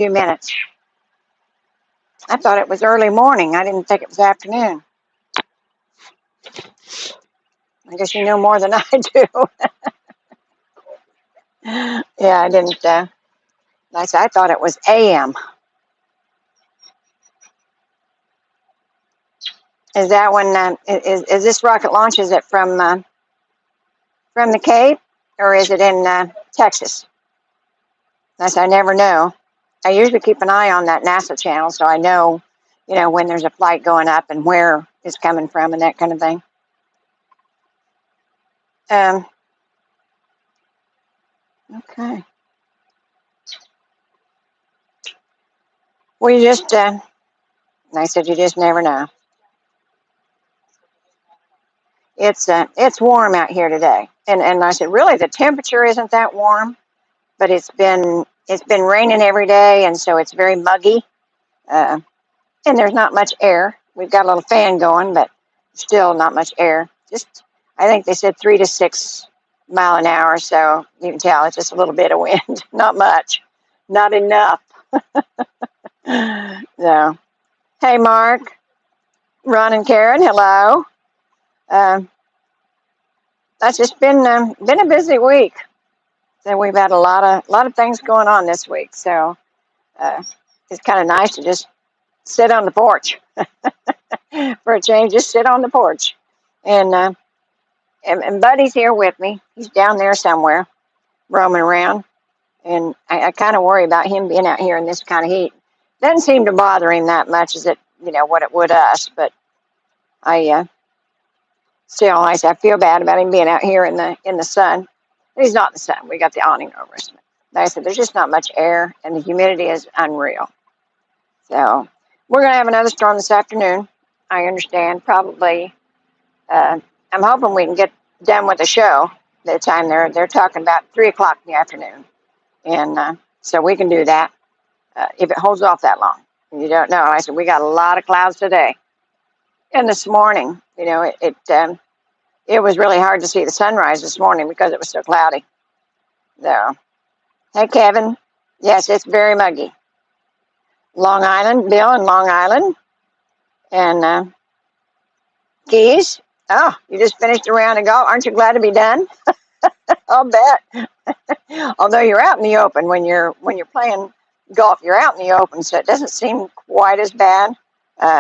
few minutes. I thought it was early morning. I didn't think it was afternoon. I guess you know more than I do. Yeah, I didn't. I thought it was a.m. Is that when? Is this rocket launch? Is it from the Cape, or is it in Texas? I never know. I usually keep an eye on that NASA channel, so I know, when there's a flight going up and where it's coming from and that kind of thing. Um, okay. Well, I said you just never know. It's warm out here today, and I said really the temperature isn't that warm, but it's been raining every day, and so it's very muggy, uh, and there's not much air. We've got a little fan going, but still not much air. Just I think they said 3 to 6 mile an hour, so you can tell it's just a little bit of wind, not much, not enough. So, hey, Mark, Ron, and Karen, hello. Um, that's just been a busy week. So we've had a lot of things going on this week. So uh, it's kind of nice to just sit on the porch for a change. Just sit on the porch, and and Buddy's here with me. He's down there somewhere roaming around, and I kind of worry about him being out here in this kind of heat. Doesn't seem to bother him that much as it what it would us, but I still I feel bad about him being out here in the sun. He's not in the sun. We got the awning over us. Like I said, there's just not much air, and the humidity is unreal. So we're going to have another storm this afternoon. I understand. Probably. I'm hoping we can get done with the show. The time they're talking about 3 o'clock in the afternoon, and so we can do that if it holds off that long. You don't know. I said we got a lot of clouds today, and this morning, it was really hard to see the sunrise this morning because it was so cloudy. So, hey, Kevin. Yes, it's very muggy. Long Island, Bill in Long Island, and Keys. Oh, you just finished a round of golf. Aren't you glad to be done? I'll bet. Although you're out in the open when you're playing golf, you're out in the open, so it doesn't seem quite as bad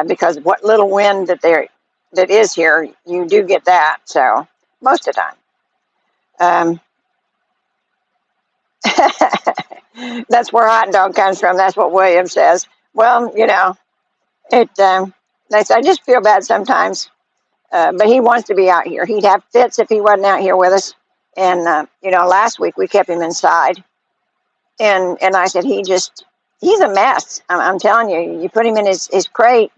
because of what little wind that is here, you do get that. So most of the time. That's where hot dog comes from. That's what William says. Well, it. I just feel bad sometimes, but he wants to be out here. He'd have fits if he wasn't out here with us. And last week we kept him inside, and I said he's a mess. I'm telling you. You put him in his crate,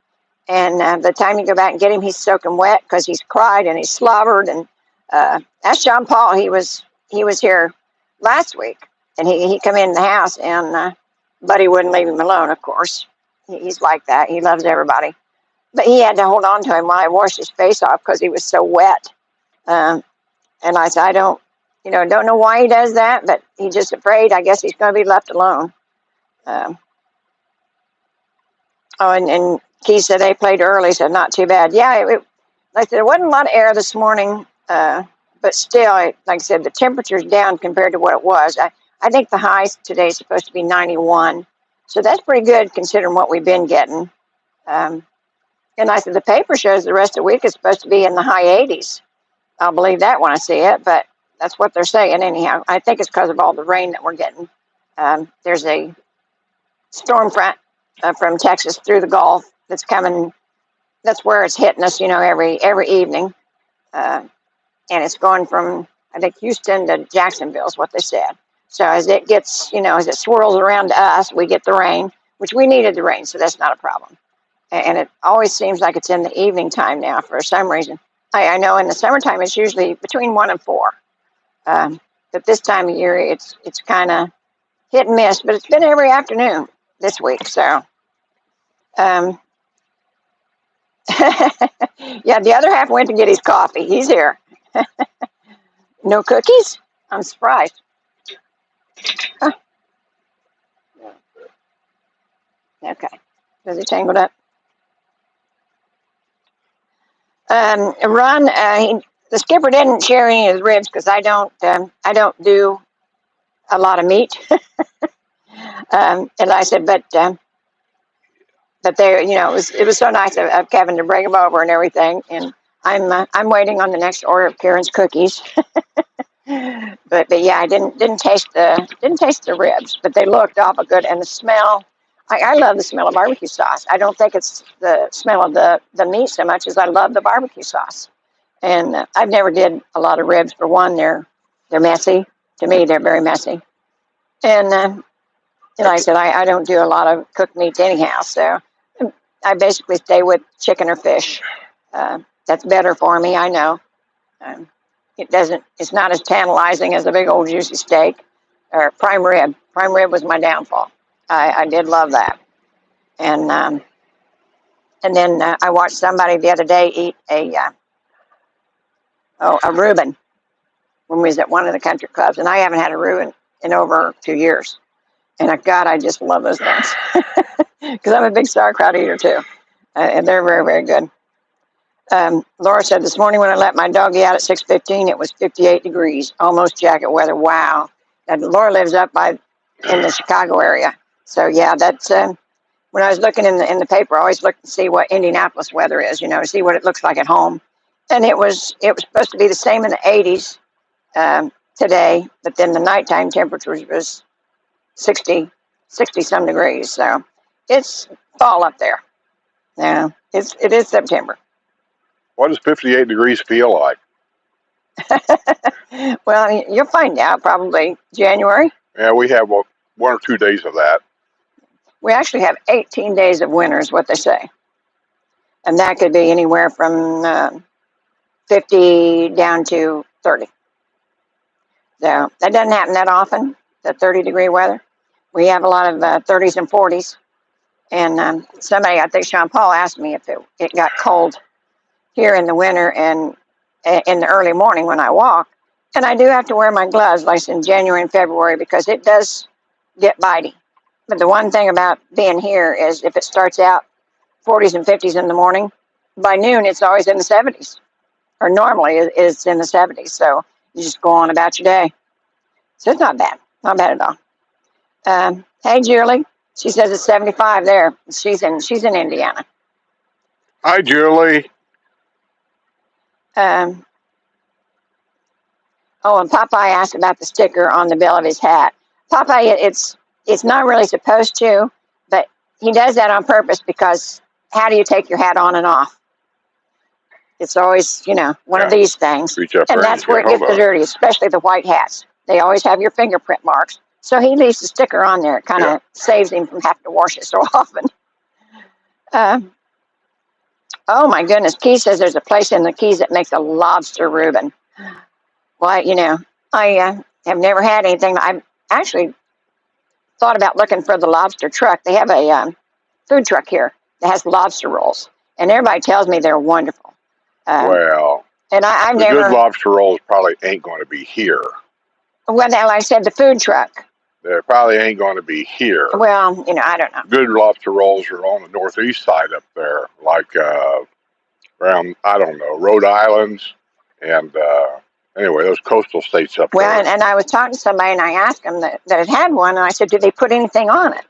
and the time you go back and get him, he's soaking wet because he's cried and he's slobbered. And that's John Paul. He was here last week, and he come in the house, and Buddy wouldn't leave him alone. Of course, he's like that. He loves everybody, but he had to hold on to him while I washed his face off because he was so wet. Um, and I said, I don't know why he does that, but he's just afraid. I guess he's going to be left alone. Um, and Keith said they played early, so not too bad. Yeah, like there wasn't a lot of air this morning, but still, like I said, the temperature's down compared to what it was. I think the high today is supposed to be 91, so that's pretty good considering what we've been getting. Um, and I said the paper shows the rest of the week is supposed to be in the high 80s. I'll believe that when I see it, but that's what they're saying anyhow. I think it's because of all the rain that we're getting. There's a storm front from Texas through the Gulf that's coming. That's where it's hitting us, every evening, uh, and it's going from I think Houston to Jacksonville is what they said. So as it gets, as it swirls around to us, we get the rain, which we needed the rain, so that's not a problem. And it always seems like it's in the evening time now for some reason. I know in the summertime it's usually between 1 and 4. But this time of year, it's kind of hit and miss. But it's been every afternoon this week. So, um, yeah, the other half went to get his coffee. He's here. No cookies? I'm surprised. Huh. Okay. Is he tangled up? Ron, the skipper didn't share any of his ribs because I don't do a lot of meat. And I said, but they, it was so nice of Kevin to bring them over and everything. And I'm waiting on the next order of Karen's cookies. But yeah, I didn't taste the ribs, but they looked awful good, and the smell. I love the smell of barbecue sauce. I don't think it's the smell of the meat so much as I love the barbecue sauce. And I've never did a lot of ribs. For one, they're messy. To me, they're very messy. And I said I don't do a lot of cooked meats anyhow, so I basically stay with chicken or fish. That's better for me, I know. Um, it's not as tantalizing as a big old juicy steak or prime rib. Prime rib was my downfall. I did love that. And then I watched somebody the other day eat a Reuben when we was at one of the country clubs, and I haven't had a Reuben in over 2 years. And God, I just love those things because I'm a big sauerkraut eater too, and they're very, very good. Laura said this morning when I let my doggy out at 6:15, it was 58 degrees, almost jacket weather. Wow. And Laura lives up in the Chicago area, so yeah, that's when I was looking in the paper, I always look to see what Indianapolis weather is, to see what it looks like at home. And it was supposed to be the same in the 80s today, but then the nighttime temperature was 60 some degrees. So it's fall up there. Yeah, it is September. What does 58 degrees feel like? Well, you'll find out probably January. Yeah, we have 1 or 2 days of that. We actually have 18 days of winter is what they say. And that could be anywhere from 50 down to 30. So that doesn't happen that often, the 30-degree weather. We have a lot of 30s and 40s. And somebody, I think Sean Paul, asked me if it got cold here in the winter and in the early morning when I walk. And I do have to wear my gloves like in January and February because it does get bitey. But the one thing about being here is if it starts out 40s and 50s in the morning, by noon it's always in the 70s, or normally it's in the 70s. So you just go on about your day. So it's not bad at all. Hey, Julie, she says it's 75 there. She's in Indiana. Hi, Julie. And Popeye asked about the sticker on the bill of his hat. Popeye, it's not really supposed to, but he does that on purpose because how do you take your hat on and off? It's always, one of these things. And that's where it gets the dirty, especially the white hats. They always have your fingerprint marks. So he leaves the sticker on there. It kind of saves him from having to wash it so often. Oh, my goodness. Keith says there's a place in the Keys that makes a lobster Reuben. Well, I have never had anything. I actually thought about looking for the lobster truck. They have a food truck here that has lobster rolls, and everybody tells me they're wonderful. Well, and I've never. Good lobster rolls probably ain't going to be here. Well, like I said, the food truck. They probably ain't going to be here. Well, I don't know. Good lobster rolls are on the northeast side up there, like around, I don't know, Rhode Island, and anyway, those coastal states up there. Well, and I was talking to somebody, and I asked them that it had one, and I said, did they put anything on it?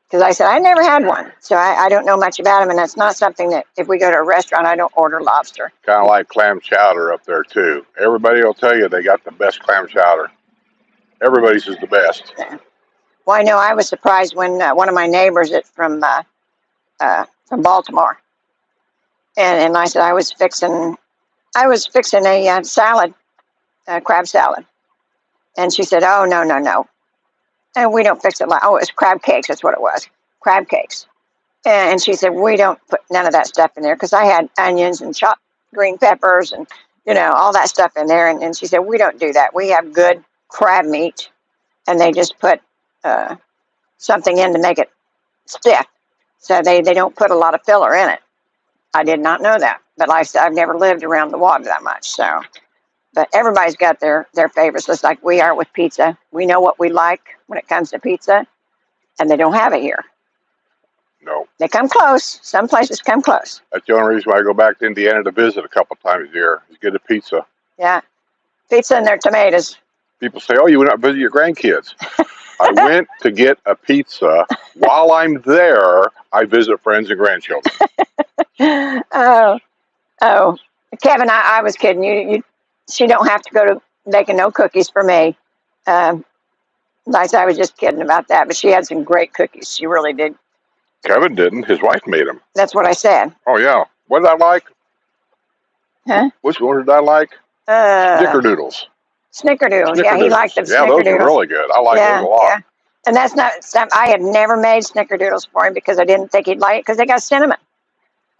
Because I said, I never had one, so I don't know much about them, and that's not something that if we go to a restaurant, I don't order lobster. Kind of like clam chowder up there, too. Everybody will tell you they got the best clam chowder. Everybody's is the best. Yeah. Well, I know I was surprised when one of my neighbors from Baltimore, and I said I was fixing a salad, crab salad, and she said, oh, no, and we don't fix it like, it's crab cakes, that's what it was, crab cakes. And she said, we don't put none of that stuff in there, because I had onions and chopped green peppers and, all that stuff in there. And she said, we don't do that. We have good crab meat, and they just put something in to make it stiff. So they don't put a lot of filler in it. I did not know that. But like I said, I've never lived around the water that much. So, but everybody's got their favorites, just like we are with pizza. We know what we like when it comes to pizza, and they don't have it here. No. They come close. Some places come close. That's the only reason why I go back to Indiana to visit a couple times a year, is get a pizza. Yeah. Pizza and their tomatoes. People say, oh, you went out to visit your grandkids. I went to get a pizza. While I'm there, I visit friends and grandchildren. Oh, oh. Kevin, I was kidding. She don't have to go to making no cookies for me. Nice, I was just kidding about that, but she had some great cookies. She really did. Kevin didn't. His wife made them. That's what I said. Oh, yeah. What did I like? Huh? Which one did I like? Snickerdoodles. Snickerdoodles. Yeah, he liked them. Yeah, those are really good. I like those a lot. Yeah. And that's not something, I had never made snickerdoodles for him because I didn't think he'd like it because they got cinnamon.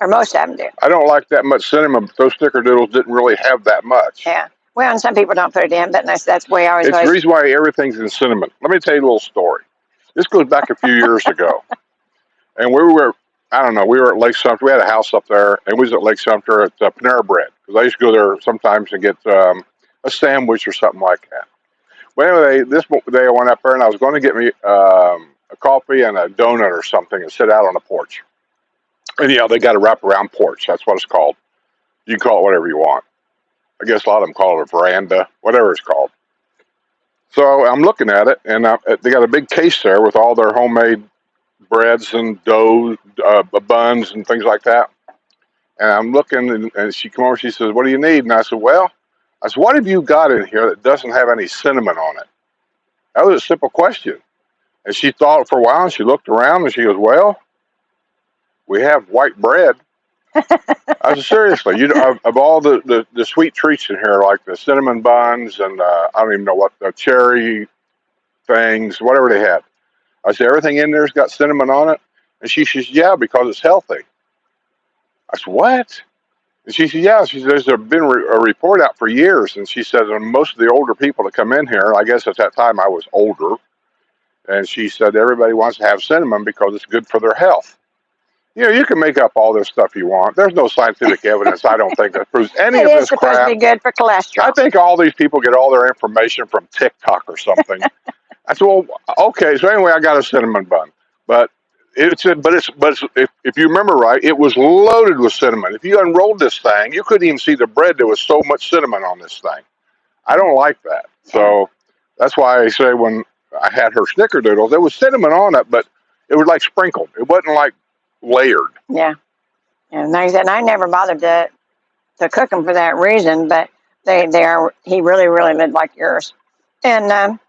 Or most of them do. I don't like that much cinnamon, but those snickerdoodles didn't really have that much. Yeah. Well, and some people don't put it in, but that's the way I always It's the reason why everything's in cinnamon. Let me tell you a little story. This goes back a few years ago. And we were at Lake Sumter. We had a house up there, and we was at Lake Sumter at Panera Bread. Because I used to go there sometimes and get a sandwich or something like that. But anyway, this day I went up there, and I was going to get me a coffee and a donut or something and sit out on the porch. And, yeah, they got a wraparound porch. That's what it's called. You can call it whatever you want. I guess a lot of them call it a veranda, whatever it's called. So I'm looking at it, and they got a big case there with all their homemade breads and dough, buns and things like that. And I'm looking, and she came over, she says, what do you need? And I said, what have you got in here that doesn't have any cinnamon on it? That was a simple question. And she thought for a while, and she looked around, and she goes, well, we have white bread. I said, seriously, of all the sweet treats in here, like the cinnamon buns and I don't even know what, the cherry things, whatever they had. I said, everything in there's got cinnamon on it? And she says, yeah, because it's healthy. I said, what? And she said, yeah. She says, there's been a report out for years. And she said, most of the older people that come in here, I guess at that time I was older, and she said, everybody wants to have cinnamon because it's good for their health. You know, you can make up all this stuff you want. There's no scientific evidence, I don't think, that proves any of this crap. It is supposed to be good for cholesterol. I think all these people get all their information from TikTok or something. I said, well, okay. So anyway, I got a cinnamon bun, but if you remember right, it was loaded with cinnamon. If you unrolled this thing, you couldn't even see the bread. There was so much cinnamon on this thing. I don't like that. So that's why I say when I had her snickerdoodles, there was cinnamon on it, but it was like sprinkled. It wasn't like layered. Yeah. And like I said, I never bothered to cook them for that reason, but he really, really lived like yours. And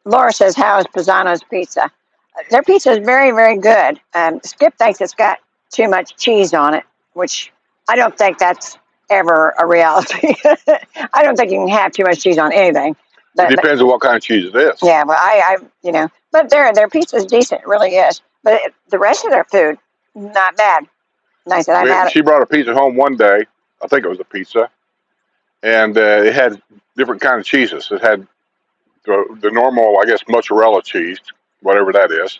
Laura says, how is Pisano's pizza? Their pizza is very, very good. Skip thinks it's got too much cheese on it, which I don't think that's ever a reality. I don't think you can have too much cheese on anything. It depends on what kind of cheese it is. Yeah, but but their pizza is decent, it really is. But the rest of their food, not bad. Nice. She brought a pizza home one day. I think it was a pizza, and it had different kind of cheeses. It had the normal, I guess, mozzarella cheese, whatever that is,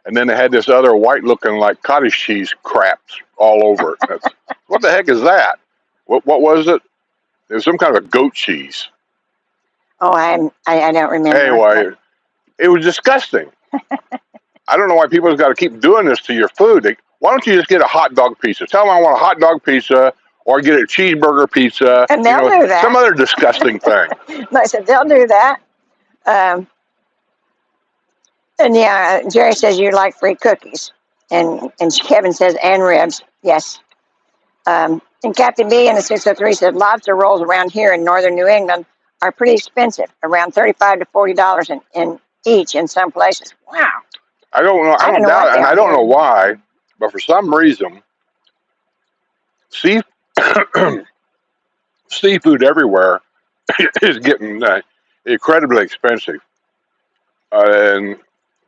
and then it had this other white-looking like cottage cheese crap all over it. What the heck is that? What was it? It was some kind of a goat cheese. Oh, I don't remember. Anyway, it was disgusting. I don't know why people have got to keep doing this to your food. Why don't you just get a hot dog pizza? Tell them I want a hot dog pizza, or get a cheeseburger pizza. And they'll do that. Some other disgusting thing. I said, they'll do that. And yeah, Jerry says you like free cookies. And Kevin says, and ribs. Yes. And Captain B in the 603 said, lobster rolls around here in northern New England are pretty expensive, around $35 to $40 in each in some places. Wow. I don't know. I don't doubt it, and I don't know why, but for some reason, seafood everywhere is getting incredibly expensive. And as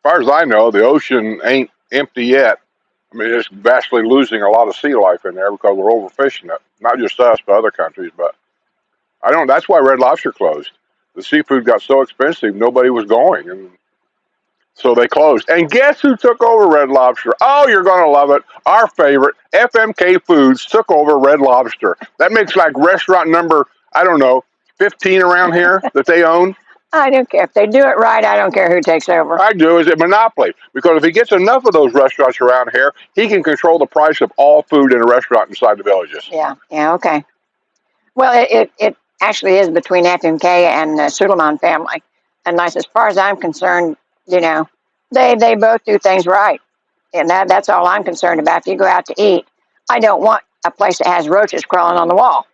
far as I know, the ocean ain't empty yet. I mean, it's vastly losing a lot of sea life in there because we're overfishing it. Not just us, but other countries. But that's why Red Lobster closed. The seafood got so expensive, nobody was going, and so they closed. And guess who took over Red Lobster? Oh, you're going to love it. Our favorite, FMK Foods, took over Red Lobster. That makes like restaurant number, 15 around here that they own. I don't care. If they do it right, I don't care who takes over. I do is a monopoly because if he gets enough of those restaurants around here, he can control the price of all food in a restaurant inside the villages. Yeah, yeah, okay. Well, it actually is between FMK and the Suleiman family. And as far as I'm concerned, you know, they both do things right. And that's all I'm concerned about. If you go out to eat, I don't want a place that has roaches crawling on the wall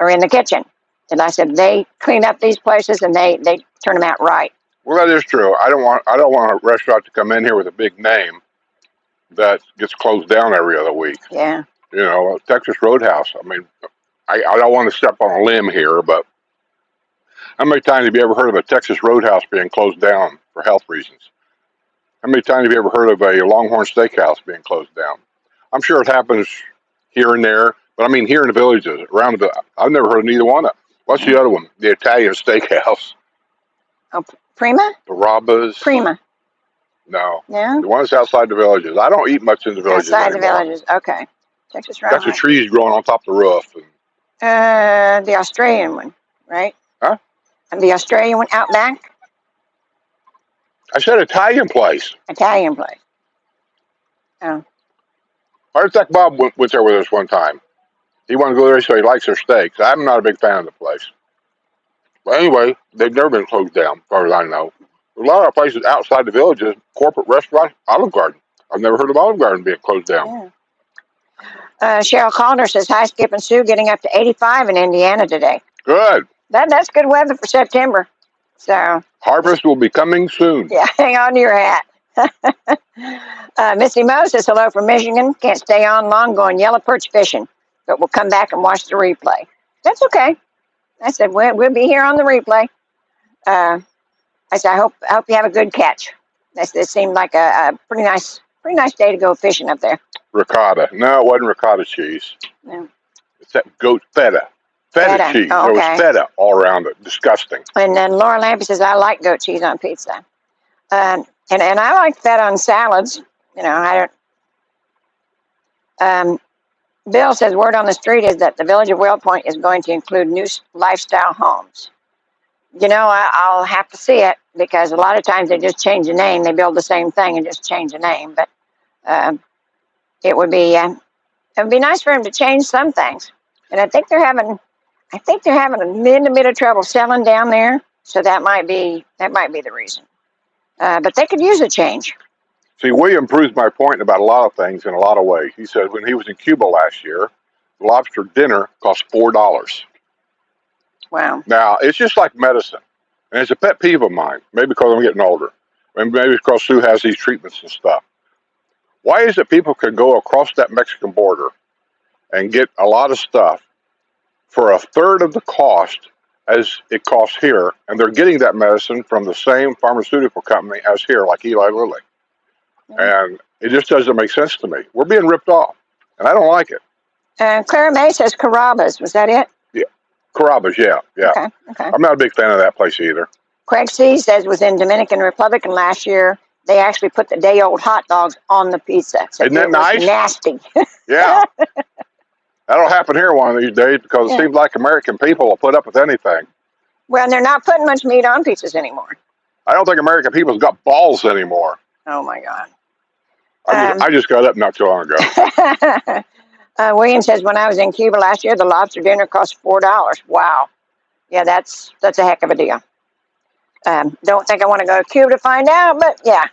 or in the kitchen. And I said, they clean up these places and they turn them out right. Well, that is true. I don't want a restaurant to come in here with a big name that gets closed down every other week. Yeah. You know, Texas Roadhouse. I mean, I don't want to step on a limb here, but how many times have you ever heard of a Texas Roadhouse being closed down for health reasons? How many times have you ever heard of a Longhorn Steakhouse being closed down? I'm sure it happens here and there, but I mean here in the villages, around the. I've never heard of neither one of them. What's the other one? The Italian Steakhouse. Oh, Prima? The Rabas. Prima. No. Yeah? The ones outside the villages. I don't eat much in the villages Outside the anymore. villages. Okay. Texas That's the Roadhouse. trees growing on top of the roof. The Australian one, right? Huh? And the Australian one out back? I said Italian place. Italian place. Oh. Our Tech Bob went there with us one time. He wanted to go there so he likes their steaks. I'm not a big fan of the place. But anyway, they've never been closed down, as far as I know. A lot of places outside the villages, corporate restaurants, Olive Garden. I've never heard of Olive Garden being closed down. Yeah. Cheryl Calder says, hi, Skip and Sue, getting up to 85 in Indiana today. Good. That's good weather for September. So Harvest will be coming soon. yeah, hang on to your hat. Missy Mo says, hello from Michigan. Can't stay on long going yellow perch fishing, but we'll come back and watch the replay. That's okay. I said, we'll be here on the replay. I said, I hope you have a good catch. It seemed like a pretty nice day to go fishing up there. Ricotta. No, it wasn't ricotta cheese. No. It's that goat feta. Feta cheese. Oh, There okay. was feta all around it. Disgusting. And then Laura Lampy says, I like goat cheese on pizza. And I like feta on salads. You know, I don't. Bill says, word on the street is that the village of Whale Point is going to include new lifestyle homes. You know, I'll have to see it because a lot of times they just change the name. They build the same thing and just change the name. But it would be nice for him to change some things. And I think they're having a bit of trouble selling down there. So that might be the reason. But they could use a change. See, William proves my point about a lot of things in a lot of ways. He said when he was in Cuba last year, the lobster dinner cost $4. Wow. Now, it's just like medicine. And it's a pet peeve of mine, maybe because I'm getting older. And maybe because Sue has these treatments and stuff. Why is it people can go across that Mexican border and get a lot of stuff for a third of the cost as it costs here, and they're getting that medicine from the same pharmaceutical company as here, like Eli Lilly? And it just doesn't make sense to me. We're being ripped off, and I don't like it. Clara May says Carrabba's. Was that it? Yeah. Carrabba's, yeah. Okay. I'm not a big fan of that place either. Craig C. says was in Dominican Republic, and last year they actually put the day-old hot dogs on the pizza. So Isn't that nice? Nasty. Yeah. That'll happen here one of these days because it seems like American people will put up with anything. Well, they're not putting much meat on pizzas anymore. I don't think American people's got balls anymore. Oh, my God. I just got up not too long ago. William says, when I was in Cuba last year, the lobster dinner cost $4. Wow. Yeah, that's a heck of a deal. Don't think I want to go to Cuba to find out, but yeah.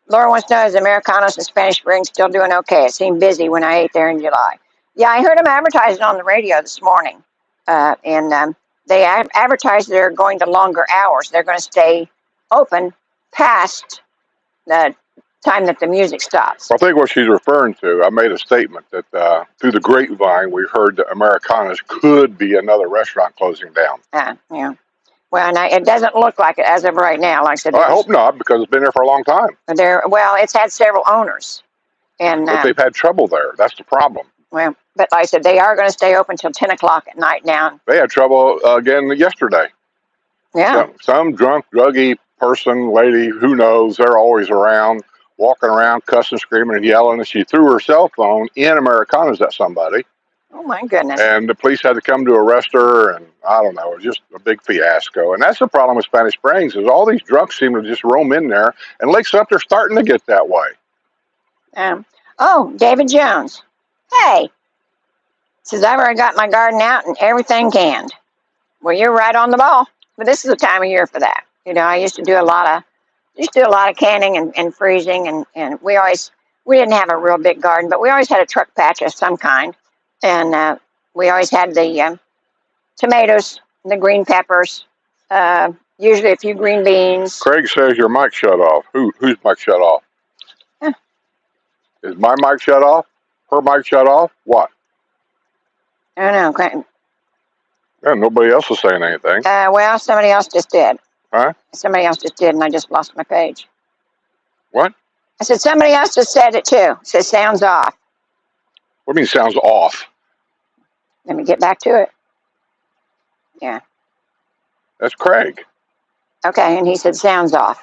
Laura wants to know, is Americanos and Spanish Spring still doing okay? It seemed busy when I ate there in July. Yeah, I heard them advertising on the radio this morning. And they advertised they're going to longer hours. They're going to stay open past the time that the music stops. I think what she's referring to, I made a statement that through the grapevine, we heard that Americanas could be another restaurant closing down. Yeah. Well, it doesn't look like it as of right now. Like I said, I hope not, because it's been there for a long time. It's had several owners. And but they've had trouble there. That's the problem. Well, but like I said, they are going to stay open till 10 o'clock at night now. They had trouble again yesterday. Yeah. Some drunk, druggy person, lady, who knows, they're always around, walking around, cussing, screaming, and yelling. And she threw her cell phone in Americanas at somebody. Oh my goodness. And the police had to come to arrest her, and I don't know, it was just a big fiasco. And that's the problem with Spanish Springs is all these drunks seem to just roam in there, and Lake Sumter's starting to get that way. Um, oh, David Jones. Hey, says I've already got my garden out and everything canned. Well, you're right on the ball. But this is the time of year for that. You know, I used to do a lot of canning and freezing, and we didn't have a real big garden, but we always had a truck patch of some kind, and we always had the tomatoes, the green peppers, usually a few green beans. Craig says your mic shut off. Whose mic shut off? Huh. Is my mic shut off? Her mic shut off? What? I don't know. Yeah, nobody else is saying anything. Well, somebody else just did. Huh? Somebody else just did, and I just lost my page. What? I said somebody else just said it too. It says sounds off. What do you mean sounds off? Let me get back to it. Yeah. That's Craig. Okay, and he said sounds off.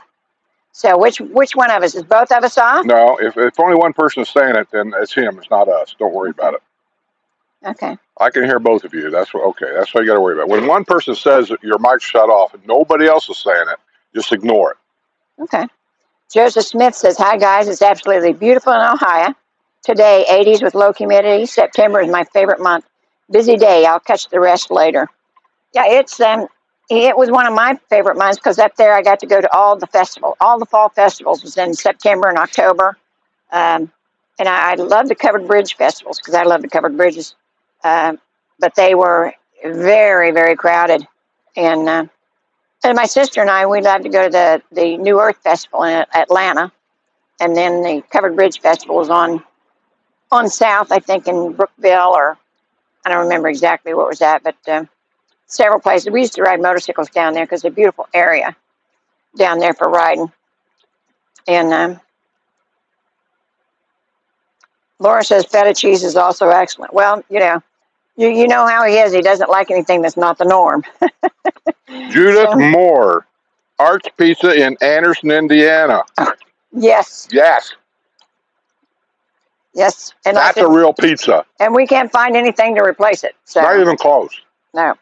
So which one of us? Is both of us off? No, if only one person is saying it, then it's him. It's not us. Don't worry about it. Okay. I can hear both of you. That's what. Okay, that's what you got to worry about. When one person says that your mic's shut off and nobody else is saying it, just ignore it. Okay. Joseph Smith says, hi guys, it's absolutely beautiful in Ohio. Today, 80s with low humidity. September is my favorite month. Busy day. I'll catch the rest later. Yeah, it was one of my favorite months because up there I got to go to all the fall festivals was in September and October. And I love the covered bridge festivals because I love the covered bridges. But they were very, very crowded. And my sister and I, we loved to go to the New Earth Festival in Atlanta. And then the Covered Bridge Festival was on South, I think, in Brookville, or I don't remember exactly what was that, but several places. We used to ride motorcycles down there because it's a beautiful area down there for riding. And Laura says feta cheese is also excellent. Well, you know how he is. He doesn't like anything that's not the norm. Judith Moore, Arts Pizza in Anderson, Indiana. Yes. Yes. Yes. And that's a real pizza. And we can't find anything to replace it. So. Not even close. No.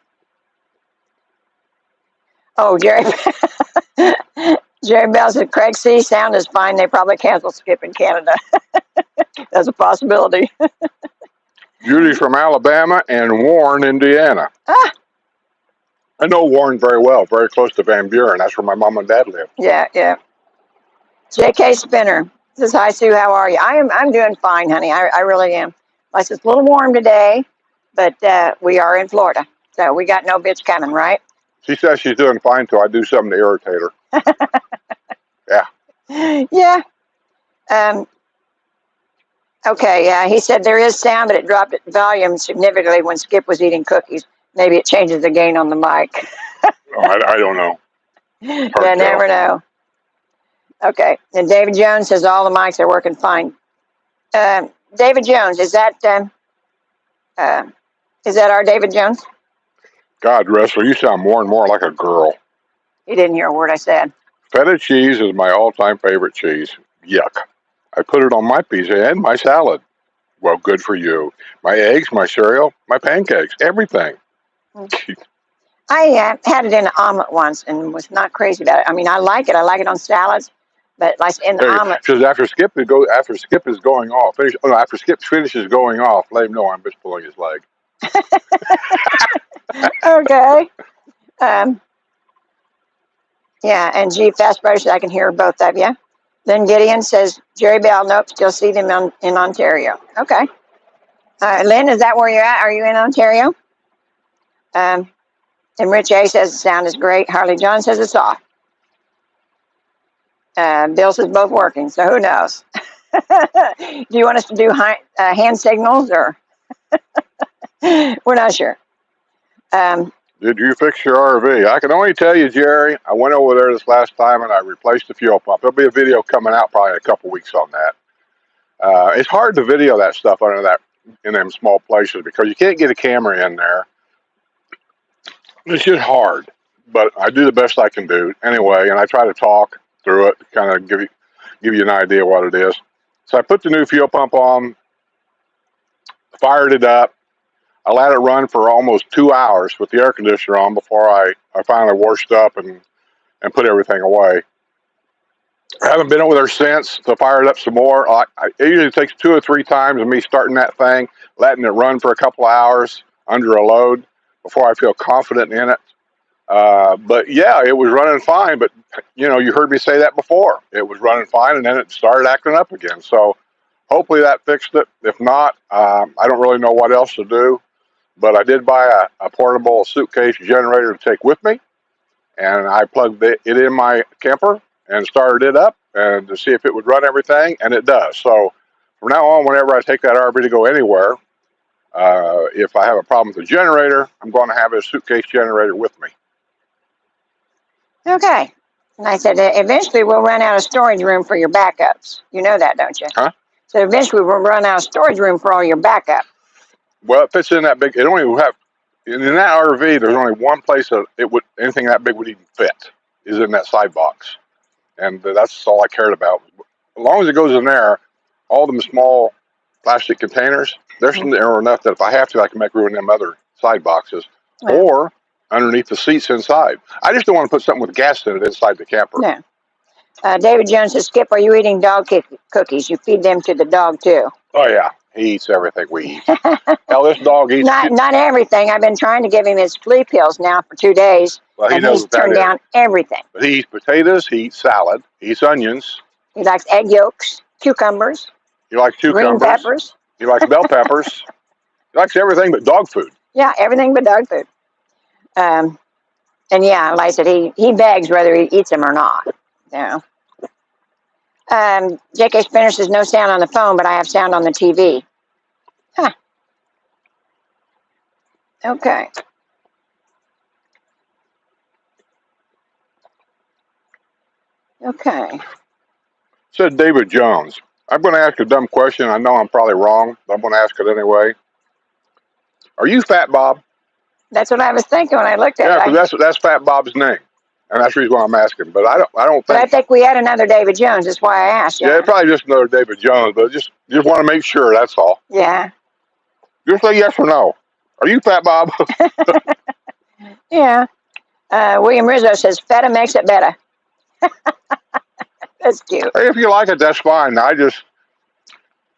Oh, Jerry. Jerry Bell said, Craig C. sound is fine. They probably cancel Skip in Canada. That's a possibility. Judy's from Alabama and Warren, Indiana. Ah. I know Warren very well, very close to Van Buren. That's where my mom and dad live. Yeah, yeah. J.K. Spinner says, hi, Sue, how are you? I'm doing fine, honey. I really am. It's a little warm today, but we are in Florida, so we got no bitch coming, right? She says she's doing fine till I do something to irritate her. Yeah. Yeah. Okay, yeah, he said there is sound, but it dropped its volume significantly when Skip was eating cookies. Maybe it changes the gain on the mic. I don't know. You never know. Okay, and David Jones says all the mics are working fine. David Jones, is that our David Jones? God rest her, you sound more and more like a girl. You didn't hear a word I said. Feta cheese is my all-time favorite cheese. Yuck. I put it on my pizza and my salad. Well, good for you. My eggs, my cereal, my pancakes, everything. I had it in an omelet once and was not crazy about it. I mean, I like it. I like it on salads, but like in the omelet. Because after Skip is going off, after Skip finishes going off, let him know I'm just pulling his leg. Okay. Yeah, and G Fast Brothers, I can hear both of you. Then Gideon says, Jerry Bell, nope, still see them in Ontario. Okay. Lynn, is that where you're at? Are you in Ontario? And Rich A says the sound is great. Harley John says it's off. Bill says both working, so who knows? Do you want us to do hand signals or? We're not sure. Did you fix your RV? I can only tell you, Jerry, I went over there this last time and I replaced the fuel pump. There'll be a video coming out probably in a couple weeks on that. It's hard to video that stuff in them small places because you can't get a camera in there. It's just hard, but I do the best I can do anyway, and I try to talk through it, kind of give you an idea what it is. So I put the new fuel pump on, fired it up, I let it run for almost 2 hours with the air conditioner on before I finally washed up and put everything away. I haven't been over there since to fire it up some more. It usually takes 2 or 3 times of me starting that thing, letting it run for a couple of hours under a load before I feel confident in it. But yeah, it was running fine. But you heard me say that before. It was running fine, and then it started acting up again. So hopefully that fixed it. If not, I don't really know what else to do. But I did buy a portable suitcase generator to take with me, and I plugged it in my camper and started it up and to see if it would run everything, and it does. So from now on, whenever I take that RV to go anywhere, if I have a problem with the generator, I'm going to have a suitcase generator with me. Okay. And I said, eventually we'll run out of storage room for your backups. You know that, don't you? Huh? So eventually we'll run out of storage room for all your backup. Well, if it's in that big, it only will have, in that RV, there's only one place that anything that big would even fit, is in that side box. And that's all I cared about. As long as it goes in there, all them small plastic containers, there's enough that if I have to, I can make room in them other side boxes, or underneath the seats inside. I just don't want to put something with gas in it inside the camper. No. David Jones says, Skip, are you eating dog cookies? You feed them to the dog too. Oh yeah, he eats everything we eat. Hell, this dog eats. Not everything. I've been trying to give him his flea pills now for 2 days, Well, and he's turned down everything. But he eats potatoes, he eats salad, he eats onions. He likes egg yolks, cucumbers. He likes cucumbers. Green peppers. He likes bell peppers. He likes everything but dog food. Yeah, everything but dog food. And yeah, like I said, he begs whether he eats them or not. Yeah. J.K. Spinner says no sound on the phone, but I have sound on the TV. Huh. Okay. Okay. Said David Jones. I'm going to ask a dumb question. I know I'm probably wrong, but I'm going to ask it anyway. Are you Fat Bob? That's what I was thinking when I looked at it. Yeah, because that's Fat Bob's name, and that's the reason why I'm asking. But I don't think. But I think we had another David Jones. That's why I asked. Yeah, probably just another David Jones, but just want to make sure. That's all. Yeah. Just say yes or no. Are you Fat Bob? Yeah. William Rizzo says feta makes it better. That's cute. Hey, if you like it, that's fine. There's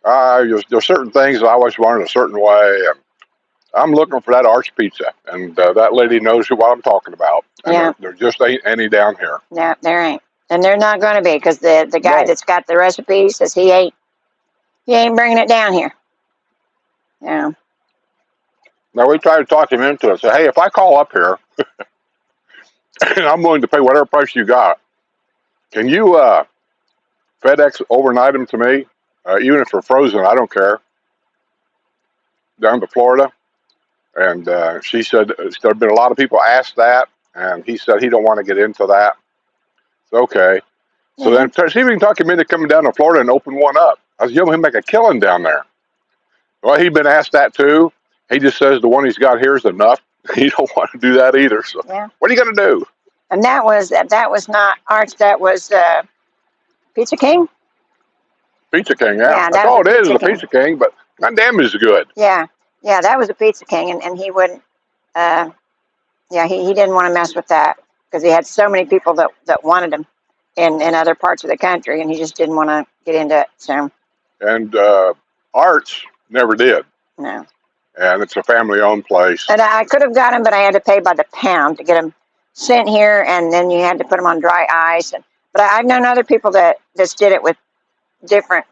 certain things I always wanted a certain way. And I'm looking for that Arch pizza, and that lady knows what I'm talking about. And yeah. There just ain't any down here. Yeah, there ain't. And they're not going to be, because the guy that's got the recipe says he ain't bringing it down here. Yeah. Now, we tried to talk him into it. Say, hey, if I call up here, and I'm willing to pay whatever price you got, can you FedEx overnight them to me? Even if they're frozen, I don't care. Down to Florida. And she said there have been a lot of people ask that, and he said he don't want to get into that. It's okay. So then see if we can talk him into coming down to Florida and open one up. I was hoping he'd make a killing down there. Well, he'd been asked that too. He just says the one he's got here is enough. He don't want to do that either. So what are you going to do? And that was not Arch. That was Pizza King. Pizza King, yeah. That's all it is, a Pizza King, but goddamn is good. Yeah, that was a Pizza King, and he wouldn't. He didn't want to mess with that because he had so many people that wanted him in other parts of the country, and he just didn't want to get into it. So. And Arch never did. No. And it's a family-owned place. And I could have got him, but I had to pay by the pound to get him sent here, and then you had to put them on dry ice. But I've known other people that just did it with different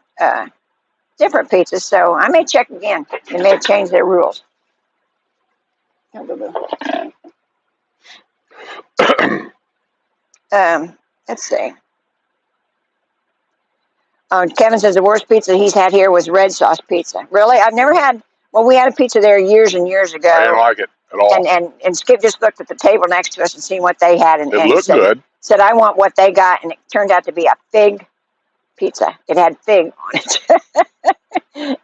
pizzas, so I may check again. They may change their rules. Let's see. Kevin says the worst pizza he's had here was red sauce pizza. Really? I've never had. Well, we had a pizza there years and years ago. I didn't like it at all. And Skip just looked at the table next to us and seen what they had, and it looked good. Said, I want what they got, and it turned out to be a fig pizza. It had fig on it.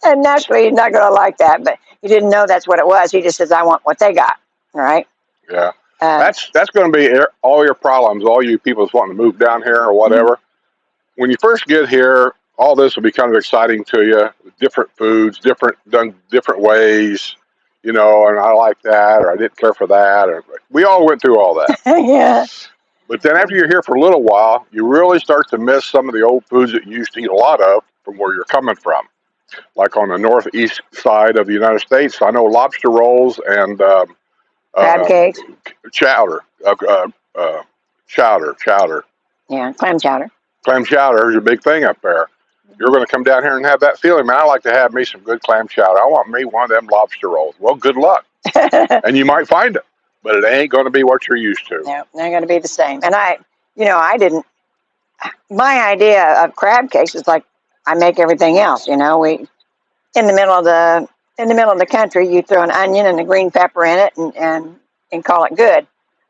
And naturally, he's not going to like that, but he didn't know that's what it was. He just says, I want what they got. All right? Yeah. That's going to be all your problems, all you people that's wanting to move down here or whatever. Mm-hmm. When you first get here, all this will be kind of exciting to you. Different foods, done different ways. and I like that, or I didn't care for that, or we all went through all that. Yeah. But then after you're here for a little while, you really start to miss some of the old foods that you used to eat a lot of from where you're coming from. Like on the northeast side of the United States, I know lobster rolls and Crab uh, cakes. chowder, chowder. Yeah, clam chowder. Clam chowder is a big thing up there. You're going to come down here and have that feeling, man. I like to have me some good clam chowder. I want me one of them lobster rolls. Well, good luck. And you might find it, but it ain't going to be what you're used to. No, they're going to be the same. And I didn't. My idea of crab cakes is like I make everything else. We in the middle of the country, you throw an onion and a green pepper in it, and call it good.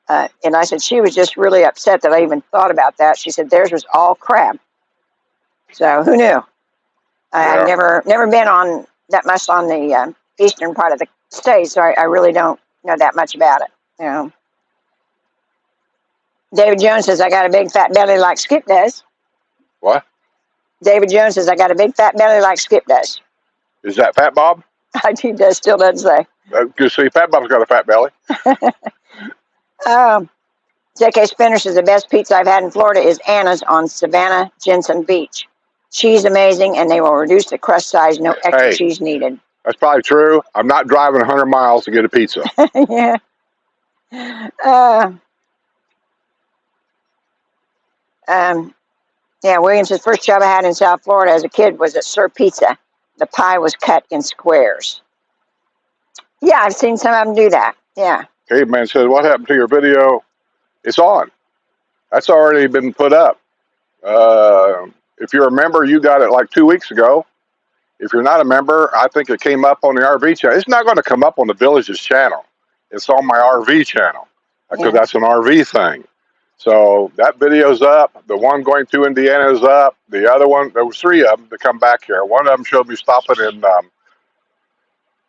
And I said she was just really upset that I even thought about that. She said theirs was all crab. So who knew? I've never been on that much on the eastern part of the state, so I really don't know that much about it. David Jones says I got a big fat belly like Skip does. What? David Jones says I got a big fat belly like Skip does. Is that Fat Bob? He does, still doesn't say. You see, Fat Bob's got a fat belly. J.K. Spinner says the best pizza I've had in Florida is Anna's on Savannah Jensen Beach. Cheese amazing, and they will reduce the crust size. No extra cheese needed. That's probably true. I'm not driving 100 miles to get a pizza. Yeah. Yeah, William says first job I had in South Florida as a kid was at Sir Pizza. The pie was cut in squares. Yeah, I've seen some of them do that. Yeah. Caveman says, what happened to your video? It's on. That's already been put up. If you're a member, you got it like 2 weeks ago. If you're not a member, I think it came up on the RV channel. It's not going to come up on the Village's channel. It's on my RV channel because that's an RV thing. So that video's up. The one going to Indiana is up. The other one, there was 3 of them to come back here. One of them showed me stopping in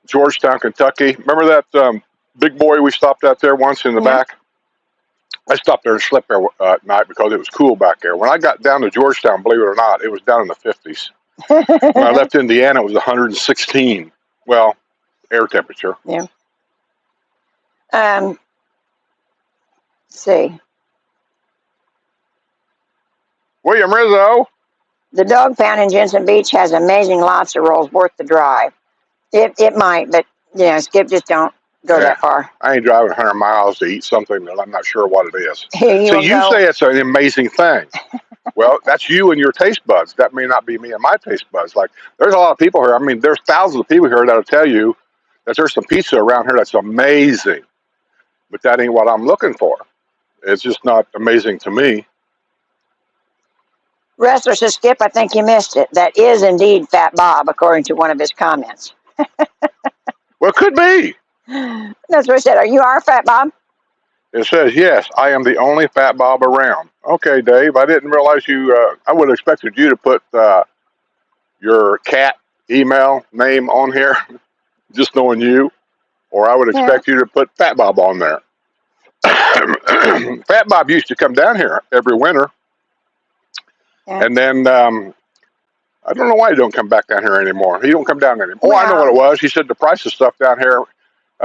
Georgetown, Kentucky. Remember that big boy we stopped out there once in the back? I stopped there and slept there at night because it was cool back there. When I got down to Georgetown, believe it or not, it was down in the 50s. When I left Indiana, it was 116. Well, air temperature. Yeah. Let's see. William Rizzo. The dog pound in Jensen Beach has amazing lobster rolls worth the drive. It might, but Skip, just don't go that far. I ain't driving 100 miles to eat something that I'm not sure what it is. So you say it's an amazing thing. Well, that's you and your taste buds. That may not be me and my taste buds. Like, there's a lot of people here. I mean, there's thousands of people here that'll tell you that there's some pizza around here that's amazing. But that ain't what I'm looking for. It's just not amazing to me. Wrestler says, Skip, I think you missed it. That is indeed Fat Bob, according to one of his comments. Well, it could be. That's what I said. Are you our Fat Bob? It says, yes, I am the only Fat Bob around. Okay, Dave, I didn't realize you, I would have expected you to put your cat email name on here, just knowing you, or I would expect you to put Fat Bob on there. Fat Bob used to come down here every winter. Yeah. And then I don't know why he don't come back down here anymore. He don't come down anymore. Oh, I know what it was. He said the price of stuff down here,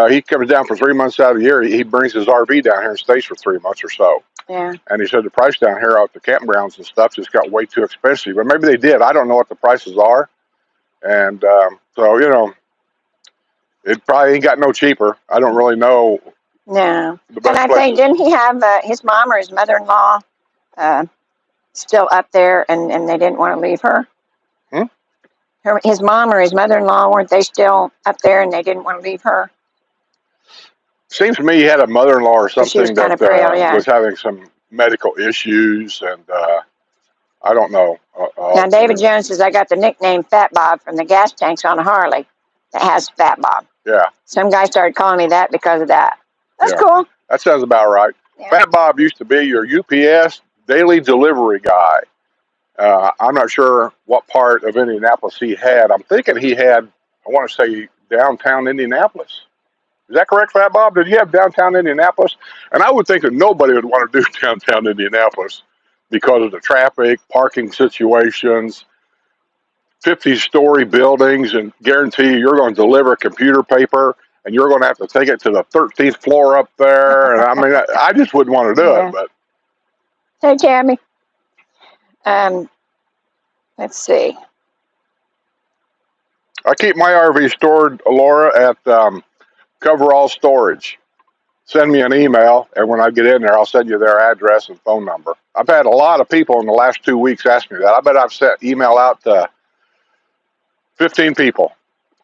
he comes down for 3 months out of the year. He brings his RV down here and stays for 3 months or so. Yeah. And he said the price down here out the campgrounds and stuff just got way too expensive. But maybe they did. I don't know what the prices are. And so, it probably ain't got no cheaper. I don't really know. No. And I think, didn't he have his mom or his mother-in-law still up there and they didn't want to leave her? His mom or his mother-in-law, weren't they still up there and they didn't want to leave her? Seems to me he had a mother-in-law or something that was having some medical issues, and I don't know. Now, David Jones says, I got the nickname Fat Bob from the gas tanks on a Harley that has Fat Bob. Yeah. Some guy started calling me that because of that. That's cool. That sounds about right. Yeah. Fat Bob used to be your UPS daily delivery guy. I'm not sure what part of Indianapolis he had. I'm thinking he had, I want to say, downtown Indianapolis. Is that correct, Fat Bob? Did you have downtown Indianapolis? And I would think that nobody would want to do downtown Indianapolis because of the traffic, parking situations, 50-story buildings, and guarantee you're going to deliver computer paper and you're going to have to take it to the 13th floor up there. And I mean, I just wouldn't want to do it. Yeah. But Hey, Tammy. Let's see. I keep my RV stored, Laura, at Coverall Storage. Send me an email, and when I get in there, I'll send you their address and phone number. I've had a lot of people in the last 2 weeks ask me that. I bet I've sent email out to 15 people,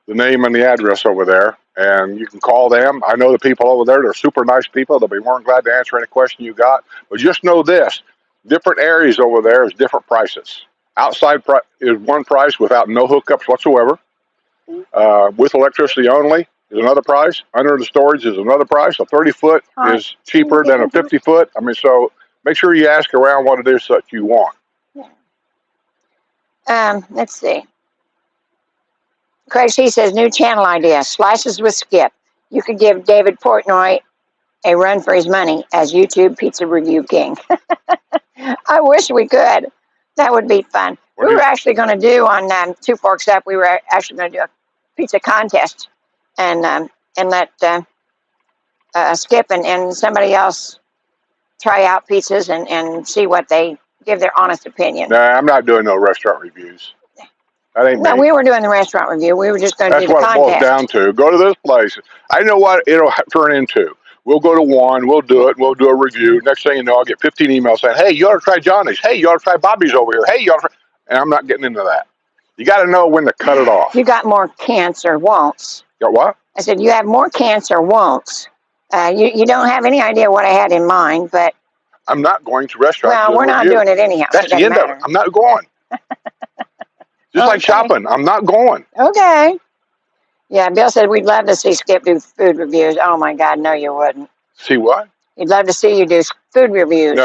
the name and the address over there, and you can call them. I know the people over there. They're super nice people. They'll be more than glad to answer any question you got. But just know this, different areas over there is different prices. Outside is one price without no hookups whatsoever. With electricity only is another price. Under the storage is another price. A 30-foot is cheaper than a 50-foot. I mean, so make sure you ask around what it is that you want. Let's see. Craig C says, new channel idea, Slices with Skip. You could give David Portnoy a run for his money as YouTube Pizza Review King. I wish we could. That would be fun. We were actually going to do on Two Forks Up, we were actually going to do a pizza contest and let Skip and somebody else try out pizzas and see what they give their honest opinion. Nah, I'm not doing no restaurant reviews. That ain't No, me. we were doing the restaurant review. We were just going to do the contest. That's what it boils down to. Go to this place. I know what it'll turn into. We'll go to one, we'll do it, we'll do a review. Next thing you know, I'll get 15 emails saying, hey, you ought to try Johnny's. Hey, you ought to try Bobby's over here. Hey, you ought to try. And I'm not getting into that. You got to know when to cut it off. You got more cancer won'ts. Got what? I said, you have more cancer won'ts. You don't have any idea what I had in mind, but. I'm not going to restaurants. Well, we're not doing it anyhow. That's the end of it. I'm not going. Just like shopping, I'm not going. Okay. Yeah, Bill said we'd love to see Skip do food reviews. Oh my God, no, you wouldn't. See what? He'd love to see you do food reviews.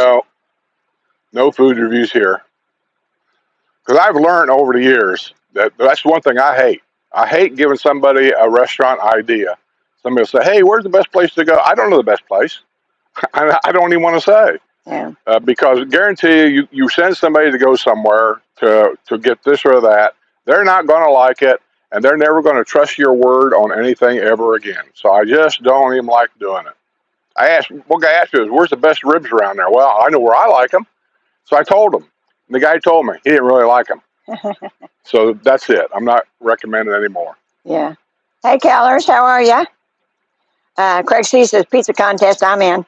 No food reviews here. Because I've learned over the years that that's one thing I hate. I hate giving somebody a restaurant idea. Somebody will say, hey, where's the best place to go? I don't know the best place. I don't even want to say. Yeah. Because guarantee you send somebody to go somewhere to get this or that, they're not going to like it, and they're never going to trust your word on anything ever again. So I just don't even like doing it. One guy asked me, where's the best ribs around there? Well, I know where I like them. So I told him. And the guy told me he didn't really like them. So that's it. I'm not recommending anymore. Yeah. Hey, Callers, how are you? Craig C says, pizza contest, I'm in.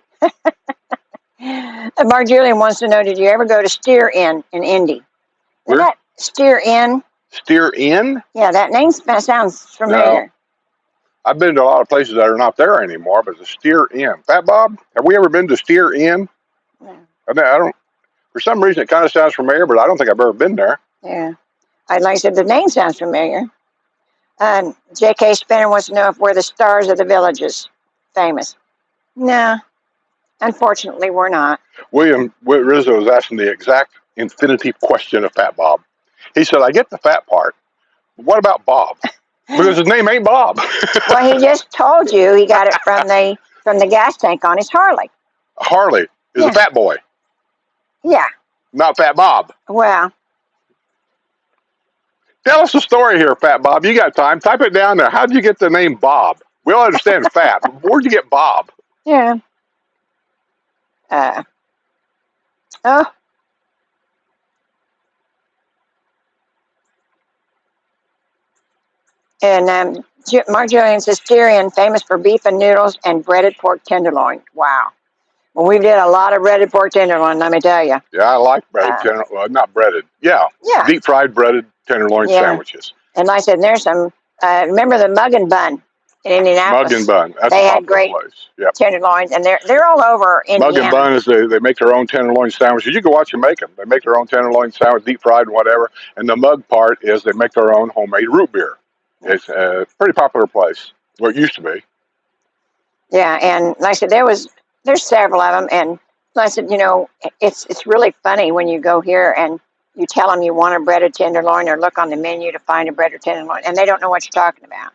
Mark Julian wants to know, did you ever go to Steer Inn in Indy? Is that Steer Inn? Steer Inn? Yeah, that name sounds familiar. No. I've been to a lot of places that are not there anymore, but it's a Steer Inn. Fat Bob, have we ever been to Steer Inn? No. I don't. For some reason, it kind of sounds familiar, but I don't think I've ever been there. Yeah. Like I said, the name sounds familiar. J.K. Spinner wants to know if we're the stars of the villages. Famous. No. Unfortunately, we're not. William Rizzo was asking the exact infinitive question of Fat Bob. He said, I get the fat part. But what about Bob? Because his name ain't Bob. Well, he just told you he got it from the gas tank on his Harley. Harley is a fat boy. Yeah. Not Fat Bob. Well. Tell us a story here, Fat Bob. You got time. Type it down there. How did you get the name Bob? We all understand fat. But where'd you get Bob? Yeah. Oh. And Mark Julian says, Styrian, famous for beef and noodles and breaded pork tenderloin. Wow. Well, we did a lot of breaded pork tenderloin, let me tell you. Yeah, I like breaded tenderloin. Well, not breaded. Yeah. Deep fried breaded tenderloin sandwiches. And like I said, there's some, remember the Mug and Bun in Indianapolis? Mug and Bun. That's they had great tenderloins, and they're all over Indiana. Mug and Bun is they make their own tenderloin sandwiches. You can watch them make them. They make their own tenderloin sandwich, deep fried and whatever. And the Mug part is they make their own homemade root beer. It's a pretty popular place. Well, it used to be. Yeah, and like I said, there's several of them, and like I said, it's really funny when you go here and you tell them you want a breaded tenderloin or look on the menu to find a breaded tenderloin, and they don't know what you're talking about.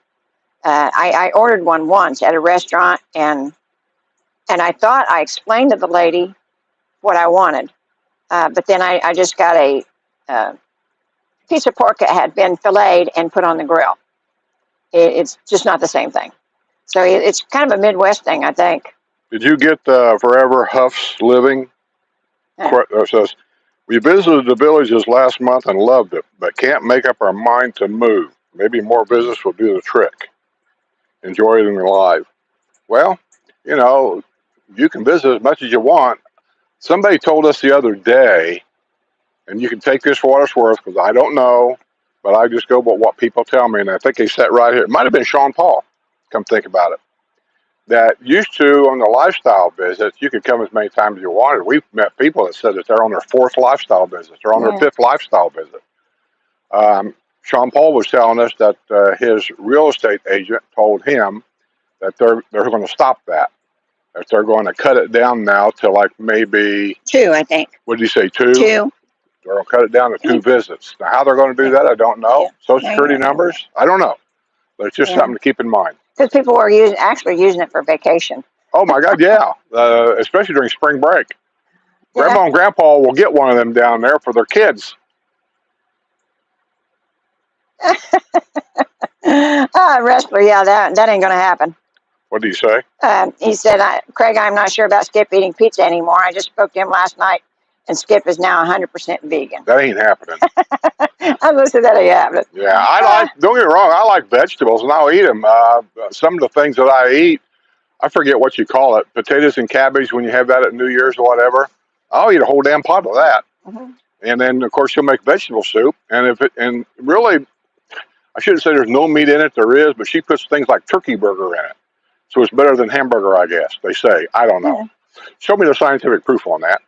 I ordered one once at a restaurant, and I thought I explained to the lady what I wanted, but then I just got a piece of pork that had been filleted and put on the grill. It's just not the same thing. So it's kind of a Midwest thing, I think. Did you get Forever Huff's Living? Says, we visited the villages last month and loved it, but can't make up our mind to move. Maybe more visits will do the trick. Enjoy it in live. Well, you know, you can visit as much as you want. Somebody told us the other day, and you can take this for what it's worth because I don't know, but I just go by what people tell me, and I think they sat right here. It might have been Sean Paul. Come think about it. That used to, on the lifestyle visits, you could come as many times as you wanted. We've met people that said that they're on their fourth lifestyle visit. They're on their fifth lifestyle visit. Sean Paul was telling us that his real estate agent told him that they're going to stop that. That they're going to cut it down now to like maybe 2, I think. What did you say, 2? 2. They're going to cut it down to 2 visits. Now, how they're going to do that, I don't know. Social Security numbers, I don't know. But it's just something to keep in mind. Because people were actually using it for vacation. Oh my God, yeah. Especially during spring break. Grandma and Grandpa will get one of them down there for their kids. Wrestler, that ain't going to happen. What did he say? He said, Craig, I'm not sure about Skip eating pizza anymore. I just spoke to him last night, and Skip is now 100% vegan. That ain't happening. I listened to that ain't happening. Yeah, don't get me wrong, I like vegetables, and I'll eat them. Some of the things that I eat, I forget what you call it, potatoes and cabbage when you have that at New Year's or whatever. I'll eat a whole damn pot of that. Mm-hmm. And then, of course, you'll make vegetable soup. And really, I shouldn't say there's no meat in it. There is, but she puts things like turkey burger in it. So it's better than hamburger, I guess, they say. I don't know. Show me the scientific proof on that.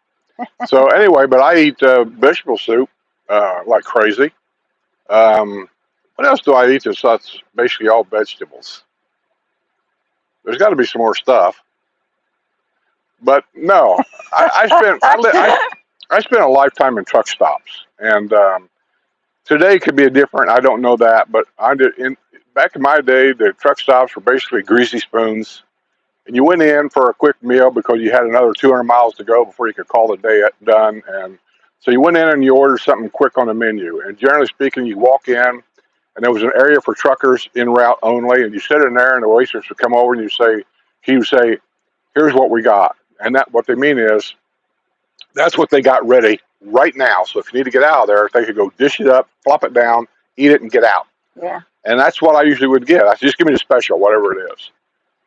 So anyway, but I eat vegetable soup like crazy. What else do I eat that's basically all vegetables? There's got to be some more stuff. But no, I spent a lifetime in truck stops. And today could be a different, I don't know that, but back in my day, the truck stops were basically greasy spoons, and you went in for a quick meal because you had another 200 miles to go before you could call the day done. And so you went in and you ordered something quick on the menu. And generally speaking, you walk in, and there was an area for truckers en route only, and you sit in there, and the waitress would come over and he would say, here's what we got. And that what they mean is that's what they got ready right now. So if you need to get out of there, they could go dish it up, flop it down, eat it, and get out. Yeah. And that's what I usually would get. I just give me the special, whatever it is.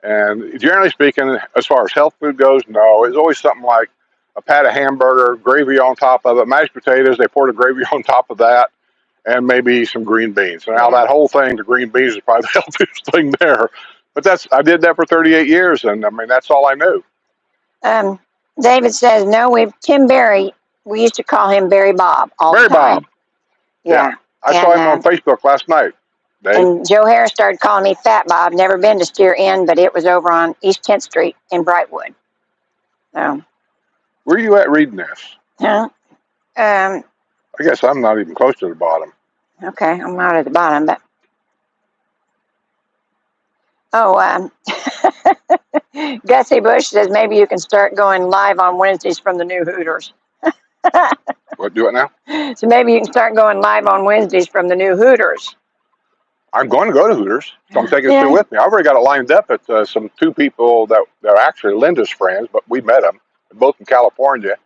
And generally speaking, as far as health food goes, no. It's always something like a pat of hamburger, gravy on top of it, mashed potatoes, they pour the gravy on top of that, and maybe some green beans. So now that whole thing, the green beans is probably the healthiest thing there. But I did that for 38 years, and I mean, that's all I knew. David says, no, Tim Berry, we used to call him Barry Bob all the time. Barry Bob. Yeah. I saw him on Facebook last night. Dave. And Joe Harris started calling me Fat Bob. Never been to Steer Inn, but it was over on East 10th Street in Brightwood. So, where are you at reading this? Huh? I guess I'm not even close to the bottom. Okay, I'm not at the bottom, but Gussie Bush says maybe you can start going live on Wednesdays from the new Hooters. What, do it now? So maybe you can start going live on Wednesdays from the new Hooters. I'm going to go to Hooters, so I'm taking it with me. I've already got it lined up at some 2 people that are actually Linda's friends, but we met them. They're both in California.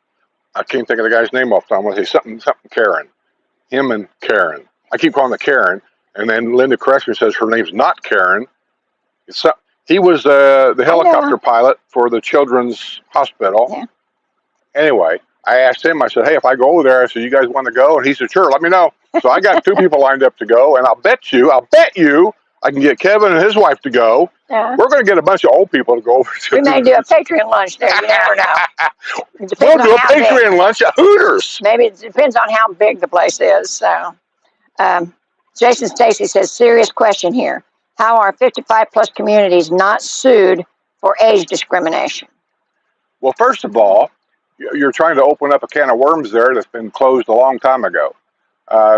I can't think of the guy's name off the top. I'm going to say something Karen. Him and Karen. I keep calling her Karen, and then Linda corrects me and says her name's not Karen. He was the helicopter pilot for the Children's Hospital. Yeah. Anyway, I asked him, I said, hey, if I go over there, I said, you guys want to go? And he said, sure, let me know. So I got 2 people lined up to go, and I'll bet you, I can get Kevin and his wife to go. Yeah. We're going to get a bunch of old people to go over to. We may do a Patreon lunch there. You never know. We'll do a Patreon lunch at Hooters. Maybe it depends on how big the place is. So, Jason Stacy says, serious question here. How are 55-plus communities not sued for age discrimination? Well, first of all, you're trying to open up a can of worms there that's been closed a long time ago.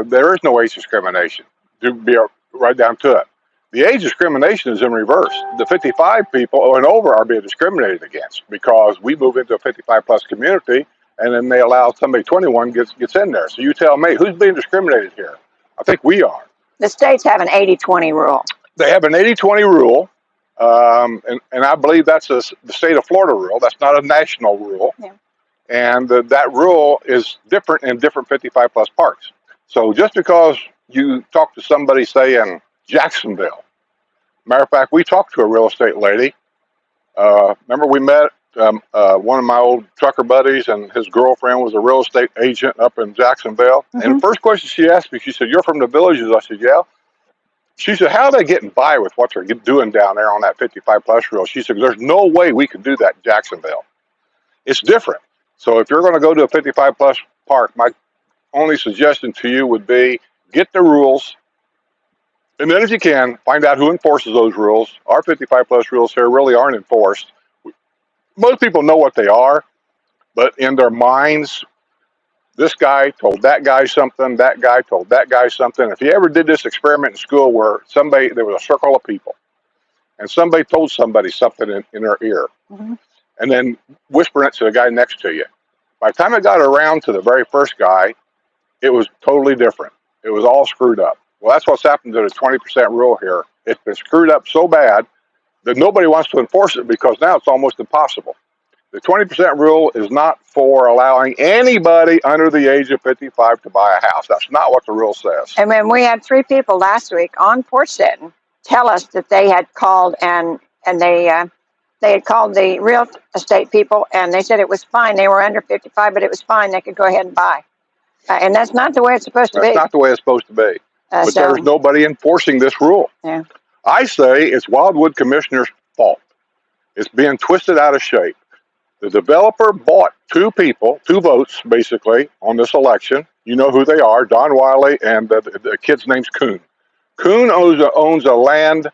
There is no age discrimination, to be right down to it. The age discrimination is in reverse. The 55 people and over are being discriminated against because we move into a 55-plus community, and then they allow somebody 21 gets in there. So you tell me, who's being discriminated here? I think we are. The states have an 80-20 rule. They have an 80-20 rule. And I believe that's the state of Florida rule. That's not a national rule. Yeah. And that rule is different in different 55 plus parks. So just because you talk to somebody, say in Jacksonville, matter of fact, we talked to a real estate lady. Remember we met one of my old trucker buddies, and his girlfriend was a real estate agent up in Jacksonville. Mm-hmm. And the first question she asked me, she said, "You're from the Villages?" I said, "Yeah." She said, "How are they getting by with what they're doing down there on that 55 plus rule?" She said, "There's no way we could do that in Jacksonville. It's different. So if you're going to go to a 55 plus park, my only suggestion to you would be get the rules. And then if you can, find out who enforces those rules. Our 55 plus rules here really aren't enforced. Most people know what they are, but in their minds, this guy told that guy something, that guy told that guy something. If you ever did this experiment in school where there was a circle of people, and somebody told somebody something in their ear, Mm-hmm. and then whispering it to the guy next to you. By the time it got around to the very first guy, it was totally different. It was all screwed up. Well, that's what's happened to the 20% rule here. It's been screwed up so bad that nobody wants to enforce it because now it's almost impossible. The 20% rule is not for allowing anybody under the age of 55 to buy a house. That's not what the rule says. And when we had 3 people last week on Porch Settin tell us that they had called and they had called the real estate people, and they said it was fine. They were under 55, but it was fine. They could go ahead and buy. And that's not the way it's supposed to be. That's not the way it's supposed to be. But there's nobody enforcing this rule. Yeah. I say it's Wildwood Commissioner's fault. It's being twisted out of shape. The developer bought 2 people, 2 votes basically, on this election. You know who they are, Don Wiley, and the kid's name's Coon. Coon owns a land,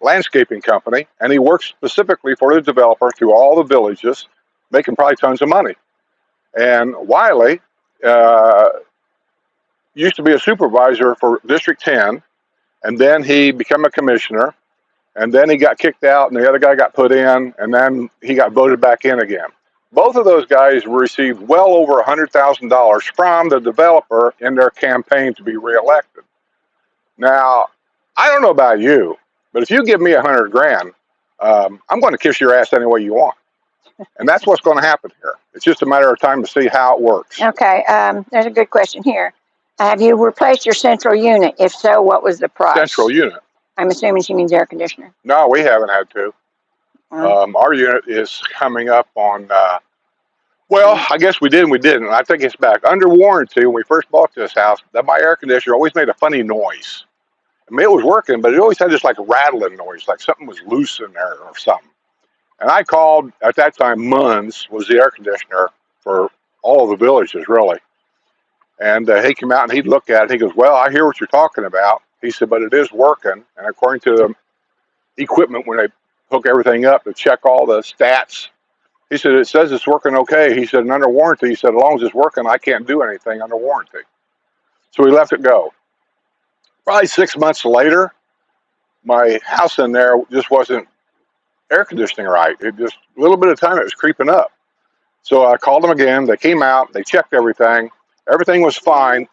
landscaping company, and he works specifically for the developer through all the villages, making probably tons of money. And Wiley used to be a supervisor for District 10, and then he became a commissioner, and then he got kicked out, and the other guy got put in, and then he got voted back in again. Both of those guys received well over $100,000 from the developer in their campaign to be reelected. Now, I don't know about you, but if you give me $100 grand, I'm going to kiss your ass any way you want. And that's what's going to happen here. It's just a matter of time to see how it works. Okay, there's a good question here. Have you replaced your central unit? If so, what was the price? Central unit. I'm assuming she means air conditioner. No, we haven't had to. Our unit is coming up on, well, I guess we did and we didn't. I think it's back. Under warranty, when we first bought this house, my air conditioner always made a funny noise. I mean, it was working, but it always had this like rattling noise, like something was loose in there or something. And I called, at that time, Munns was the air conditioner for all of the villages, really. And he came out and he looked at it. He goes, "Well, I hear what you're talking about." He said, "But it is working." And according to the equipment, when they hook everything up to check all the stats, he said, "It says it's working okay." He said, "And under warranty," he said, "as long as it's working, I can't do anything under warranty." So we left it go. Probably 6 months later, my house in there just wasn't air conditioning right. It just, a little bit of time, it was creeping up. So I called them again. They came out. They checked everything. Everything was fine,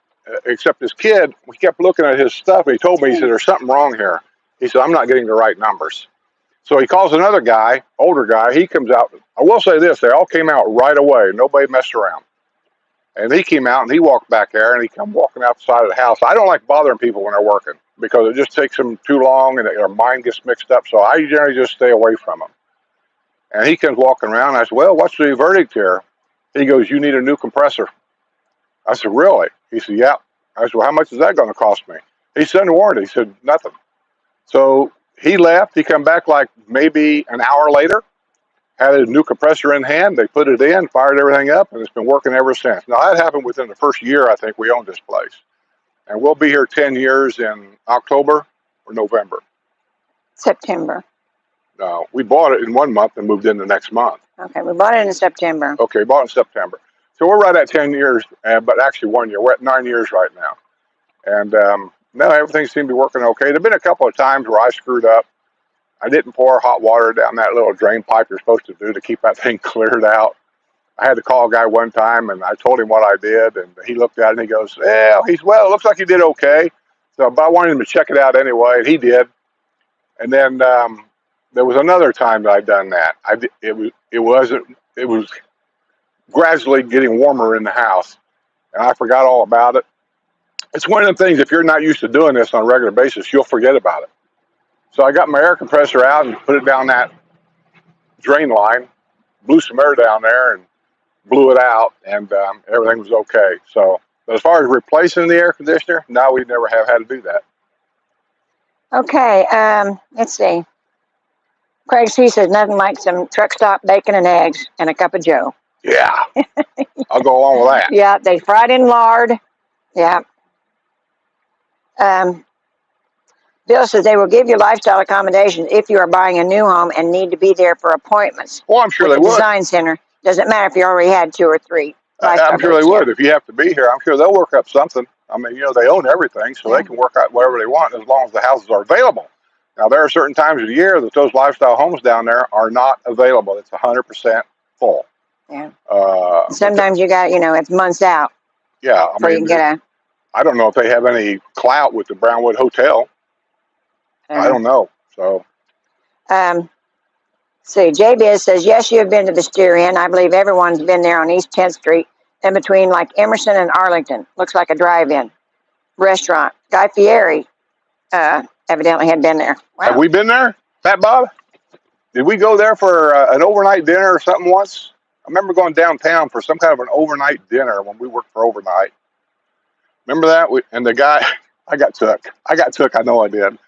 except this kid, we kept looking at his stuff. He told me, he said, "There's something wrong here." He said, "I'm not getting the right numbers." So he calls another guy, older guy. He comes out. I will say this, they all came out right away. Nobody messed around. And he came out and he walked back there and he come walking out the side of the house. I don't like bothering people when they're working because it just takes them too long and their mind gets mixed up. So I generally just stay away from them. And he comes walking around. And I said, "Well, what's the verdict here?" He goes, "You need a new compressor." I said, "Really?" He said, "Yeah." I said, "Well, how much is that going to cost me?" He said, "In warranty." He said, "Nothing." So he left. He come back like maybe an hour later, had a new compressor in hand. They put it in, fired everything up, and it's been working ever since. Now, that happened within the first year, I think, we owned this place. And we'll be here 10 years in October or November. September. No, we bought it in 1 month and moved in the next month. Okay, we bought it in September. Okay, bought it in September. So we're right at 10 years, but actually 1 year. We're at 9 years right now. And no, everything seemed to be working okay. There have been a couple of times where I screwed up. I didn't pour hot water down that little drain pipe you're supposed to do to keep that thing cleared out. I had to call a guy one time, and I told him what I did, and he looked at it and he goes, "Yeah." He said, "Well, it looks like you did okay." So, but I wanted him to check it out anyway, and he did. And then there was another time that I'd done that. It was gradually getting warmer in the house, and I forgot all about it. It's one of the things, if you're not used to doing this on a regular basis, you'll forget about it. So I got my air compressor out and put it down that drain line, blew some air down there and blew it out, and everything was okay. So, but as far as replacing the air conditioner, no, we never have had to do that. Okay, let's see. Craig C says nothing like some truck stop bacon and eggs and a cup of joe. Yeah, I'll go along with that. Yeah, they fried in lard. Yeah. Bill says they will give you lifestyle accommodations if you are buying a new home and need to be there for appointments. Well, I'm sure with they the would. Design center. Doesn't matter if you already had 2 or 3. I'm sure they would. If you have to be here, I'm sure they'll work up something. I mean, you know, they own everything, so they can work out whatever they want as long as the houses are available. Now, there are certain times of the year that those lifestyle homes down there are not available. It's 100% full. Yeah. Sometimes you got, it's months out. Yeah, I mean, you can get I don't know if they have any clout with the Brownwood Hotel. I don't know. So. See, JBiz says, yes, you have been to the Steer Inn. I believe everyone's been there on East 10th Street, in between like Emerson and Arlington. Looks like a drive-in restaurant. Guy Fieri evidently had been there. Wow. Have we been there, Fat Bob? Did we go there for an overnight dinner or something once? I remember going downtown for some kind of an overnight dinner when we worked for overnight. Remember that? And the guy, I got took. I know I did.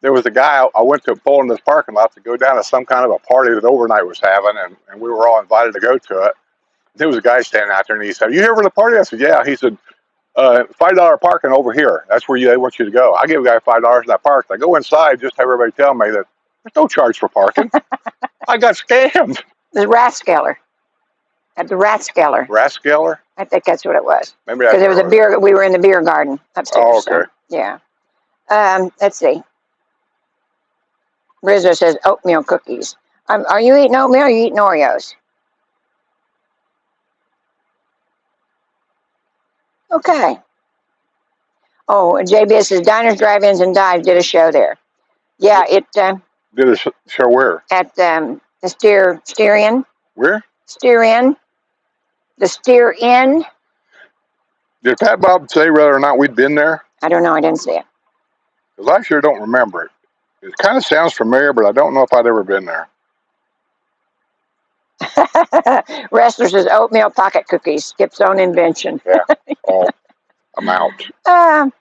There was a guy, I went to pull in this parking lot to go down to some kind of a party that overnight was having, and we were all invited to go to it. There was a guy standing out there, and he said, "You here for the party?" I said, "Yeah." He said, $5 parking over here. That's where they want you to go. I give a guy $5 and I parked. I go inside, just have everybody tell me that there's no charge for parking. I got scammed. The Rathskeller. At the Rathskeller. Rathskeller? I think that's what it was. Maybe because it was a beer. We were in the beer garden upstairs. Oh, okay. So, yeah. Let's see. Rizzo says oatmeal cookies. Are you eating oatmeal or are you eating Oreos? Okay. Oh, JB says Diners, Drive-Ins, and Dives did a show there. Yeah, it did a show where? At the Steer Inn. Where? Steer Inn. The Steer Inn. Did Pat Bob say whether or not we'd been there? I don't know. I didn't see it. Because I sure don't remember it. It kind of sounds familiar, but I don't know if I'd ever been there. Wrestler says oatmeal pocket cookies. Skip's own invention. Yeah. Oh, I'm out. And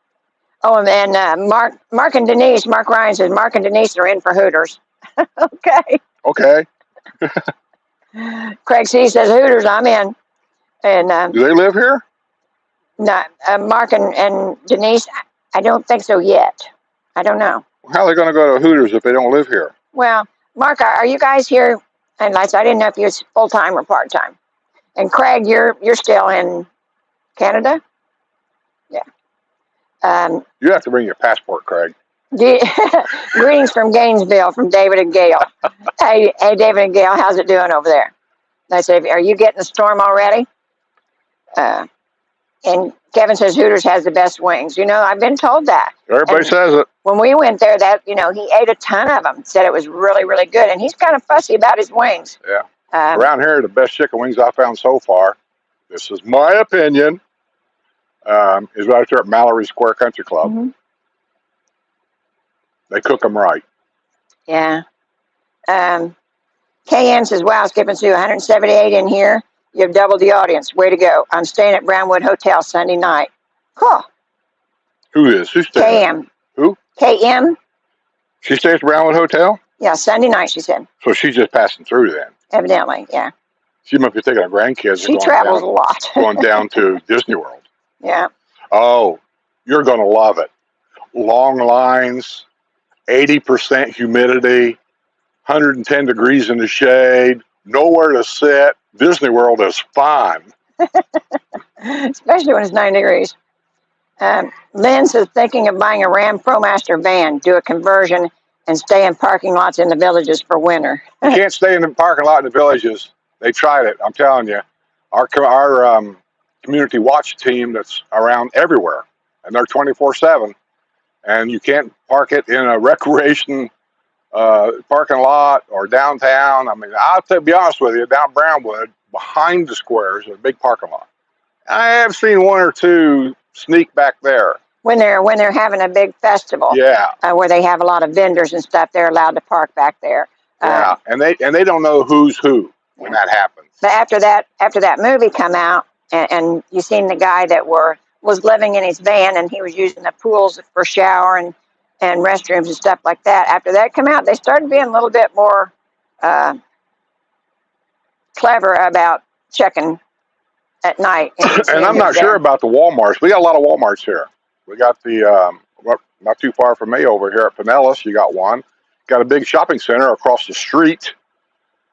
Mark and Denise. Mark Ryan says Mark and Denise are in for Hooters. Okay. Okay. Craig C says Hooters. I'm in. And do they live here? No, Mark and Denise. I don't think so yet. I don't know. How are they going to go to Hooters if they don't live here? Well, Mark, are you guys here? And I didn't know if you was full time or part time. And Craig, you're still in Canada. Yeah. You have to bring your passport, Craig. Greetings from Gainesville, from David and Gail. Hey, David and Gail, how's it doing over there? I said, are you getting the storm already? And Kevin says Hooters has the best wings. I've been told that. Everybody says it. When we went there, he ate a ton of them. Said it was really, really good. And he's kind of fussy about his wings. Yeah. Around here, the best chicken wings I found so far, this is my opinion, is right there at Mallory Square Country Club. Mm-hmm. They cook them right. Yeah. KN says, wow, Skip and Sue, 178 in here. You have doubled the audience. Way to go. I'm staying at Brownwood Hotel Sunday night. Cool. Who is? Who's staying? KM. Who? KM. She stays at Brownwood Hotel? Yeah, Sunday night, she said. So she's just passing through then? Evidently, yeah. She must be taking her grandkids. She travels a lot. Going down to Disney World. Yeah. Oh, you're going to love it. Long lines, 80% humidity, 110 degrees in the shade, nowhere to sit. Disney World is fun. Especially when it's 9 degrees. Lynn says, thinking of buying a Ram ProMaster van, do a conversion, and stay in parking lots in the villages for winter. You can't stay in the parking lot in the villages. They tried it. I'm telling you. Our community watch team that's around everywhere, and they're 24/7. and you can't park it in a recreation parking lot or downtown. I mean, I'll be honest with you, down Brownwood, behind the squares, a big parking lot. I have seen one or two sneak back there. When they're having a big festival, Yeah, where they have a lot of vendors and stuff, they're allowed to park back there. yeah, and they don't know who's who when that happens. But after that movie come out, and you seen the guy that was living in his van, and he was using the pools for shower and restrooms and stuff like that. After that come out, they started being a little bit more clever about checking at night. And I'm not sure about the Walmarts. We got a lot of Walmarts here. We got the not too far from me over here at Pinellas. You got one. Got a big shopping center across the street.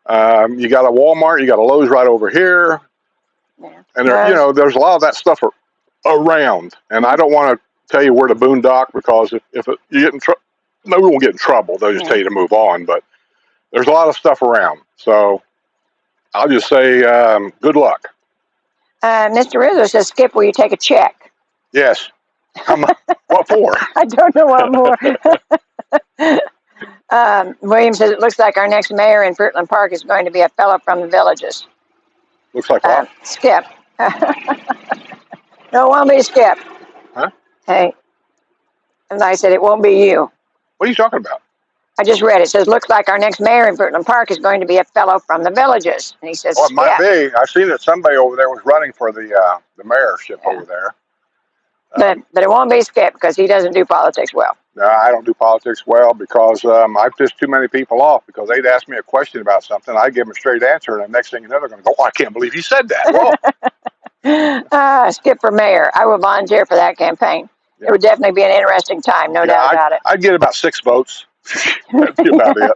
You got a Walmart. You got a Lowe's right over here. Yeah. And there's a lot of that stuff around. And I don't want to tell you where to boondock, because if you get in trouble, no, we won't get in trouble. They'll just tell you to move on. But there's a lot of stuff around. So I'll just say good luck. Mr. Rizzo says, Skip, will you take a check? Yes. What for? I don't know what more. William says, it looks like our next mayor in Fruitland Park is going to be a fellow from the Villages. Looks like what? Skip. No, it won't be Skip. Huh? Hey. And I said, it won't be you. What are you talking about? I just read it. It says, looks like our next mayor in Fruitland Park is going to be a fellow from the Villages. And he says, it might be. I seen that somebody over there was running for the mayorship over there. But it won't be Skip, because he doesn't do politics well. No, I don't do politics well, because I've pissed too many people off, because they'd ask me a question about something. I give them a straight answer, and the next thing you know, they're going to go, oh, I can't believe you said that. Skip for mayor. I would volunteer for that campaign. Yeah. It would definitely be an interesting time, no doubt about it. I'd get about 6 votes. That'd be about it.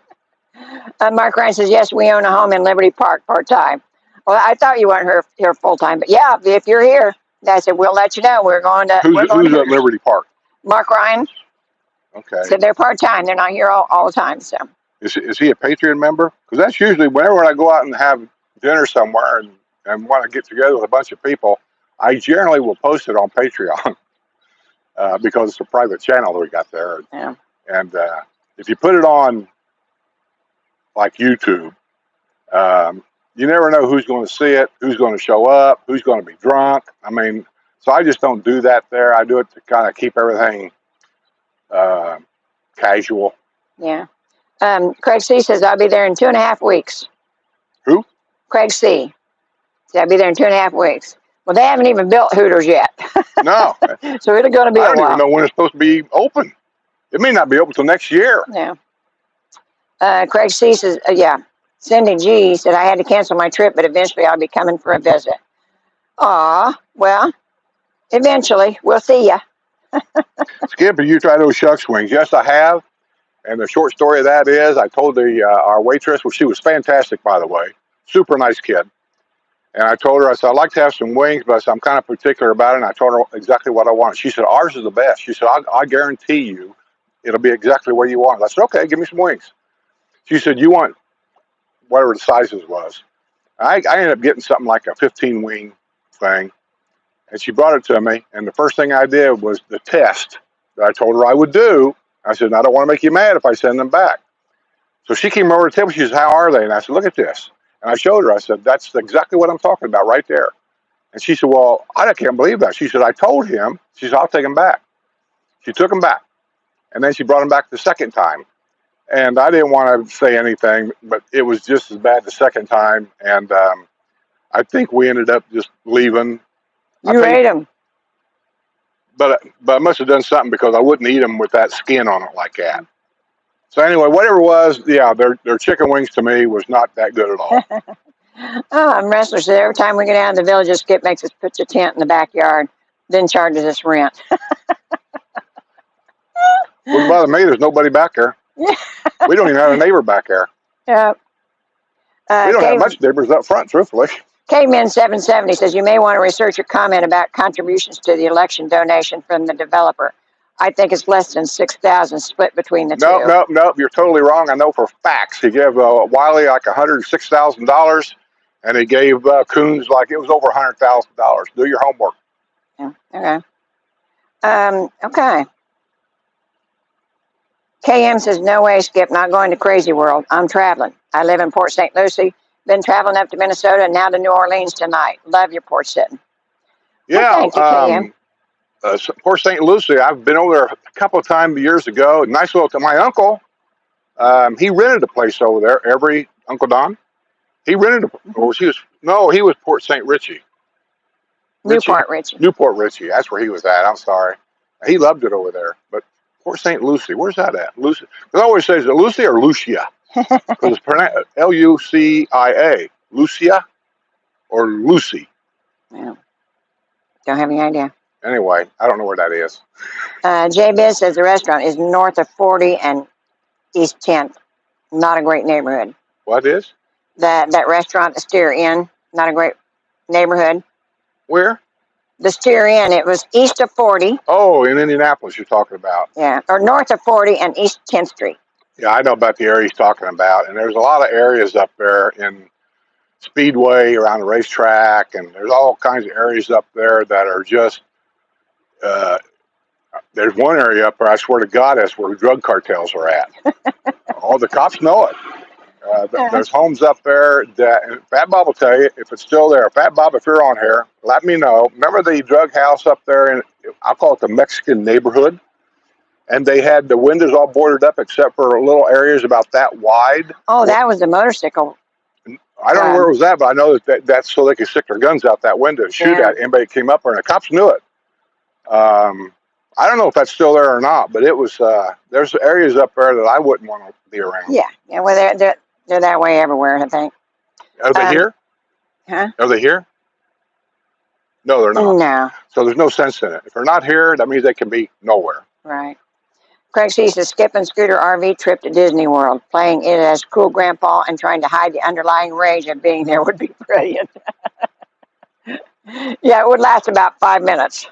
Mark Ryan says, yes, we own a home in Liberty Park part-time. Well, I thought you weren't here full-time, but yeah, if you're here, I said, we'll let you know. We're going to... Who's at Liberty Park? Mark Ryan. Okay. So they're part-time. They're not here all the time, so. Is he a Patreon member? Because that's usually whenever I go out and have dinner somewhere and want to get together with a bunch of people, I generally will post it on Patreon because it's a private channel that we got there. Yeah. And if you put it on, like YouTube, you never know who's going to see it, who's going to show up, who's going to be drunk. I mean, so I just don't do that there. I do it to kind of keep everything casual. Yeah. Craig C. says, I'll be there in 2.5 weeks. Who? Craig C. said, I'll be there in 2.5 weeks. Well, they haven't even built Hooters yet. No. So it's going to be a while. I don't even know when it's supposed to be open. It may not be open till next year. Yeah. Craig C. says, yeah. Cindy G. said, I had to cancel my trip, but eventually I'll be coming for a visit. Aw, well, eventually. We'll see ya. Skip, have you tried those shucks wings? Yes, I have. And the short story of that is, I told our waitress, well, she was fantastic, by the way, super nice kid. And I told her, I said, I'd like to have some wings, but I said, I'm kind of particular about it. And I told her exactly what I wanted. She said, ours is the best. She said, I guarantee you it'll be exactly what you want. I said, okay, give me some wings. She said, you want whatever the sizes was. I ended up getting something like a 15 wing thing. And she brought it to me. And the first thing I did was the test that I told her I would do. I said, I don't want to make you mad if I send them back. So she came over to the table. She said, how are they? And I said, look at this. And I showed her. I said, that's exactly what I'm talking about right there. And she said, well, I can't believe that. She said, I told him. She said, I'll take them back. She took them back. And then she brought them back the second time. And I didn't want to say anything, but it was just as bad the second time. And I think we ended up just leaving. You ate them. But I must have done something, because I wouldn't eat them with that skin on it like that. So anyway, whatever it was, yeah, their chicken wings to me was not that good at all. Oh, I'm restless. So every time we go down to the village, Skip makes us put a tent in the backyard, then charges us rent. Wouldn't bother me. There's nobody back there. We don't even have a neighbor back there. Yeah. We don't have much neighbors up front, truthfully. Caveman 770 says, you may want to research your comment about contributions to the election donation from the developer. I think it's less than 6,000 split between the two. Nope. You're totally wrong. I know for facts. He gave Wiley like $106,000, and he gave Coons like it was over $100,000. Do your homework. Yeah, okay. Okay. KM says, no way, Skip, not going to Crazy World. I'm traveling. I live in Port St. Lucie. Been traveling up to Minnesota and now to New Orleans tonight. Love your Porch Settin. Well, Yeah, thank you, KM. Port St. Lucie. I've been over there a couple of times years ago. Nice little. My uncle, he rented a place over there. Uncle Don. He rented or he was Port St. Richie. Newport Richie. Newport Richie. That's where he was at. I'm sorry. He loved it over there. But Port St. Lucie, where's that at? Lucie. It always says, is it Lucia or Lucia? Because it's pronounced Lucia. Lucia or Lucy. Yeah. Don't have any idea. Anyway, I don't know where that is. J Biz says the restaurant is north of 40 and East 10th. Not a great neighborhood. What is? That restaurant, the Steer Inn, not a great neighborhood. Where? The Steer Inn. It was east of 40. Oh, in Indianapolis, you're talking about. Yeah, or north of 40 and East 10th Street. Yeah, I know about the area he's talking about. And there's a lot of areas up there in Speedway around the racetrack, and there's all kinds of areas up there that are just. There's one area up there, I swear to God, that's where the drug cartels are at. All the cops know it. There's homes up there that, and Fat Bob will tell you if it's still there. Fat Bob, if you're on here, let me know. Remember the drug house up there in, I'll call it the Mexican neighborhood? And they had the windows all boarded up except for little areas about that wide. Oh, that was the motorcycle. I don't know where it was at, but I know that's so they could stick their guns out that window and shoot at anybody that came up there, and the cops knew it. I don't know if that's still there or not, but it was. There's areas up there that I wouldn't want to be around. Yeah. Well, they're that way everywhere, I think. Are they here? Huh? Are they here? No, they're not. No. So there's no sense in it. If they're not here, that means they can be nowhere. Right. Craig sees the Skip and Scooter RV trip to Disney World. Playing it as cool grandpa and trying to hide the underlying rage of being there would be brilliant. Yeah, it would last about 5 minutes.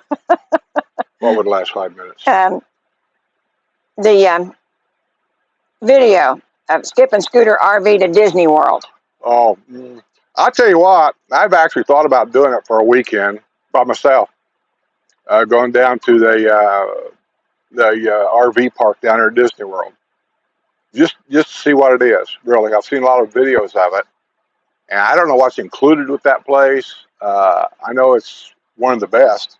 What would last 5 minutes? The video of Skip and Scooter RV to Disney World. Oh, I'll tell you what. I've actually thought about doing it for a weekend by myself. Going down to the RV park down there at Disney World. Just to see what it is. Really, I've seen a lot of videos of it, and I don't know what's included with that place. I know it's one of the best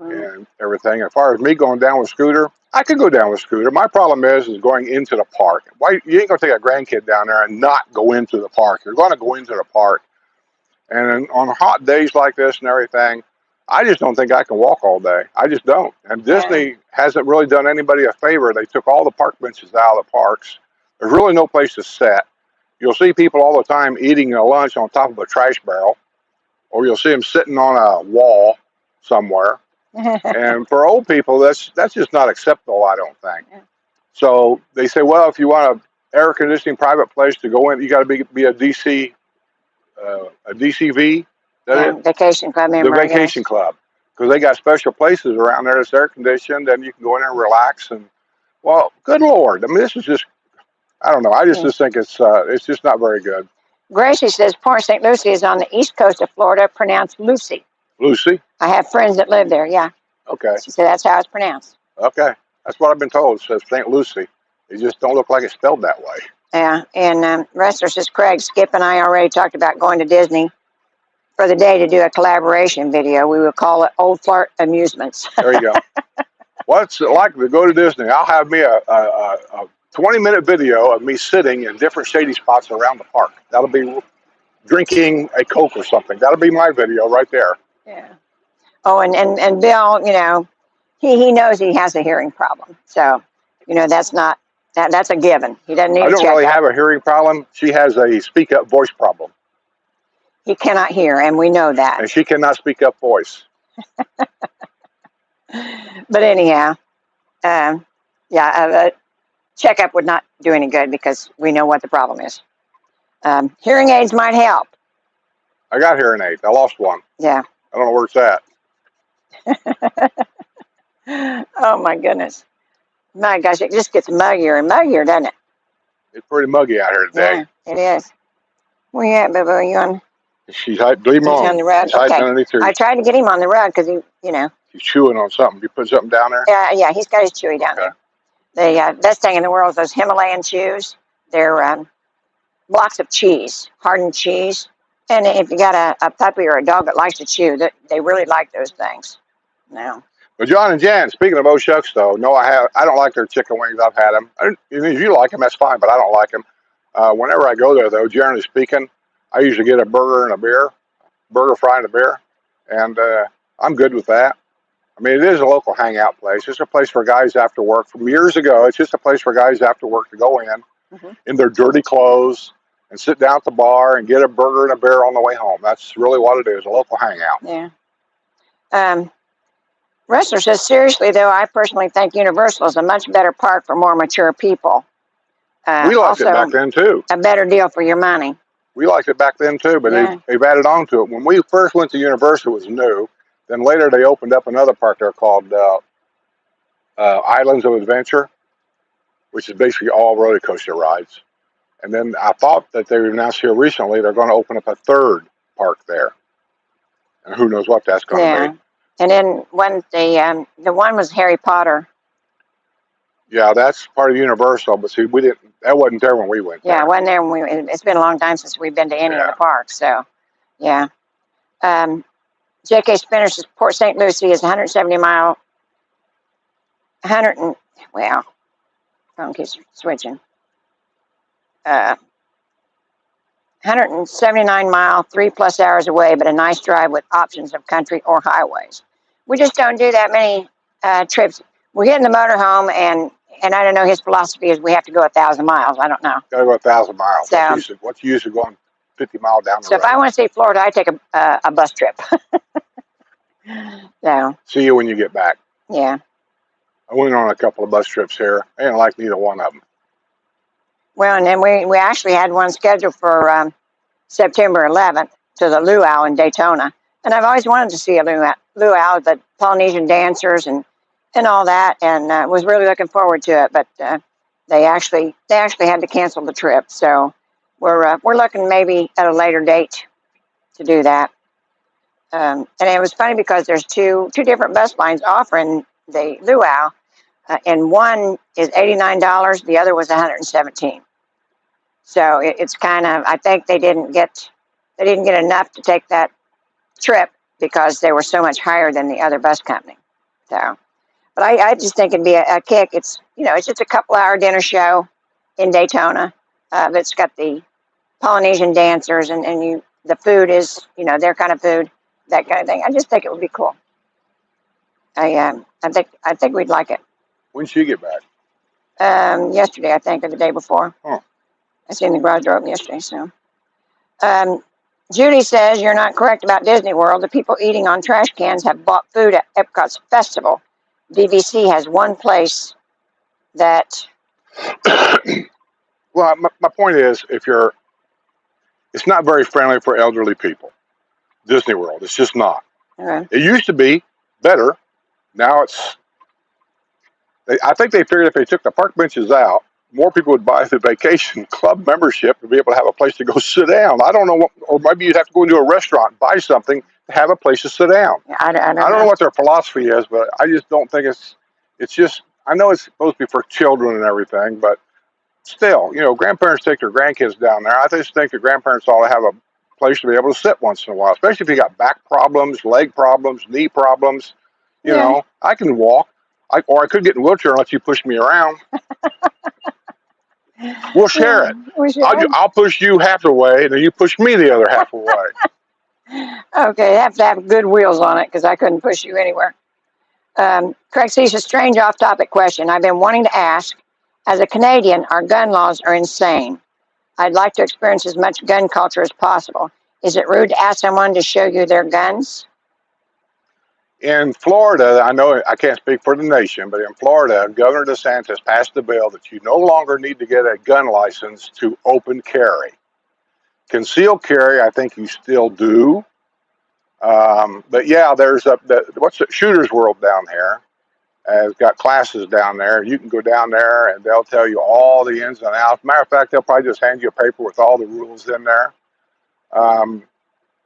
and everything. As far as me going down with Scooter, I could go down with Scooter. My problem is going into the park. Why you ain't gonna take a grandkid down there and not go into the park? You're gonna go into the park, and on hot days like this and everything, I just don't think I can walk all day. I just don't. And Disney hasn't really done anybody a favor. They took all the park benches out of the parks. There's really no place to sit. You'll see people all the time eating a lunch on top of a trash barrel, or you'll see them sitting on a wall somewhere. And for old people, that's just not acceptable, I don't think. So they say, well, if you want an air conditioning private place to go in, you got to be a DCV. Vacation club member. The vacation club, because they got special places around there that's air conditioned, and you can go in there and relax. And well, good Lord, I mean, this is just, I don't know. I just think it's just not very good. Gracie says Port St. Lucie is on the east coast of Florida, pronounced Lucy. Lucy? I have friends that live there, yeah. Okay. She said that's how it's pronounced. Okay. That's what I've been told. It says St. Lucie. It just don't look like it's spelled that way. Yeah, and Wrestler says, Craig, Skip and I already talked about going to Disney for the day to do a collaboration video. We will call it Old Fart Amusements. There you go. What's it like to go to Disney? I'll have me a 20-minute video of me sitting in different shady spots around the park. That'll be drinking a Coke or something. That'll be my video right there. Yeah. Oh, and Bill, you know, he knows he has a hearing problem. So, you know, that's a given. He doesn't need to check. I don't really have a hearing problem. She has a speak up voice problem. He cannot hear, and we know that. And she cannot speak up voice. But anyhow, a checkup would not do any good because we know what the problem is. Hearing aids might help. I got hearing aids. I lost one. Yeah. I don't know where it's at. Oh, my goodness. My gosh, it just gets muggier and muggier, doesn't it? It's pretty muggy out here today. Yeah, it is. Where you at, Boo-Boo? You on? He's on the rug. He's hiding underneath here. I tried to get him on the rug because he, you know. He's chewing on something. You put something down there? Yeah, he's got his chewy down there. The best thing in the world is those Himalayan chews. They're blocks of cheese, hardened cheese. And if you got a puppy or a dog that likes to chew, they really like those things. Now, But John and Jan, speaking of Old Shucks, though, no, I don't like their chicken wings. I've had them. If you like them, that's fine, but I don't like them. Whenever I go there, though, generally speaking, I usually get a burger and a beer, burger, fry, and a beer, and I'm good with that. I mean, it is a local hangout place. It's a place for guys after work. From years ago, it's just a place for guys after work to go in their dirty clothes and sit down at the bar and get a burger and a beer on the way home. That's really what it is, a local hangout. yeah. Wrestler says, seriously, though, I personally think Universal is a much better park for more mature people. We liked it back then, too. A better deal for your money. We liked it back then, too, but they've added on to it. When we first went to Universal, it was new. Then later they opened up another park there called Islands of Adventure, which is basically all roller coaster rides. And then I thought that they announced here recently they're going to open up a third park there. And who knows what that's going to be. And then when the one was Harry Potter. Yeah, that's part of Universal, but see, that wasn't there when we went there. Yeah, it wasn't there when it's been a long time since we've been to any of the parks, so, yeah. J.K. Spinner says Port St. Lucie is phone keeps switching. 179 mile, 3+ hours away, but a nice drive with options of country or highways. We just don't do that many trips. We get in the motorhome, and I don't know, his philosophy is we have to go 1,000 miles. I don't know. Got to go 1,000 miles. So, what's the use of going 50 miles down the road? So if I want to see Florida, I take a bus trip. So. See you when you get back. Yeah. I went on a couple of bus trips here. I didn't like neither one of them. Well, and then we actually had one scheduled for September 11th to the luau in Daytona. And I've always wanted to see a luau, the Polynesian dancers and all that, and was really looking forward to it. But they actually had to cancel the trip. So we're looking maybe at a later date to do that. And it was funny because there's two different bus lines offering the luau, and one is $89, the other was $117. So it's kind of, I think they didn't get enough to take that trip because they were so much higher than the other bus company. So, but I just think it'd be a kick. It's it's just a couple-hour dinner show in Daytona. It's got the Polynesian dancers and the food is their kind of food. That kind of thing. I just think it would be cool. I think we'd like it. When did she get back? Yesterday, I think, or the day before. Oh. I seen the garage door open yesterday. So, Judy says you're not correct about Disney World. The people eating on trash cans have bought food at Epcot's festival. BBC has one place that. Well, my point is, it's not very friendly for elderly people. Disney World. It's just not. Okay. It used to be better. Now I think they figured if they took the park benches out, more people would buy the vacation club membership to be able to have a place to go sit down. I don't know or maybe you'd have to go into a restaurant and buy something to have a place to sit down. I don't know what their philosophy is, but I just don't think it's just, I know it's supposed to be for children and everything, but still, grandparents take their grandkids down there. I just think the grandparents ought to have a place to be able to sit once in a while, especially if you got back problems, leg problems, knee problems. You know, I can walk, or I could get in a wheelchair and let you push me around. We'll share it. I'll push you half the way, and then you push me the other half the way. Okay, you have to have good wheels on it because I couldn't push you anywhere. Craig sees a strange off-topic question. I've been wanting to ask, as a Canadian, our gun laws are insane. I'd like to experience as much gun culture as possible. Is it rude to ask someone to show you their guns? In Florida, I know I can't speak for the nation, but in Florida, Governor DeSantis passed a bill that you no longer need to get a gun license to open carry. Concealed carry, I think you still do. But yeah, there's what's the Shooter's World down here has got classes down there. You can go down there and they'll tell you all the ins and outs. Matter of fact, they'll probably just hand you a paper with all the rules in there.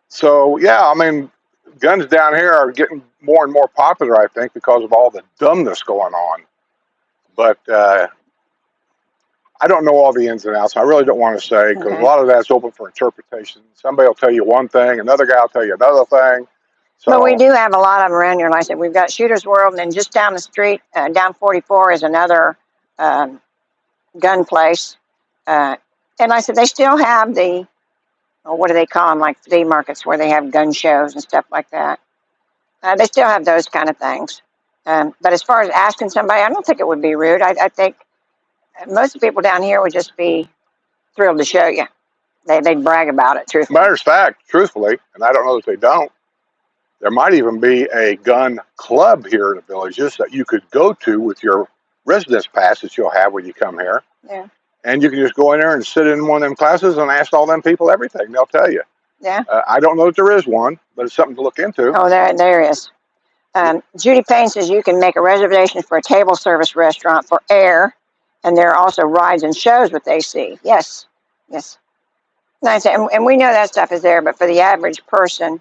So yeah, I mean, guns down here are getting more and more popular, I think, because of all the dumbness going on. But I don't know all the ins and outs. I really don't want to say because a Okay. lot of that's open for interpretation. Somebody will tell you one thing, another guy will tell you another thing. But we So do have a lot of them around here. Like I said, we've got Shooter's World, and then just down the street, down 44, is another um, gun place. And like I said, they still have the, what do they call them, like flea markets where they have gun shows and stuff like that. They still have those kind of things. But as far as asking somebody, I don't think it would be rude. I think most of the people down here would just be thrilled to show you. They'd brag about it, truthfully. matter of fact, truthfully, and I don't know that they don't, there might even be a gun club here in the villages that you could go to with your residence pass that you'll have when you come here. Yeah. And you can just go in there and sit in one of them classes and ask all them people everything. They'll tell you. Yeah. I don't know if there is one, but it's something to look into. Oh, there is. Judy Payne says you can make a reservation for a table service restaurant for air, and there are also rides and shows with AC. Yes. Nice, and we know that stuff is there, but for the average person,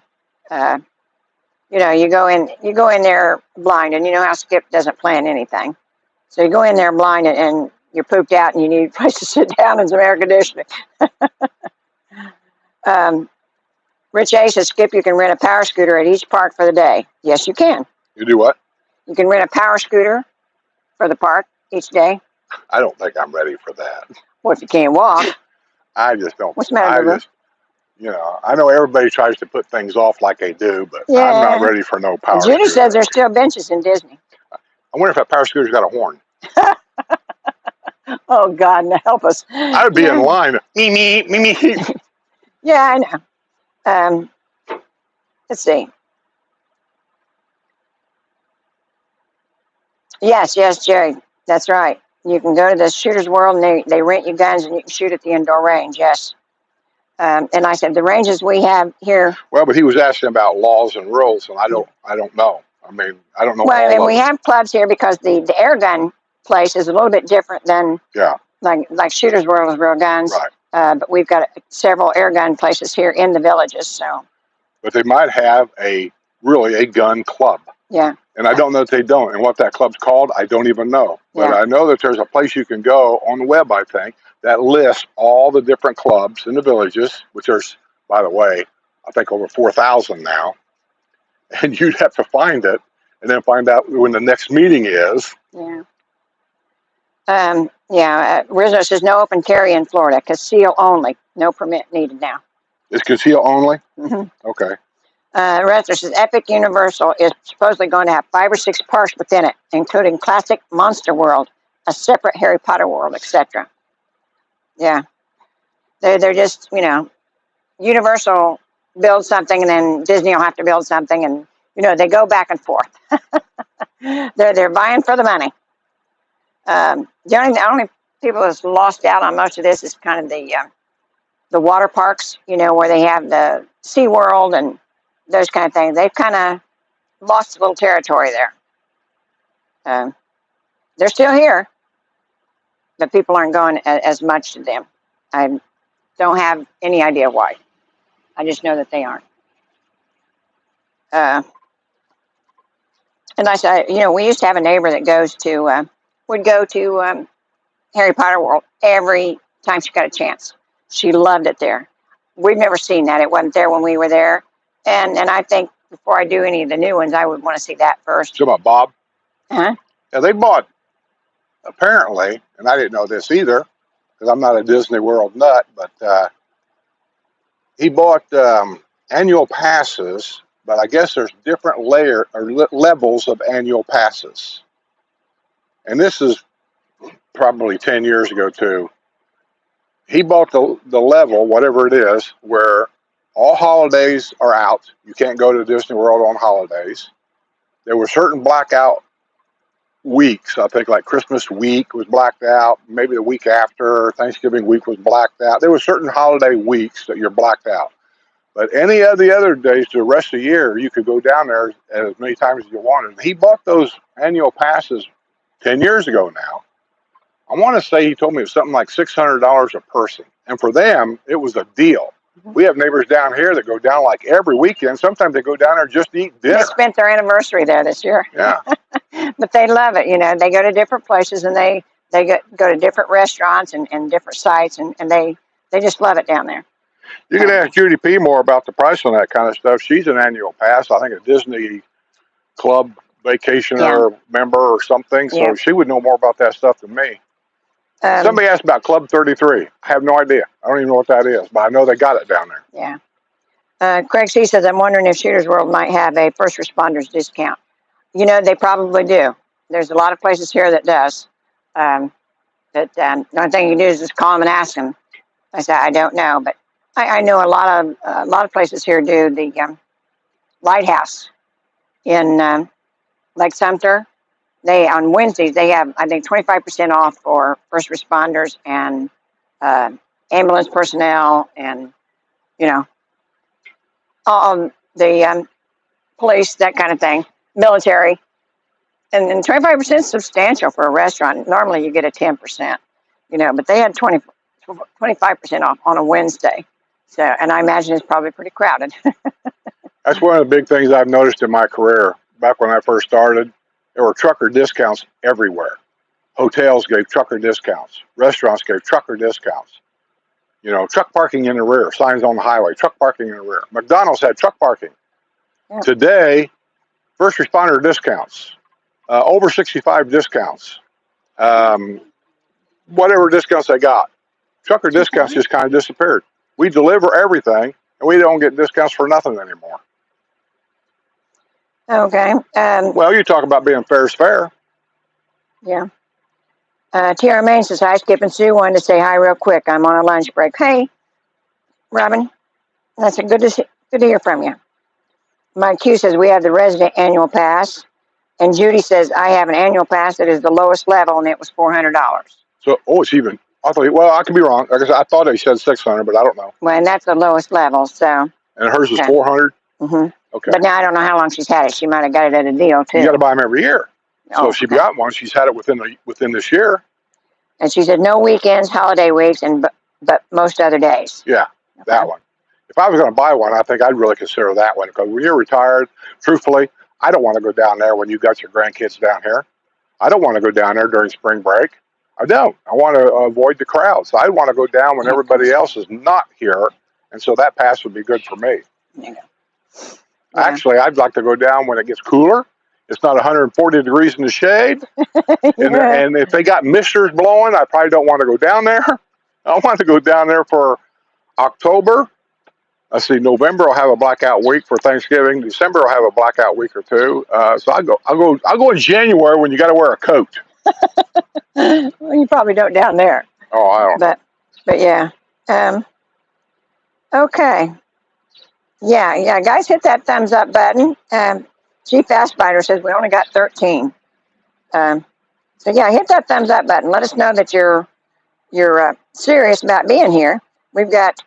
you go in there blind, and you know how Skip doesn't plan anything. So you go in there blind, and you're pooped out, and you need a place to sit down and some air conditioning. Rich A says, Skip, you can rent a power scooter at each park for the day. Yes, you can. You do what? You can rent a power scooter for the park each day. I don't think I'm ready for that. Well, if you can't walk. I just don't. What's the matter, Bubba? I know everybody tries to put things off like they do, but Yeah. I'm not ready for no power Judy scooter. says there's still benches in Disney. I wonder if that power scooter's got a horn. Oh, God, now help us. I would be in line. Me. Yeah, I know. Let's see. Yes, Jerry. That's right. You can go to the Shooter's World, and they rent you guns, and you can shoot at the indoor range. Yes. And I said the ranges we have here. Well, but he was asking about laws and rules, and I don't know. I mean, I don't know. Well, all and of we them. have clubs here because the air gun place is a little bit different than like Shooter's World is real guns. Right. But we've got several air gun places here in the villages. So. But they might have a gun club. Yeah. And I don't know if they don't. And what that club's called, I don't even know. But Yeah. I know that there's a place you can go on the web, I think, that lists all the different clubs in the villages, which there's, by the way, I think over 4,000 now. And you'd have to find it and then find out when the next meeting is. Yeah. Rizzo says no open carry in Florida. Conceal only. No permit needed now. Is conceal only? Mm-hmm. Okay. Rester says Epic Universal is supposedly going to have 5 or 6 parks within it, including Classic Monster World, a separate Harry Potter world, etc. Yeah. They're just, Universal builds something and then Disney will have to build something, and they go back and forth. they're vying for the money. The only people that's lost out on most of this is kind of the water parks, where they have the Sea World and those kind of things. They've kind of lost a little territory there. They're still here, but people aren't going as much to them. I don't have any idea why. I just know that they aren't. And I said, we used to have a neighbor that would go to Harry Potter World every time she got a chance. She loved it there. We've never seen that. It wasn't there when we were there. And I think before I do any of the new ones, I would want to see that first. So about Bob? Uh-huh. Yeah, they bought, apparently, and I didn't know this either, because I'm not a Disney World nut, but he bought annual passes, but I guess there's different levels of annual passes. And this is probably 10 years ago, too. He bought the level, whatever it is, where all holidays are out. You can't go to Disney World on holidays. There were certain blackout weeks. I think like Christmas week was blacked out. Maybe the week after, Thanksgiving week was blacked out. There were certain holiday weeks that you're blacked out. But any of the other days, the rest of the year, you could go down there as many times as you wanted. He bought those annual passes 10 years ago now. I want to say he told me it was something like $600 a person. And for them, it was a deal. We have neighbors down here that go down like every weekend. Sometimes they go down there just to eat dinner. They spent their anniversary there this year. Yeah. But they love it. They go to different places and they go to different restaurants and different sites and they just love it down there. You can ask Judy P. more about the price on that kind of stuff. She's an annual pass, I think a Disney Club vacationer member or something. So she would know more about that stuff than me. Somebody asked about Club 33. I have no idea. I don't even know what that is, but I know they got it down there. Yeah. Craig C. says, I'm wondering if Shooters World might have a first responders discount. They probably do. There's a lot of places here that does. But the only thing you can do is just call them and ask them. I said, I don't know, but I know a lot of places here do the Lighthouse in Lake Sumter. They on Wednesdays they have, I think, 25% off for first responders and ambulance personnel and all the police, that kind of thing, military, and 25% is substantial for a restaurant. Normally you get a 10%, but they had 25% off on a Wednesday. So, and I imagine it's probably pretty crowded. That's one of the big things I've noticed in my career. Back when I first started, there were trucker discounts everywhere. Hotels gave trucker discounts. Restaurants gave trucker discounts. Truck parking in the rear, signs on the highway, truck parking in the rear. McDonald's had truck parking. Yeah. Today, first responder discounts, over 65 discounts, whatever discounts they got. Trucker discounts just kind of disappeared. We deliver everything, and we don't get discounts for nothing anymore. Okay. Well, you talk about being fair is fair. Yeah. Tiara Main says, hi, Skip and Sue. Wanted to say hi real quick. I'm on a lunch break. Hey, Robin. That's good to hear from you. Mike Q says, we have the resident annual pass. And Judy says, I have an annual pass that is the lowest level, and it was $400. So, it's even. I could be wrong. Like I said, I thought they said 600, but I don't know. Well, and that's the lowest level, so. And hers is 400? Mm-hmm. Okay. But now I don't know how long she's had it. She might have got it at a deal, too. You got to buy them every year. So if she got one, she's had it within this year. And she said no weekends, holiday weeks, but most other days. Yeah, that one. If I was going to buy one, I think I'd really consider that one, because when you're retired, truthfully, I don't want to go down there when you got your grandkids down here. I don't want to go down there during spring break. I don't. I want to avoid the crowds. I want to go down when everybody else is not here, and so that pass would be good for me. Yeah. Actually, I'd like to go down when it gets cooler. It's not 140 degrees in the shade. And if they got misters blowing, I probably don't want to go down there. I want to go down there for October. Let's see, November I'll have a blackout week for Thanksgiving. December I'll have a blackout week or two. So I'll go in January when you got to wear a coat. Well, you probably don't down there. Oh, I don't know. But yeah. Okay. Yeah, guys, hit that thumbs up button. Chief Fastbiter says we only got 13. So yeah, hit that thumbs up button. Let us know that you're serious about being here. We've got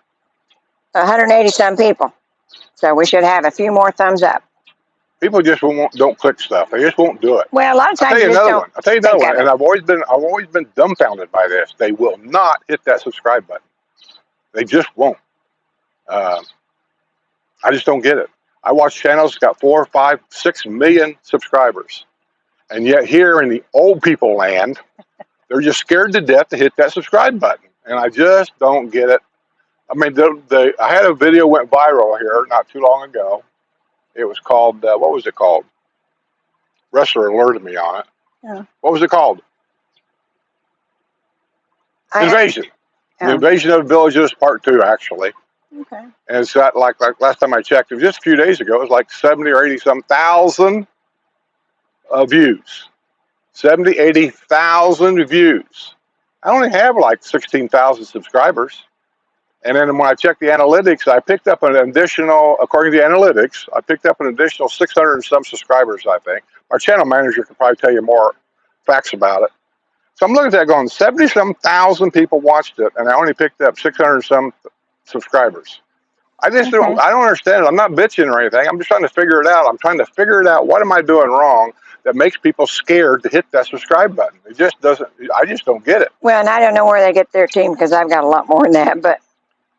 180 some people, so we should have a few more thumbs up. People just don't click stuff. They just won't do it. Well, a lot of times I'll tell you another one, and I've always been dumbfounded by this. They will not hit that subscribe button. They just won't. I just don't get it. I watch channels that got 4, 5, 6 million subscribers, and yet here in the old people land, they're just scared to death to hit that subscribe button, and I just don't get it. I mean, I had a video went viral here not too long ago. It was called, what was it called? Wrestler alerted me on it. Yeah. What was it called? Invasion. The Invasion of the Villages Part 2, actually. Okay. And it's got like last time I checked, it was just a few days ago, it was like 70 or 80 some thousand views. 70, 80,000 views. I only have like 16,000 subscribers. And then when I checked the analytics, I picked up an additional, according to the analytics, I picked up an additional 600 and some subscribers, I think. Our channel manager could probably tell you more facts about it. So I'm looking at that going, 70-some thousand people watched it, and I only picked up 600 and some subscribers. I just don't understand it. I'm not bitching or anything. I'm just trying to figure it out. I'm trying to figure it out. What am I doing wrong that makes people scared to hit that subscribe button? It just doesn't, I just don't get it. Well, and I don't know where they get their team, because I've got a lot more than that, but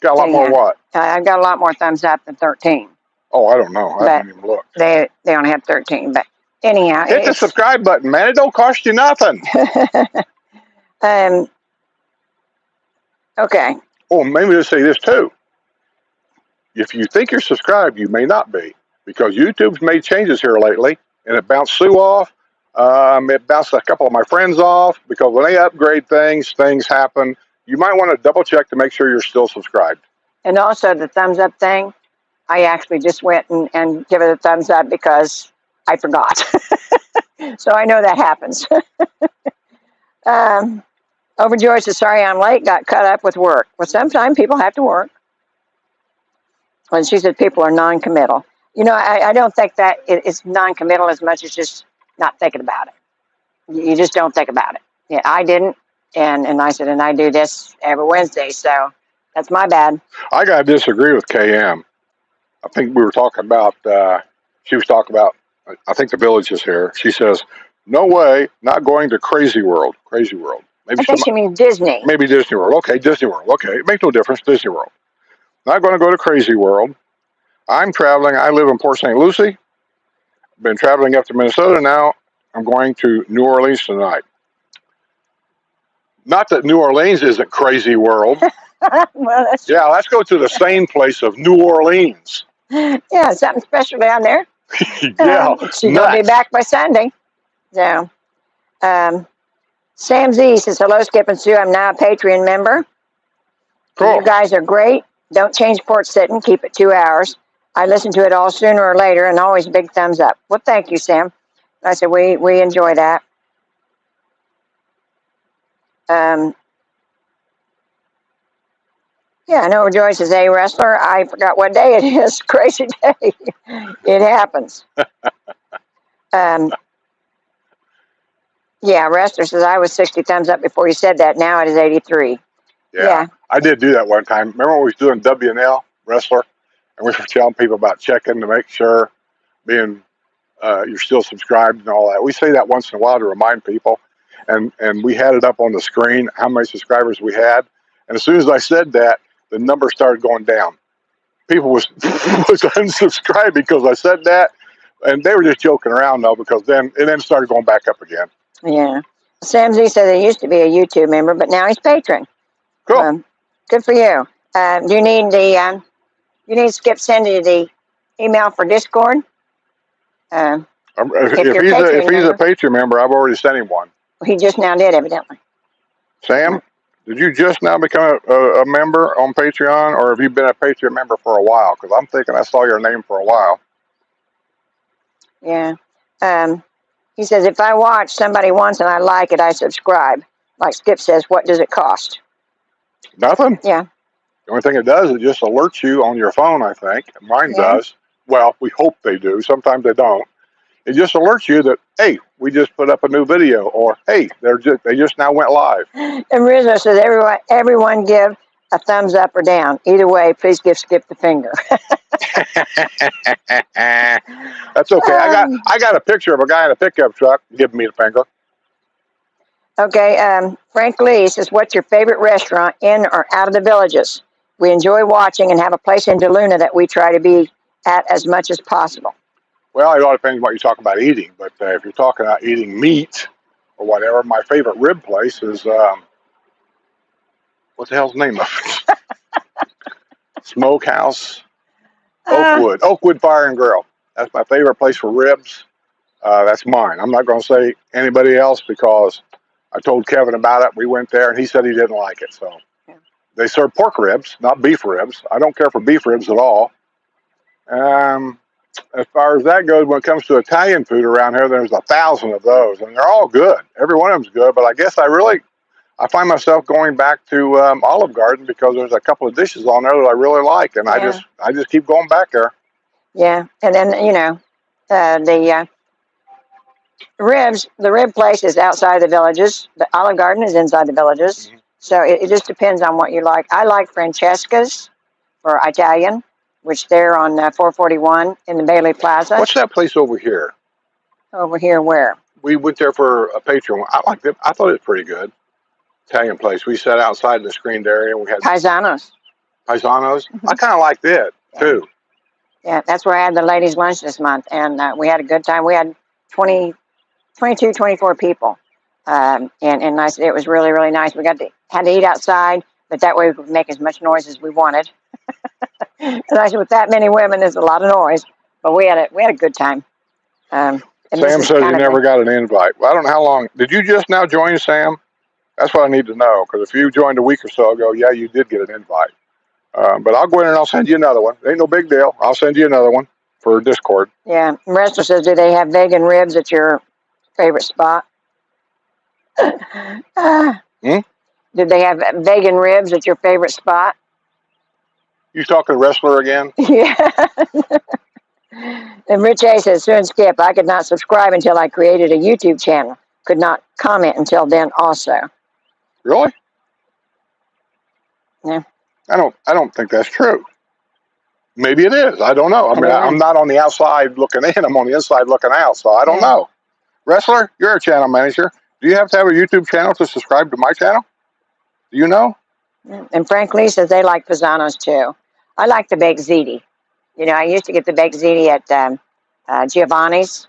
Got a lot more what? I've got a lot more thumbs up than 13. Oh, I don't know. I haven't even looked. They only have 13. But anyhow, hit the subscribe button, man. It don't cost you nothing. Okay. Oh, maybe just say this too. If you think you're subscribed, you may not be, because YouTube's made changes here lately, and it bounced Sue off. It bounced a couple of my friends off, because when they upgrade things happen. You might want to double check to make sure you're still subscribed. And also the thumbs up thing, I actually just went and give it a thumbs up because I forgot. So I know that happens. Overjoyed says, sorry I'm late, got caught up with work. Well, sometimes people have to work. And she said people are non-committal. You know, I don't think that it's non-committal as much as just not thinking about it. You just don't think about it. Yeah, I didn't. And I said, and I do this every Wednesday, so that's my bad. I got to disagree with KM. I think we were talking about, she was talking about, I think the village is here. She says, no way, not going to Crazy World. Crazy World. Maybe I think she means Disney. Maybe Disney World. Okay, Disney World. Okay, it makes no difference. Disney World. Not going to go to Crazy World. I'm traveling. I live in Port St. Lucie. Been traveling up to Minnesota now. I'm going to New Orleans tonight. Not that New Orleans isn't Crazy World. Well, that's yeah, let's go to the same place of New Orleans. Yeah, something special down there. Yeah, she's going to be back by Sunday. So, Sam Z says, hello, Skip and Sue. I'm now a Patreon member. Cool. You guys are great. Don't change Porch Settin. Keep it 2 hours. I listen to it all sooner or later, and always big thumbs up. Well, thank you, Sam. I said, we enjoy that. Yeah, I know Joyce is a wrestler. I forgot what day it is. Crazy day. It happens. Yeah, wrestler says, I was 60 thumbs up before you said that. Now it is 83. Yeah. I did do that one time. Remember when we was doing WNL, wrestler? And we were telling people about checking to make sure being you're still subscribed and all that. We say that once in a while to remind people. And we had it up on the screen, how many subscribers we had. And as soon as I said that, the number started going down. People was unsubscribed because I said that. And they were just joking around, though, because then it started going back up again. Yeah. Sam Z said he used to be a YouTube member, but now he's patron. Cool. Good for you. Do you need Skip send you the email for Discord? If he's a Patreon member, I've already sent him one. He just now did, evidently. Sam, did you just now become a member on Patreon, or have you been a Patreon member for a while? Because I'm thinking I saw your name for a while. Yeah. He says, if I watch somebody once and I like it, I subscribe. Like Skip says, what does it cost? Nothing. Yeah. The only thing it does is just alerts you on your phone, I think. Mine does. Well, we hope they do. Sometimes they don't. It just alerts you that, hey, we just put up a new video, or hey, they just now went live. And Rizzo says, everyone give a thumbs up or down. Either way, please give Skip the finger. That's okay. I got a picture of a guy in a pickup truck giving me the finger. Okay. Frank Lee says, what's your favorite restaurant in or out of the villages? We enjoy watching and have a place in DeLuna that we try to be at as much as possible. Well, it all depends on what you're talking about eating. But if you're talking about eating meat or whatever, my favorite rib place is, what the hell's the name of it? Smokehouse. Oakwood Fire and Grill. That's my favorite place for ribs. That's mine. I'm not going to say anybody else because I told Kevin about it. We went there and he said he didn't like it. So they serve pork ribs, not beef ribs. I don't care for beef ribs at all. As far as that goes, when it comes to Italian food around here, there's 1,000 of those, and they're all good. Every one of them's good, but I guess I find myself going back to Olive Garden because there's a couple of dishes on there that I really like, and I just keep going back there. Yeah, and then the rib place is outside the villages. The Olive Garden is inside the villages. Mm-hmm. So it just depends on what you like. I like Francesca's for Italian, which they're on 441 in the Bailey Plaza. What's that place over here? Over here where? We went there for a Patreon. I liked it. I thought it was pretty good. Italian place. We sat outside the screened area and we had Paisanos. Paisanos. I Mhm. kind of liked it Yeah. too. Yeah, that's where I had the ladies' lunch this month, and we had a good time. We had 20, 22, 24 people, and nice. It was really, really nice. We had to eat outside, but that way we could make as much noise as we wanted. And I said, with that many women, there's a lot of noise, but we had a good time. And this Sam is says he kind of never the got an invite. Well, I don't know how long. Did you just now join, Sam? That's what I need to know. Because if you joined a week or so ago, yeah, you did get an invite. But I'll go in and I'll send you another one. Ain't no big deal. I'll send you another one for Discord. yeah. Wrestler says, do they have vegan ribs at your favorite spot? Hmm? Did they have vegan ribs at your favorite spot? You talking to wrestler again? Yeah. And Rich A says, Sue and Skip, I could not subscribe until I created a YouTube channel. Could not comment until then also. Really? Yeah, I don't think that's true. Maybe it is. I don't know. I I mean, don't I'm know. not on the outside looking in. I'm on the inside looking out. So I don't Yeah. know. Wrestler, you're a channel manager. Do you have to have a YouTube channel to subscribe to my channel? Do you know? And Frank Lee says they like Pisanos too. I like the baked ziti. You know, I used to get the baked ziti at Giovanni's.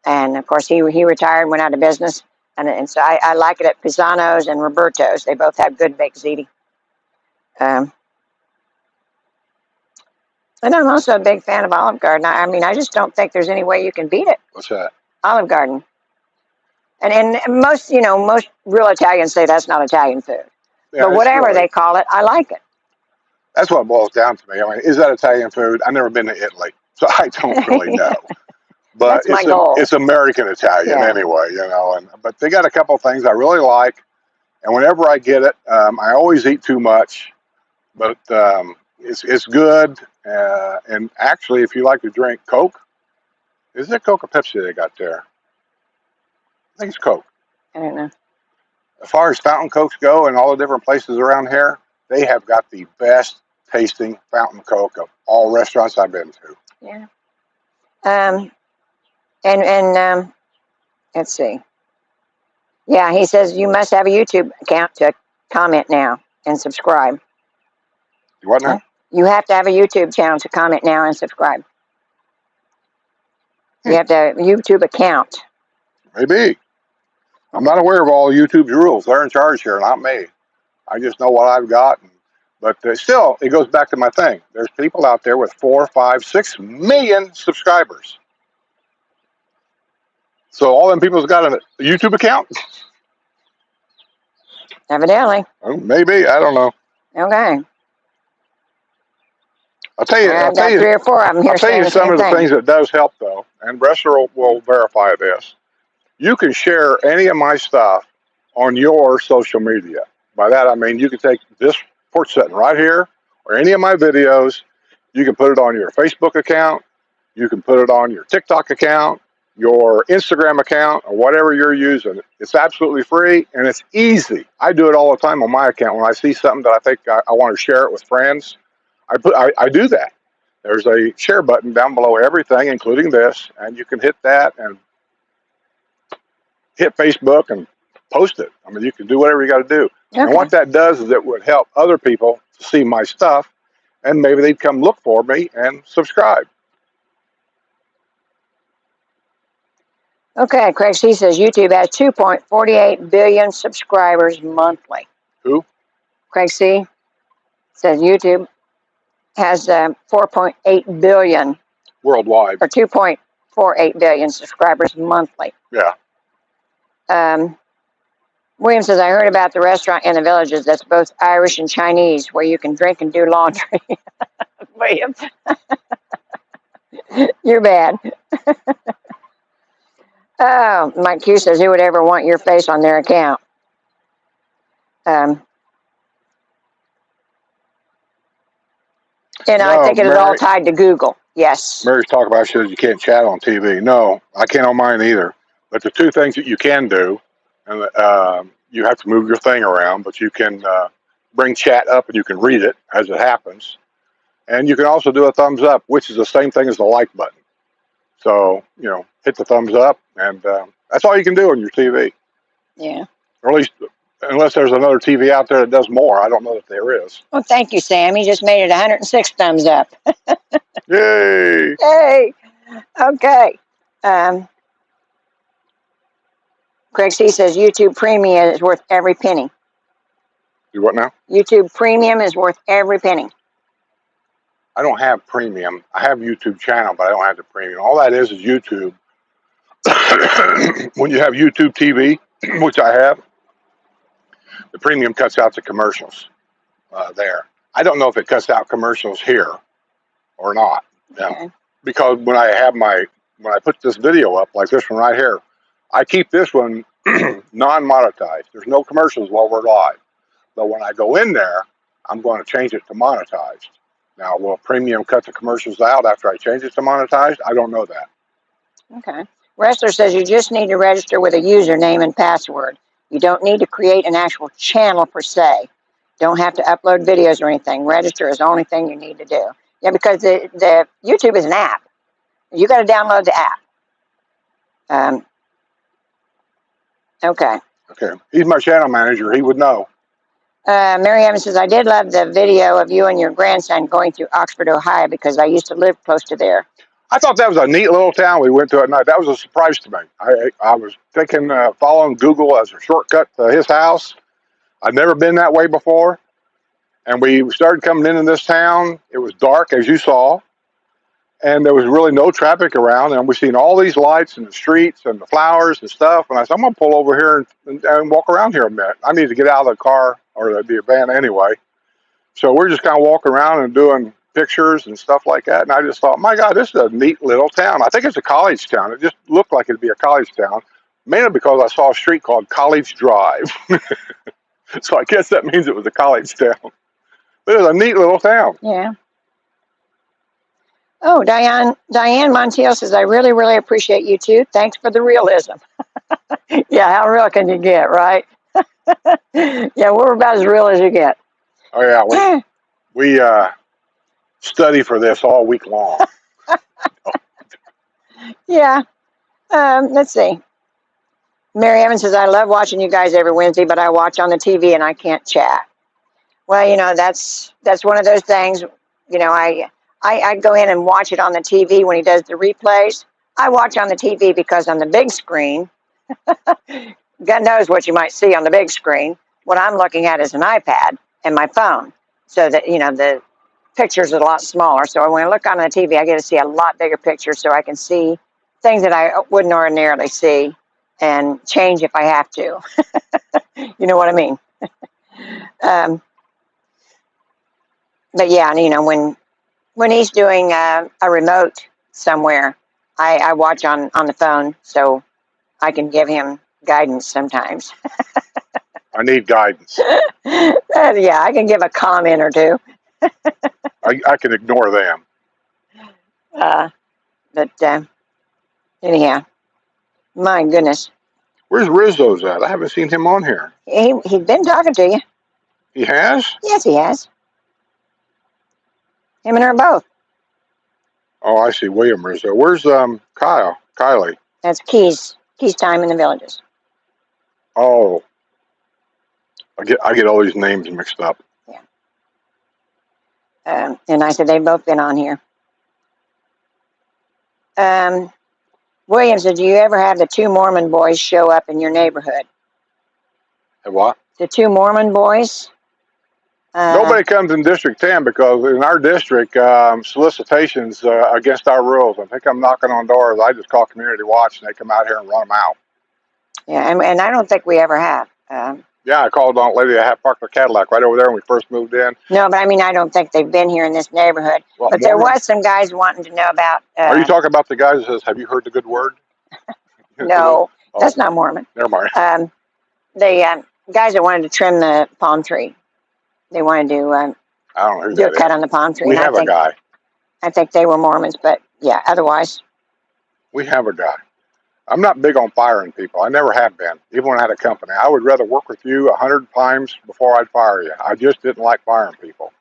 And of course, he retired, went out of business. And so I like it at Pisano's and Roberto's. They both have good baked ziti. Um, and I'm also a big fan of Olive Garden. I mean, I just don't think there's any way you can beat it. What's that? Olive Garden. And most, most real Italians say that's not Italian food. Yeah, But it's whatever really. they call it, I like it. That's what it boils down to me. I mean, is that Italian food? I've never been to Italy, so I don't really know. But That's my goal. it's American Italian Yeah. anyway, but they got a couple of things I really like, and whenever I get it, I always eat too much, but it's good. And actually, if you like to drink Coke, is it Coke or Pepsi they got there? I think it's Coke. I don't know. As far as fountain Cokes go, and all the different places around here, they have got the best tasting fountain Coke of all restaurants I've been to. Yeah. And let's see. Yeah, he says you must have a YouTube account to comment now and subscribe. You what now? You have to have a YouTube channel to comment now and subscribe. You have to have a YouTube account. Maybe. I'm not aware of all YouTube's rules. They're in charge here, not me. I just know what I've got. But still, it goes back to my thing. There's people out there with 4, 5, 6 million subscribers. So all them people's got a YouTube account? Evidently. Maybe. I don't know. Okay. I'll tell you. I've got 3 or 4 of them here I'll tell saying you the some same of the thing. things that does help, though, and Bresser will verify this. You can share any of my stuff on your social media. By that, I mean you can take this porch setting right here or any of my videos. You can put it on your Facebook account. You can put it on your TikTok account, your Instagram account, or whatever you're using. It's absolutely free and it's easy. I do it all the time on my account. When I see something that I think I want to share it with friends, I do that. There's a share button down below everything, including this, and you can hit that and hit Facebook and post it. I mean, you can do whatever you got to do. Okay. And what that does is it would help other people to see my stuff, and maybe they'd come look for me and subscribe. Okay, Craig C says YouTube has 2.48 billion subscribers monthly. Who? Craig C says YouTube has 4.8 billion Worldwide. or 2.48 billion subscribers monthly. Yeah. William says, I heard about the restaurant in the Villages that's both Irish and Chinese where you can drink and do laundry. William, you're bad. Oh, Mike Q says, who would ever want your face on their account? I think it is all tied to Google. Yes. Mary's talking about, she says you can't chat on TV. No, I can't on mine either. But the two things that you can do, and you have to move your thing around, but you can bring chat up and you can read it as it happens. And you can also do a thumbs up, which is the same thing as the like button. So, hit the thumbs up, and that's all you can do on your TV. Yeah. Or at least unless there's another TV out there that does more. I don't know if there is. Well, thank you, Sam. You just made it 106 thumbs up. Yay! Yay! Okay. Craig C says YouTube Premium is worth every penny. Do what now? YouTube Premium is worth every penny. I don't have premium. I have YouTube channel, but I don't have the premium. All that is YouTube. When you have YouTube TV, which I have, the premium cuts out the commercials there. I don't know if it cuts out commercials here or not. Okay. Because when I put this video up, like this one right here, I keep this one non-monetized. There's no commercials while we're live. But when I go in there, I'm going to change it to monetized. Now, will premium cut the commercials out after I change it to monetized? I don't know that. Okay. Wrestler says you just need to register with a username and password. You don't need to create an actual channel per se. Don't have to upload videos or anything. Register is the only thing you need to do. Yeah, because the YouTube is an app. You got to download the app. Okay. Okay. He's my channel manager. He would know. Mary Evans says, I did love the video of you and your grandson going through Oxford, Ohio, because I used to live close to there. I thought that was a neat little town we went to at night. That was a surprise to me. I was thinking, following Google as a shortcut to his house. I'd never been that way before. And we started coming into this town. It was dark, as you saw. And there was really no traffic around. And we've seen all these lights in the streets and the flowers and stuff. And I said, I'm going to pull over here and walk around here a minute. I need to get out of the car or the van anyway. So we're just kind of walking around and doing pictures and stuff like that. And I just thought, my God, this is a neat little town. I think it's a college town. It just looked like it'd be a college town, mainly because I saw a street called College Drive. So I guess that means it was a college town. But it was a neat little town. Yeah. Oh, Diane Montiel says, I really, really appreciate you too. Thanks for the realism. Yeah, how real can you get, right? Yeah, we're about as real as you get. Oh, yeah. We study for this all week long. Yeah. Let's see. Mary Evans says, I love watching you guys every Wednesday, but I watch on the TV and I can't chat. Well, that's one of those things, I go in and watch it on the TV when he does the replays. I watch on the TV because on the big screen, God knows what you might see on the big screen. What I'm looking at is an iPad and my phone. So that, the pictures are a lot smaller. So when I look on the TV, I get to see a lot bigger pictures so I can see things that I wouldn't ordinarily see and change if I have to. You know what I mean? But yeah, when he's doing a remote somewhere, I watch on the phone so I can give him guidance sometimes. I need guidance. Yeah, I can give a comment or two. I can ignore them. But anyhow, my goodness. Where's Rizzo's at? I haven't seen him on here. He's been talking to you. He has? Yes, he has. Him and her both. Oh, I see. William Rizzo. Where's Kylie? That's Key's time in the Villages. Oh, I get all these names mixed up. Yeah. And I said they've both been on here. William said, do you ever have the two Mormon boys show up in your neighborhood? And what? The two Mormon boys? Nobody comes in District 10 because in our district, solicitations against our rules. I think I'm knocking on doors. I just call Community Watch and they come out here and run them out. Yeah, and I don't think we ever have. Yeah, I called on a lady that had parked her Cadillac right over there when we first moved in. No, but I don't think they've been here in this neighborhood. Well, but there was some guys wanting to know about... Are you talking about the guy that says, have you heard the good word? No, that's not Mormon. Never mind. The guys that wanted to trim the palm tree. They wanted to I don't know who do that a cut is. on the palm tree. We have a guy. I think they were Mormons, but yeah, otherwise. We have a guy. I'm not big on firing people. I never have been, even when I had a company. I would rather work with you 100 times before I'd fire you. I just didn't like firing people.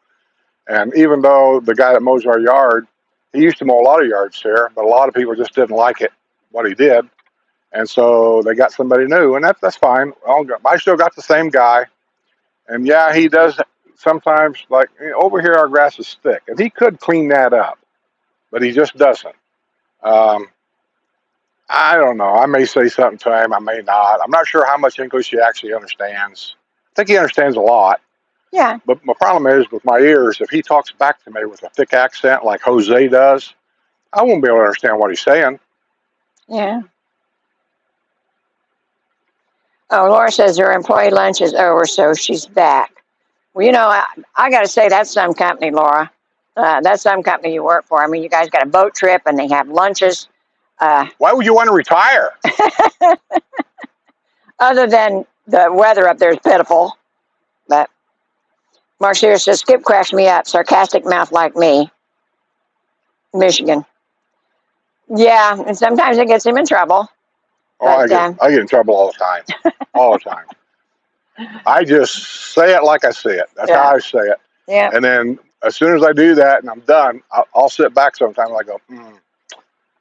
And even though the guy that mows our yard, he used to mow a lot of yards here, but a lot of people just didn't like it, what he did. And so they got somebody new, and that's fine. I still got the same guy, and yeah, he does sometimes. Like over here, our grass is thick, and he could clean that up, but he just doesn't. Um, I don't know. I may say something to him. I may not. I'm not sure how much English he actually understands. I think he understands a lot. Yeah. But my problem is with my ears, if he talks back to me with a thick accent like Jose does, I won't be able to understand what he's saying. Yeah. Oh, Laura says her employee lunch is over, so she's back. Well, I got to say, that's some company, Laura. That's some company you work for. I mean, you guys got a boat trip and they have lunches. Why would you want to retire? Other than the weather up there is pitiful. But Marcia says, Skip cracks me up, sarcastic mouth like me. Michigan. Yeah, and sometimes it gets him in trouble. Oh, But, I get in trouble all the time. All the time. I just say it like I say it. That's how I say it. Yeah. And then as soon as I do that and I'm done, I'll sit back sometimes and I go,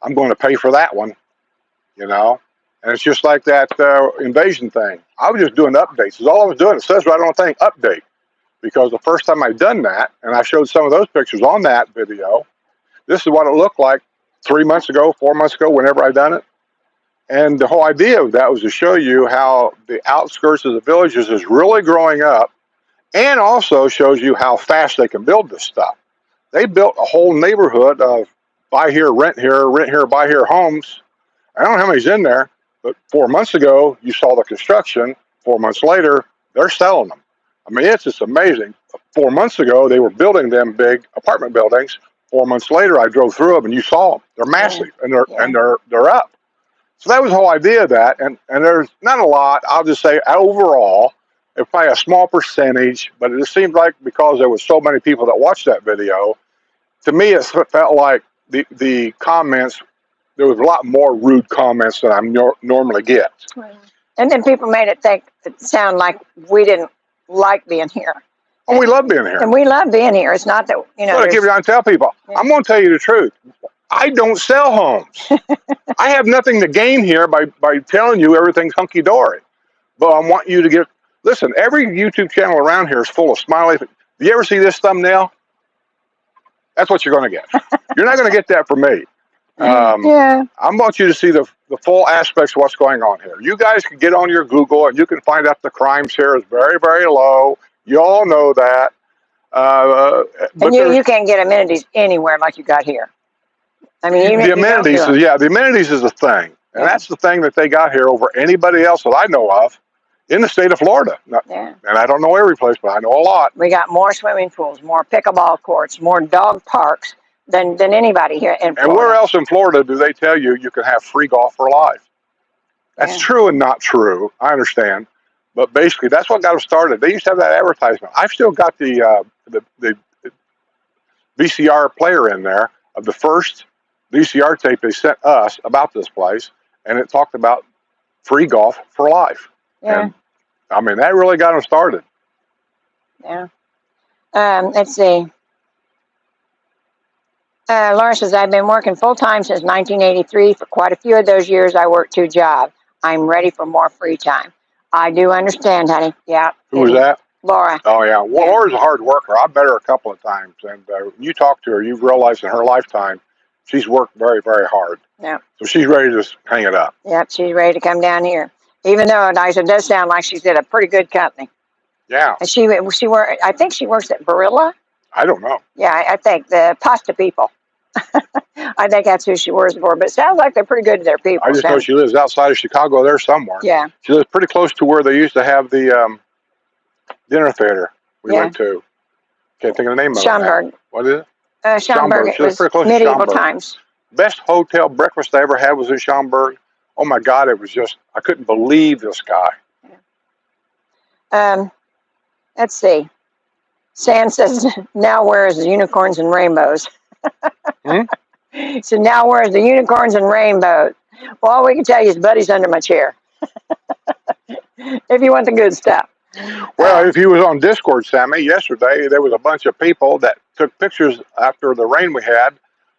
I'm going to pay for that one, And it's just like that invasion thing. I was just doing updates. That's all I was doing. It says right on the thing, update. Because the first time I'd done that, and I showed some of those pictures on that video, this is what it looked like 3 months ago, 4 months ago, whenever I done it. And the whole idea of that was to show you how the outskirts of the villages is really growing up, and also shows you how fast they can build this stuff. They built a whole neighborhood of buy here, rent here, buy here homes. I don't know how many's in there, but 4 months ago, you saw the construction. 4 months later, they're selling them. I mean, it's just amazing. 4 months ago, they were building them big apartment buildings. 4 months later, I drove through them, and you saw them. They're massive, and they're up. So that was the whole idea of that, and there's not a lot. I'll just say overall, it's probably a small percentage, but it just seemed like because there was so many people that watched that video, to me it felt like the comments, there was a lot more rude comments than I normally get. And then people made it sound like we didn't like being here. Oh, we love being here. And we love being here. It's not that, I keep trying to tell people, I'm going to tell you the truth. I don't sell homes. I have nothing to gain here by telling you everything's hunky-dory. But I want you to listen, every YouTube channel around here is full of smiley. Do you ever see this thumbnail? That's what you're going to get. You're not going to get that from me. I want you to see the full aspects of what's going on here. You guys can get on your Google and you can find out the crimes here is very, very low. You all know that. But you can't get amenities anywhere like you got here. I mean, the amenities is a thing. And that's the thing that they got here over anybody else that I know of in the state of Florida. And I don't know every place, but I know a lot. We got more swimming pools, more pickleball courts, more dog parks than anybody here in Florida. And where else in Florida do they tell you can have free golf for life? That's true and not true. I understand. But basically, that's what got them started. They used to have that advertisement. I've still got the VCR player in there of the first VCR tape they sent us about this place, and it talked about free golf for life. Yeah. And I mean, that really got them started. Yeah. Let's see. Laura says, I've been working full-time since 1983. For quite a few of those years, I worked 2 jobs. I'm ready for more free time. I do understand, honey. Yeah. Who was that? Laura. Oh, yeah. Well, Laura's a hard worker. I've met her a couple of times. And when you talk to her, you've realized in her lifetime, she's worked very, very hard. Yeah. So she's ready to just hang it up. Yep, she's ready to come down here. Even though it does sound like she's at a pretty good company. Yeah. And I think she works at Barilla. I don't know. Yeah, I think the pasta people. I think that's who she works for. But it sounds like they're pretty good to their people. I just know she lives outside of Chicago there somewhere. Yeah. She lives pretty close to where they used to have the dinner theater we went to. Can't think of the name of it. Schaumburg. What is it? Schaumburg. It was pretty close medieval times. Best hotel breakfast I ever had was in Schaumburg. Oh my God, it was just, I couldn't believe this guy. Let's see. Sam says, now where's the unicorns and rainbows? So now where's the unicorns and rainbows? Well, all we can tell you is Buddy's under my chair. If you want the good stuff. Well, if you was on Discord, Sammy, yesterday, there was a bunch of people that took pictures after the rain we had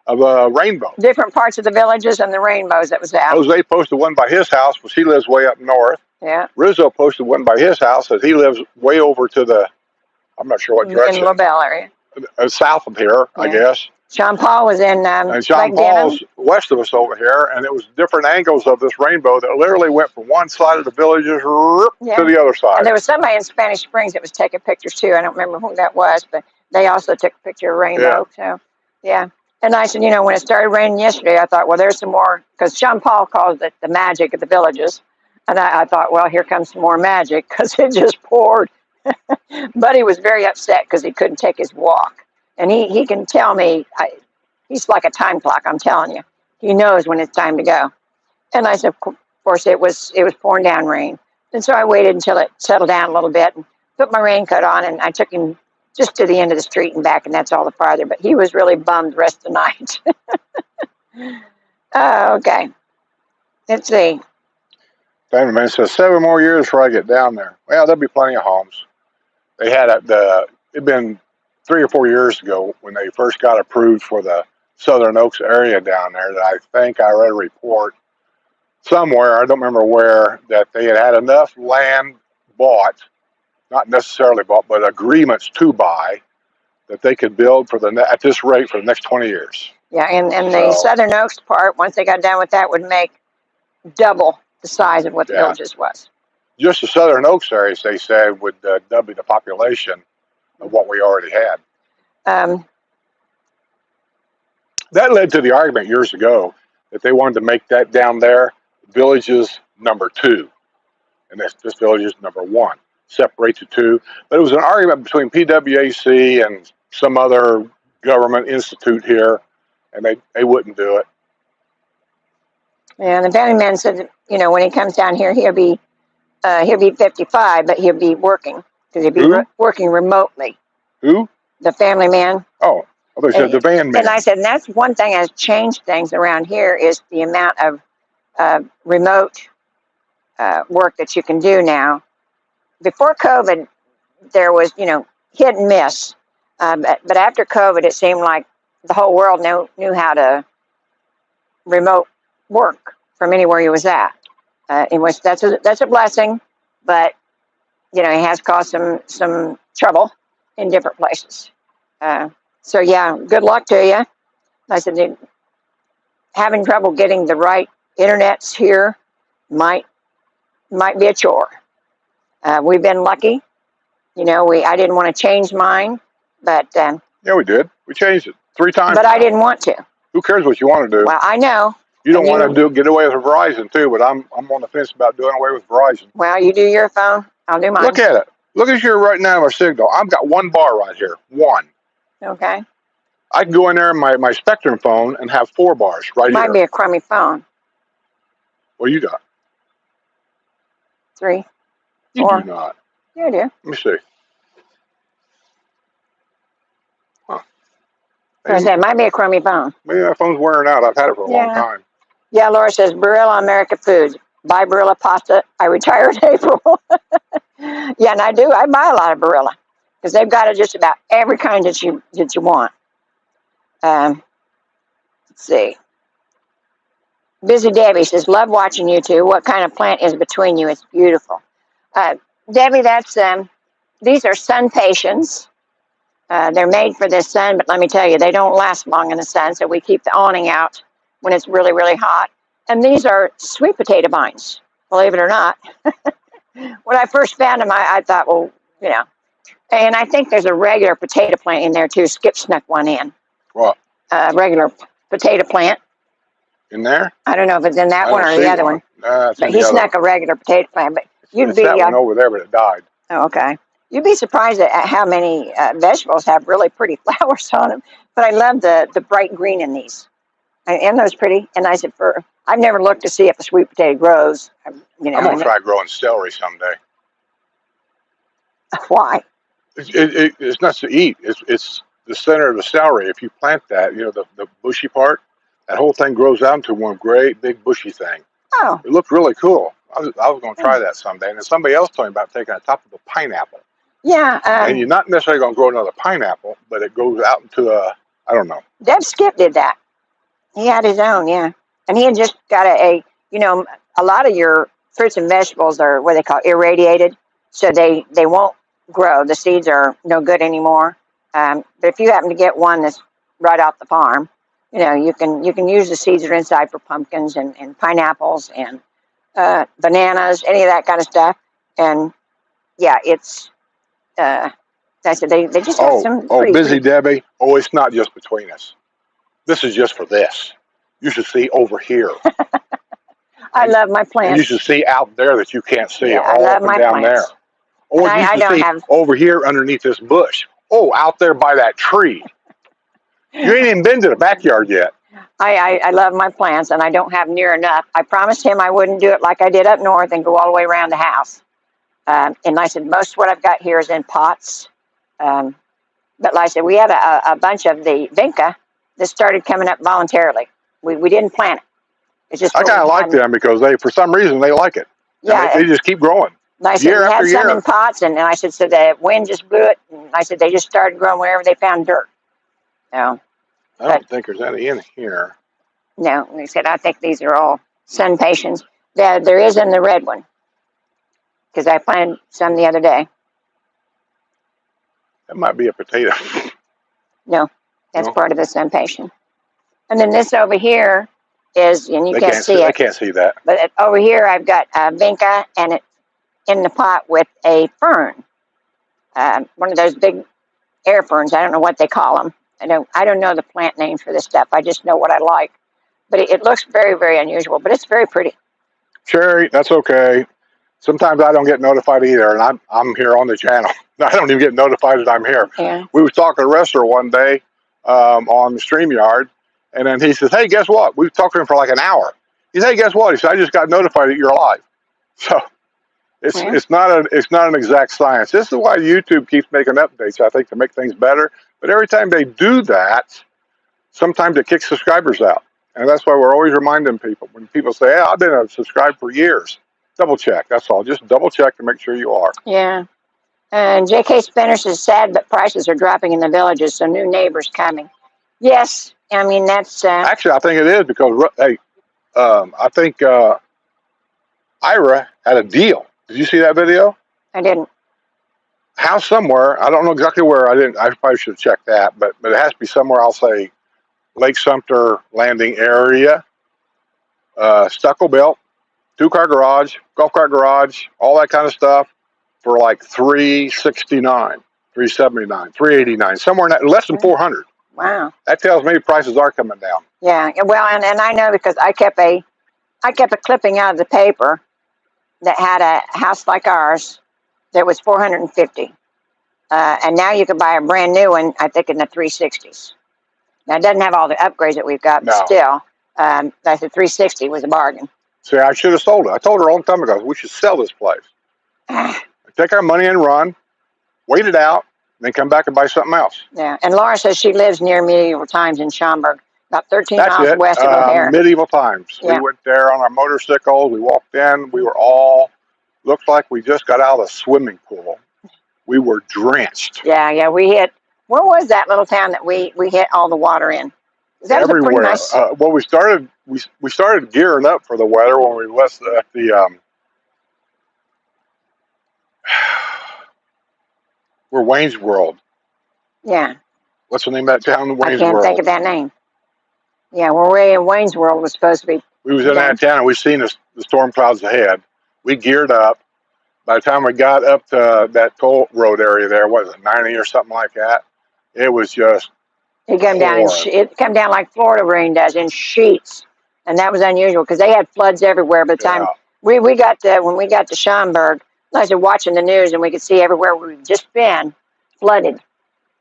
of a rainbow. Different parts of the villages and the rainbows that was out. Jose posted one by his house, because he lives way up north. Yeah. Rizzo posted one by his house, as he lives way over to the, I'm not sure what direction. In LaBelle area. South of here, I guess. Sean Paul was in and Sean Paul's west of us over here, and it was different angles of this rainbow that literally went from one side of the villages to the other side. And there was somebody in Spanish Springs that was taking pictures too. I don't remember who that was, but they also took a picture of rainbow. So, yeah. And I said, when it started raining yesterday, I thought, well, there's some more, because Sean Paul calls it the magic of the villages. And I thought, well, here comes some more magic, because it just poured. Buddy was very upset because he couldn't take his walk. And he can tell me, he's like a time clock, I'm telling you. He knows when it's time to go. And I said, of course, it was pouring down rain. And so I waited until it settled down a little bit and put my raincoat on, and I took him just to the end of the street and back, and that's all the farther. But he was really bummed the rest of the night. Oh, okay. Let's see. Family man says 7 more years before I get down there. Well, there'll be plenty of homes. They had it'd been 3 or 4 years ago when they first got approved for the Southern Oaks area down there, that I think I read a report somewhere, I don't remember where, that they had enough land bought, not necessarily bought, but agreements to buy, that they could build at this rate for the next 20 years. Yeah, and the Southern Oaks part, once they got done with that, would make double the size of what the villages was. Just the Southern Oaks areas, they said, would double the population of what we already had. That led to the argument years ago that they wanted to make that down there villages number 2, and this village is number 1. Separate the two. But it was an argument between PWAC and some other government institute here, and they wouldn't do it. Yeah, and the family man said, when he comes down here, he'll be 55, but he'll be working, because he'll be working remotely. Who? The family man. Oh, they said the van man. And I said, and that's one thing that has changed things around here, is the amount of remote work that you can do now. Before COVID, there was, hit and miss. But after COVID, it seemed like the whole world knew how to remote work from anywhere you was at. In which that's a blessing, but it has caused some trouble in different places. So yeah, good luck to you. I said, having trouble getting the right internets here might be a chore. We've been lucky. I didn't want to change mine, but yeah, we did. We changed it 3 times. But now. I didn't want to. Who cares what you want to do? Well, I know. You don't want to get away with Verizon too, but I'm on the fence about doing away with Verizon. Well, you do your phone, I'll do mine. Look at it. Look at your right now, our signal. I've got 1 bar right here. 1. Okay. I can go in there on my Spectrum phone and have 4 bars right here. Might be a crummy phone. What you got? 3. You 4. do not. Yeah, I do. Let me see. Huh. I said, it might be a crummy phone. Maybe that phone's wearing out. I've had it for a long time. Yeah, Laura says, Barilla America Foods. Buy Barilla pasta. I retired in April. Yeah, and I do. I buy a lot of Barilla, because they've got just about every kind that you want. Let's see. Busy Debbie says, love watching you two. What kind of plant is between you? It's beautiful. Debbie, that's these are sun patiens. They're made for the sun, but let me tell you, they don't last long in the sun, so we keep the awning out when it's really, really hot. And these are sweet potato vines, believe it or not. When I first found them, I thought, well, and I think there's a regular potato plant in there too. Skip snuck one in. What? Regular potato plant. In there? I don't know if it's in that one or the other one. But he snuck a regular potato plant. But you'd be that one over there, but it died. Oh, okay. You'd be surprised at how many vegetables have really pretty flowers on them. But I love the bright green in these. And those pretty. And I said, I've never looked to see if a sweet potato grows. I'm going to try growing celery someday. Why? It's not to eat. It's the center of the celery. If you plant that, the bushy part, that whole thing grows out into one great big bushy thing. Oh. It looked really cool. I was going to try that someday. And then somebody else told me about taking the top of a pineapple. Yeah. And you're not necessarily going to grow another pineapple, but it goes out into I don't know. Deb Skip did that. He had his own, yeah. And he had just got a lot of your fruits and vegetables are what they call irradiated, so they won't grow. The seeds are no good anymore. But if you happen to get one that's right off the farm, you can use the seeds that are inside for pumpkins and pineapples and bananas, any of that kind of stuff. And yeah, it's I said they just have some Busy Debbie. Oh, it's not just between us. This is just for this. You should see over here. I love my plants. And you should see out there that you can't see, yeah, all up and down plants. there. Oh, and you should see over here underneath this bush. Oh, out there by that tree. You ain't even been to the backyard yet. I love my plants, and I don't have near enough. I promised him I wouldn't do it like I did up north and go all the way around the house. And I said, most of what I've got here is in pots. But like I said, we had a bunch of the vinca that started coming up voluntarily. We didn't plant it. It's just I kind of like them because for some reason, they like it. Yeah. They just keep growing. I said, we had some in pots, and I said, so the wind just blew it. And I said, they just started growing wherever they found dirt. No. I don't think there's any in here. No, they said, I think these are all sun patients. There is in the red one, because I planted some the other day. That might be a potato. No, that's part of the sun patient. And then this over here is, and you can't see it. I can't see that. But over here, I've got vinca, and it's in the pot with a fern, one of those big air ferns. I don't know what they call them. I don't know the plant names for this stuff. I just know what I like. But it looks very, very unusual, but it's very pretty. Sherry, that's okay. Sometimes I don't get notified either, and I'm here on the channel. I don't even get notified that I'm here. Yeah. We was talking to a wrestler one day on the StreamYard, and then he says, hey, guess what? We were talking to him for like an hour. He said, hey, guess what? He said, I just got notified that you're alive. So it's not an exact science. This is why YouTube keeps making updates, I think, to make things better. But every time they do that, sometimes it kicks subscribers out. And that's why we're always reminding people. When people say, hey, I've been subscribed for years, double check. That's all. Just double check to make sure you are. Yeah. And J.K. Spinner says, sad, but prices are dropping in the villages, so new neighbors coming. Yes. I mean, that's... Actually, I think it is because, hey, I think Ira had a deal. Did you see that video? I didn't. House somewhere. I don't know exactly where. I probably should have checked that, but it has to be somewhere, I'll say, Lake Sumter landing area, stucco built, 2-car garage, golf cart garage, all that kind of stuff for like $369, $379, $389, somewhere in that, less than $400. Wow. That tells me prices are coming down. Yeah. Well, and I know because I kept a clipping out of the paper that had a house like ours that was $450, and now you can buy a brand new one, I think, in the 360s. Now, it doesn't have all the upgrades that we've got, but still, like the 360 was a bargain. See, I should have sold it. I told her a long time ago, we should sell this place. Take our money and run, wait it out, and then come back and buy something else. Yeah, and Laura says she lives near Medieval Times in Schaumburg, about 13 miles west of O'Hare. Medieval Times. Yeah. We went there on our motorcycles. We walked in. We were all, looked like we just got out of the swimming pool. We were drenched. Yeah, we hit, where was that little town that we hit all the water in? That everywhere. Was a pretty nice... we started gearing up for the weather when we left at the we're Wayne's World. Yeah. What's the name of that town? Wayne's World. I can't think of that name. Yeah, well, we're in Wayne's World was supposed to be. We was in that town, and we seen the storm clouds ahead. We geared up. By the time we got up to that toll road area there, what was it, 90 or something like that? It was just It come down like Florida rain does in sheets, and that was unusual because they had floods everywhere. By the time when we got to Schaumburg, I was watching the news, and we could see everywhere we've just been flooded.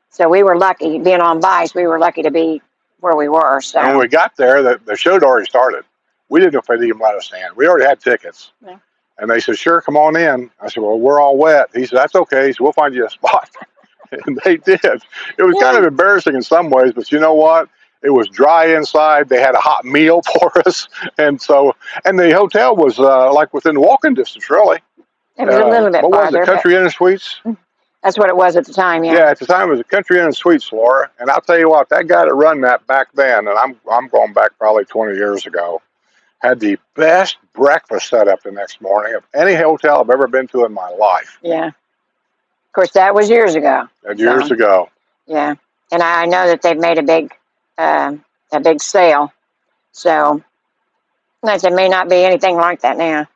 So we were lucky, being on bikes, we were lucky to be where we were. So and when we got there, the show had already started. We didn't know if they'd even let us in. We already had tickets. Yeah. And they said, sure, come on in. I said, well, we're all wet. He said, that's okay. He said, we'll find you a spot. And they did. It was kind of embarrassing in some ways, but you know what? It was dry inside. They had a hot meal for us. And the hotel was like within walking distance, really. It was a little bit farther. What was it, Country Inn and Suites? That's what it was at the time, yeah. Yeah, at the time it was a Country Inn and Suites, Laura. And I'll tell you what, that guy that run that back then, and I'm going back probably 20 years ago, had the best breakfast setup the next morning of any hotel I've ever been to in my life. Yeah. Of course, that was years ago. And years ago. Yeah. And I know that they've made a big sale. So, nice. It may not be anything like that now.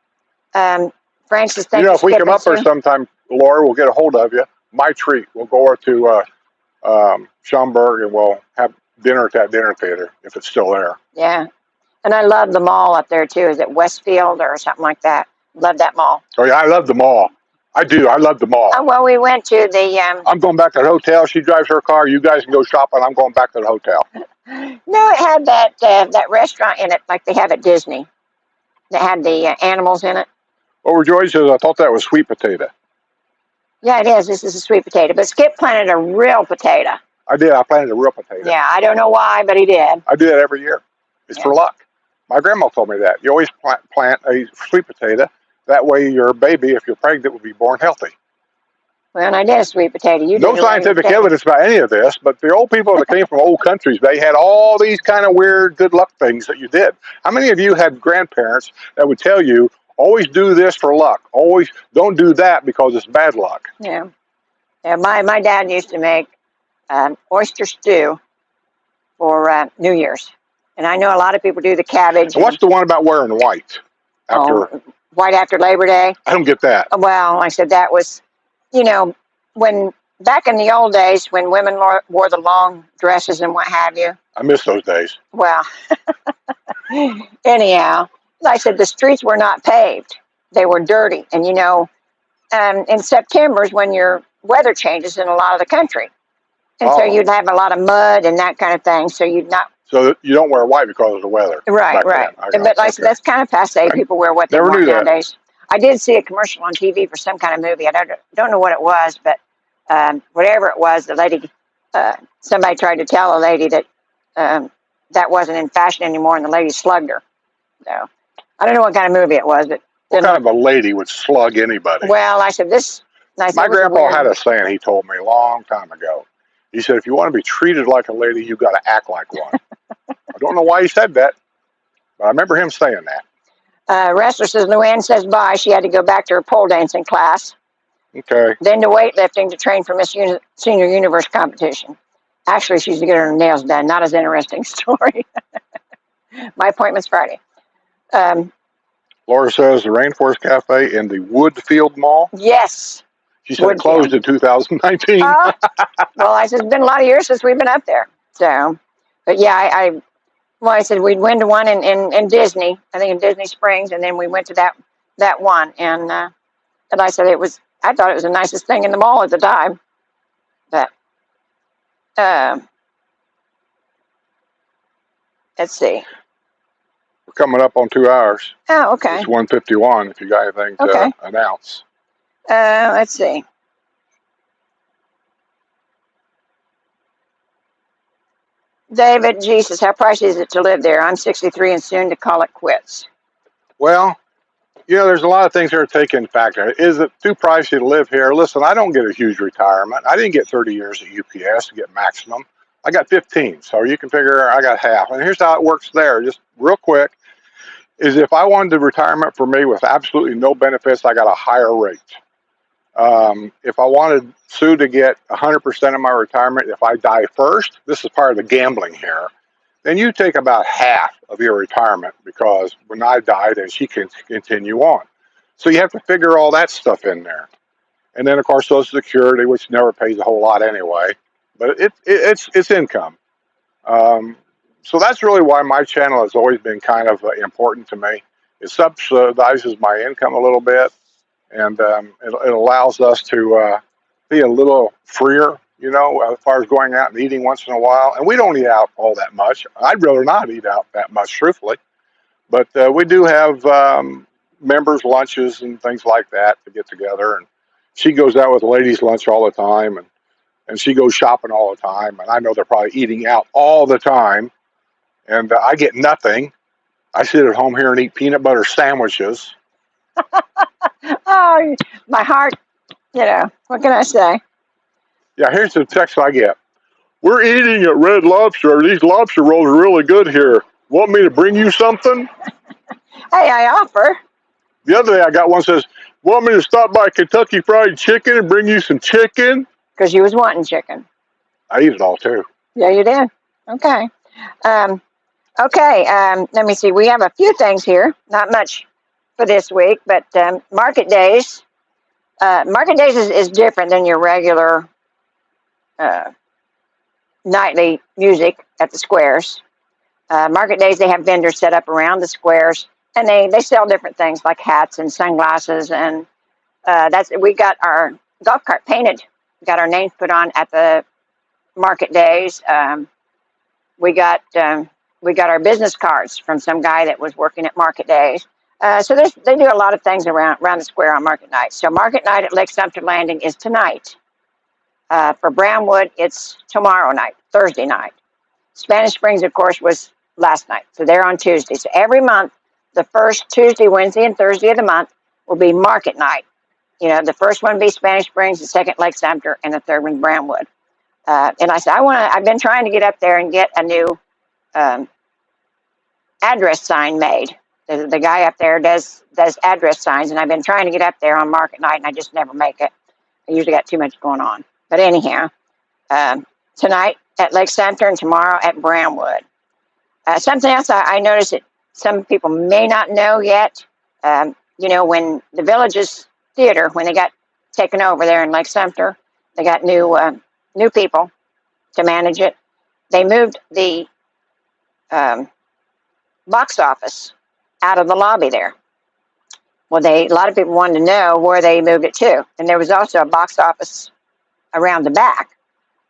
Francis, thank you. If we come up there sometime, Laura, we'll get a hold of you. My treat. We'll go over to Schaumburg and we'll have dinner at that dinner theater if it's still there. Yeah. And I love the mall up there too. Is it Westfield or something like that? Love that mall. Oh yeah, I love the mall. I do. I love the mall. Oh, well, we went to the. I'm going back to the hotel. She drives her car. You guys can go shopping. I'm going back to the hotel. No, it had that restaurant in it, like they have at Disney. That had the animals in it. Over George says, I thought that was sweet potato. Yeah, it is. This is a sweet potato. But Skip planted a real potato. I did. I planted a real potato. Yeah, I don't know why, but he did. I do that every year. It's for luck. My grandma told me that. You always plant a sweet potato. That way your baby, if you're pregnant, will be born healthy. Well, and I did a sweet potato. You No did scientific evidence about any of this, but the old people that came from old countries, they had all these kind of weird good luck things that you did. How many of you had grandparents that would tell you, always do this for luck. Always don't do that because it's bad luck. Yeah. Yeah, my dad used to make oyster stew for New Year's. And I know a lot of people do the cabbage. What's the one about wearing white? White after Labor Day? I don't get that. Well, I said that was, when back in the old days when women wore the long dresses and what have you. I miss those days. Well, anyhow, I said the streets were not paved. They were dirty. And, in September is when your weather changes in a lot of the country. And so you'd have a lot of mud and that kind of thing. So you'd not. So you don't wear white because of the weather. Right. But like, that's kind of passe. People wear what they want nowadays. I did see a commercial on TV for some kind of movie. I don't know what it was, but whatever it was, the lady, somebody tried to tell a lady that that wasn't in fashion anymore, and the lady slugged her. So I don't know what kind of movie it was, but what kind of a lady would slug anybody? Well, I said this. My grandpa had a saying he told me a long time ago. He said, if you want to be treated like a lady, you got to act like one. I don't know why he said that, but I remember him saying that. Wrestler says Luann says bye. She had to go back to her pole dancing class. Okay. Then to weightlifting to train for Miss Senior Universe competition. Actually, she's to get her nails done. Not as interesting story. My appointment's Friday. Laura says the Rainforest Cafe in the Woodfield Mall. Yes. She said it closed in 2019. Well, I said, it's been a lot of years since we've been up there. So, but yeah, I said we'd went to one in Disney, I think in Disney Springs, and then we went to that one. And I said I thought it was the nicest thing in the mall at the time. But, let's see. We're coming up on 2 hours. Oh, okay. It's 1:51 if you got anything to announce. Let's see. David, Jesus, how pricey is it to live there? I'm 63 and soon to call it quits. Well, there's a lot of things that are taken factor. Is it too pricey to live here? Listen, I don't get a huge retirement. I didn't get 30 years at UPS to get maximum. I got 15, so you can figure I got half. And here's how it works there, just real quick, is if I wanted the retirement for me with absolutely no benefits, I got a higher rate. If I wanted Sue to get 100% of my retirement, if I die first, this is part of the gambling here, then you take about half of your retirement because when I die, then she can continue on. So you have to figure all that stuff in there. And then, of course, Social Security, which never pays a whole lot anyway, but it's income. So that's really why my channel has always been kind of important to me. It subsidizes my income a little bit. And it allows us to be a little freer, as far as going out and eating once in a while. And we don't eat out all that much. I'd rather not eat out that much, truthfully. But we do have members' lunches and things like that to get together. And she goes out with ladies' lunch all the time. And she goes shopping all the time. And I know they're probably eating out all the time. And I get nothing. I sit at home here and eat peanut butter sandwiches. Oh, my heart, what can I say? Yeah, here's the text I get. We're eating at Red Lobster. These lobster rolls are really good here. Want me to bring you something? Hey, I offer. The other day I got one that says, want me to stop by Kentucky Fried Chicken and bring you some chicken? Because you was wanting chicken. I eat it all too. Yeah, you did. Okay. Um, okay. Let me see. We have a few things here. Not much for this week, but market days. Market days is different than your regular uh, nightly music at the squares. Market days, they have vendors set up around the squares, and they sell different things like hats and sunglasses, and we got our golf cart painted, got our names put on at the market days. We got our business cards from some guy that was working at market days. So they do a lot of things around the square on market night. So market night at Lake Sumter Landing is tonight. For Brownwood, it's tomorrow night, Thursday night. Spanish Springs, of course, was last night. So they're on Tuesday. So every month, the first Tuesday, Wednesday, and Thursday of the month will be market night. You know, the first one will be Spanish Springs, the second Lake Sumter, and the third one Brownwood. And I said, I've been trying to get up there and get a new address sign made. The guy up there does address signs, and I've been trying to get up there on market night, and I just never make it. I usually got too much going on. But anyhow, tonight at Lake Sumter and tomorrow at Brownwood. Something else I noticed that some people may not know yet, you know, when the Villages Theater, when they got taken over there in Lake Sumter, they got new people to manage it. They moved the box office out of the lobby there. Well, a lot of people wanted to know where they moved it to, and there was also a box office around the back,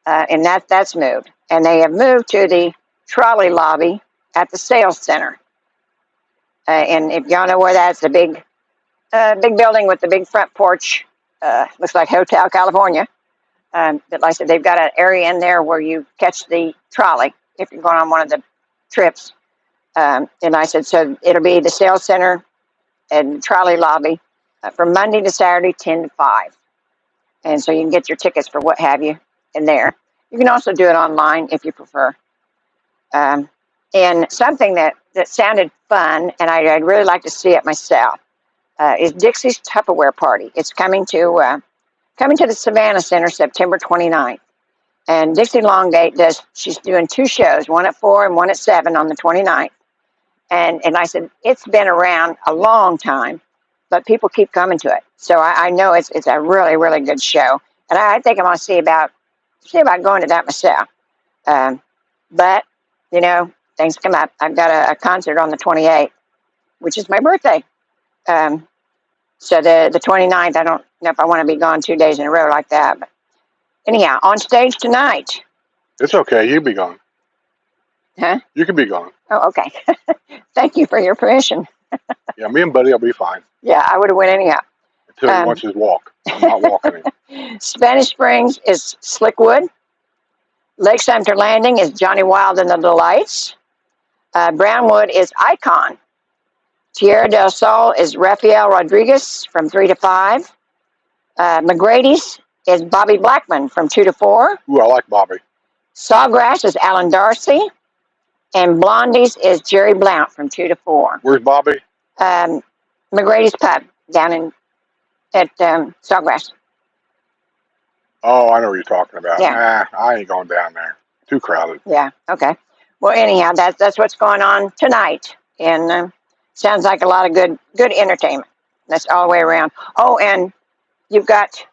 and that's moved. And they have moved to the trolley lobby at the sales center. And if y'all know where that's, the big building with the big front porch, looks like Hotel California. But like I said, they've got an area in there where you catch the trolley if you're going on one of the trips. And I said, so it'll be the sales center and trolley lobby from Monday to Saturday, 10 to 5. And so you can get your tickets for what have you in there. You can also do it online if you prefer. And something that sounded fun, and I'd really like to see it myself, is Dixie's Tupperware Party. It's coming to the Savannah Center September 29th. And Dixie Longgate she's doing 2 shows, one at 4 and one at 7 on the 29th. And I said, it's been around a long time, but people keep coming to it. So I know it's a really, really good show. And I think I'm going to see about going to that myself. But, you know, things come up. I've got a concert on the 28th, which is my birthday. So the 29th, I don't know if I want to be gone 2 days in a row like that. But anyhow, on stage tonight. It's okay. You can be gone. Huh? You can be gone. Oh, okay. Thank you for your permission. Yeah, me and Buddy will be fine. Yeah, I would have went anyhow. Until he wants his walk. I'm not walking him. Spanish Springs is Slickwood. Lake Sumter Landing is Johnny Wild and the Delights. Brownwood is Icon. Tierra del Sol is Rafael Rodriguez from 3 to 5. McGrady's is Bobby Blackman from 2 to 4. Ooh, I like Bobby. Sawgrass is Alan Darcy. And Blondie's is Jerry Blount from 2 to 4. Where's Bobby? McGrady's Pub down at Sawgrass. Oh, I know what you're talking about. Yeah. I ain't going down there. Too crowded. Yeah, okay. Well, anyhow, that's what's going on tonight. And sounds like a lot of good entertainment. That's all the way around. Oh, and you've got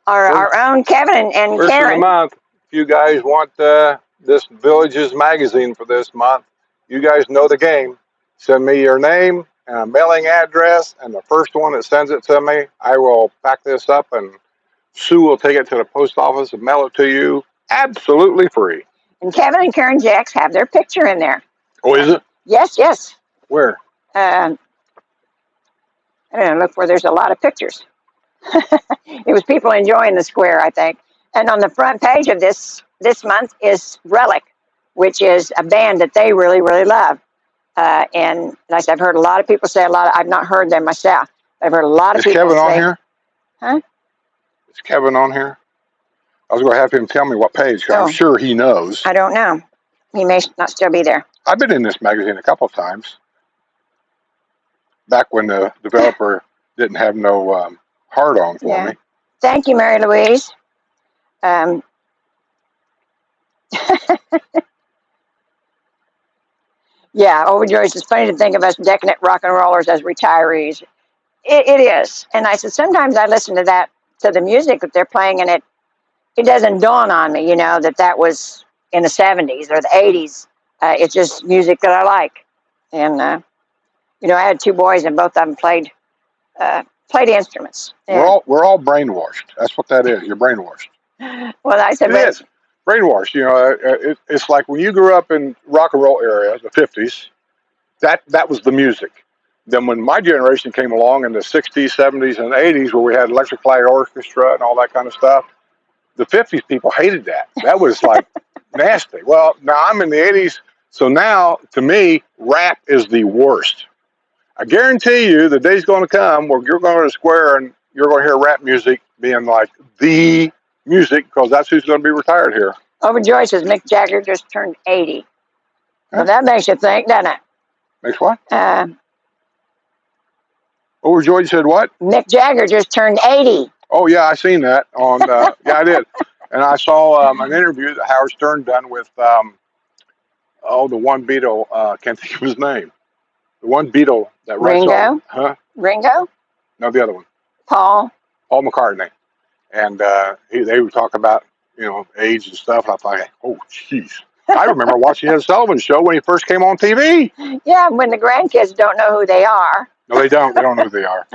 our own Kevin and First Karen. of the month. If you guys want this Villages magazine for this month, you guys know the game. Send me your name and a mailing address, and the first one that sends it to me, I will pack this up, and Sue will take it to the post office and mail it to you absolutely free. And Kevin and Karen Jacks have their picture in there. Oh, is it? Yes. Where? I don't know, look where there's a lot of pictures. It was people enjoying the square, I think. And on the front page of this month is Relic, which is a band that they really, really love. And like I said, I've heard a lot of people say I've not heard them myself. I've heard a lot of Is people Kevin say. on here? Huh? Is Kevin on here? I was going to have him tell me what page, 'cause I'm Oh. sure he knows. I don't know. He may not still be there. I've been in this magazine a couple of times. Back when the developer didn't have no hard on for Yeah. me. Thank you, Mary Louise. Yeah, overjoyed. It's funny to think of us decadent rock and rollers as retirees. It is. And I said, sometimes I listen to the music that they're playing, and it doesn't dawn on me, that was in the 70s or the 80s. It's just music that I like. And, I had two boys, and both of them played instruments. We're all brainwashed. That's what that is. You're brainwashed. Well, I said, It is brainwashed. It's like when you grew up in rock and roll area, the 50s, that was the music. Then when my generation came along in the 60s, 70s, and 80s, where we had electric light orchestra and all that kind of stuff, the 50s people hated that. That was like nasty. Well, now I'm in the 80s, so now, to me, rap is the worst. I guarantee you the day's going to come where you're going to the square and you're going to hear rap music being like the music, because that's who's going to be retired here. Overjoyed says Mick Jagger just turned 80. Well, that makes you think, doesn't it? Makes what? Overjoyed said what? Mick Jagger just turned 80. Oh, yeah, I seen that on, yeah, I did. And I saw an interview that Howard Stern done with, the one Beatle, can't think of his name. The one Beatle that writes Ringo? Huh? Ringo? No, the other one. Paul McCartney. And they were talking about, age and stuff. And I thought, oh, jeez. I remember watching Ed Sullivan show when he first came on TV. Yeah, when the grandkids don't know who they are. No, they don't. They don't know who they are.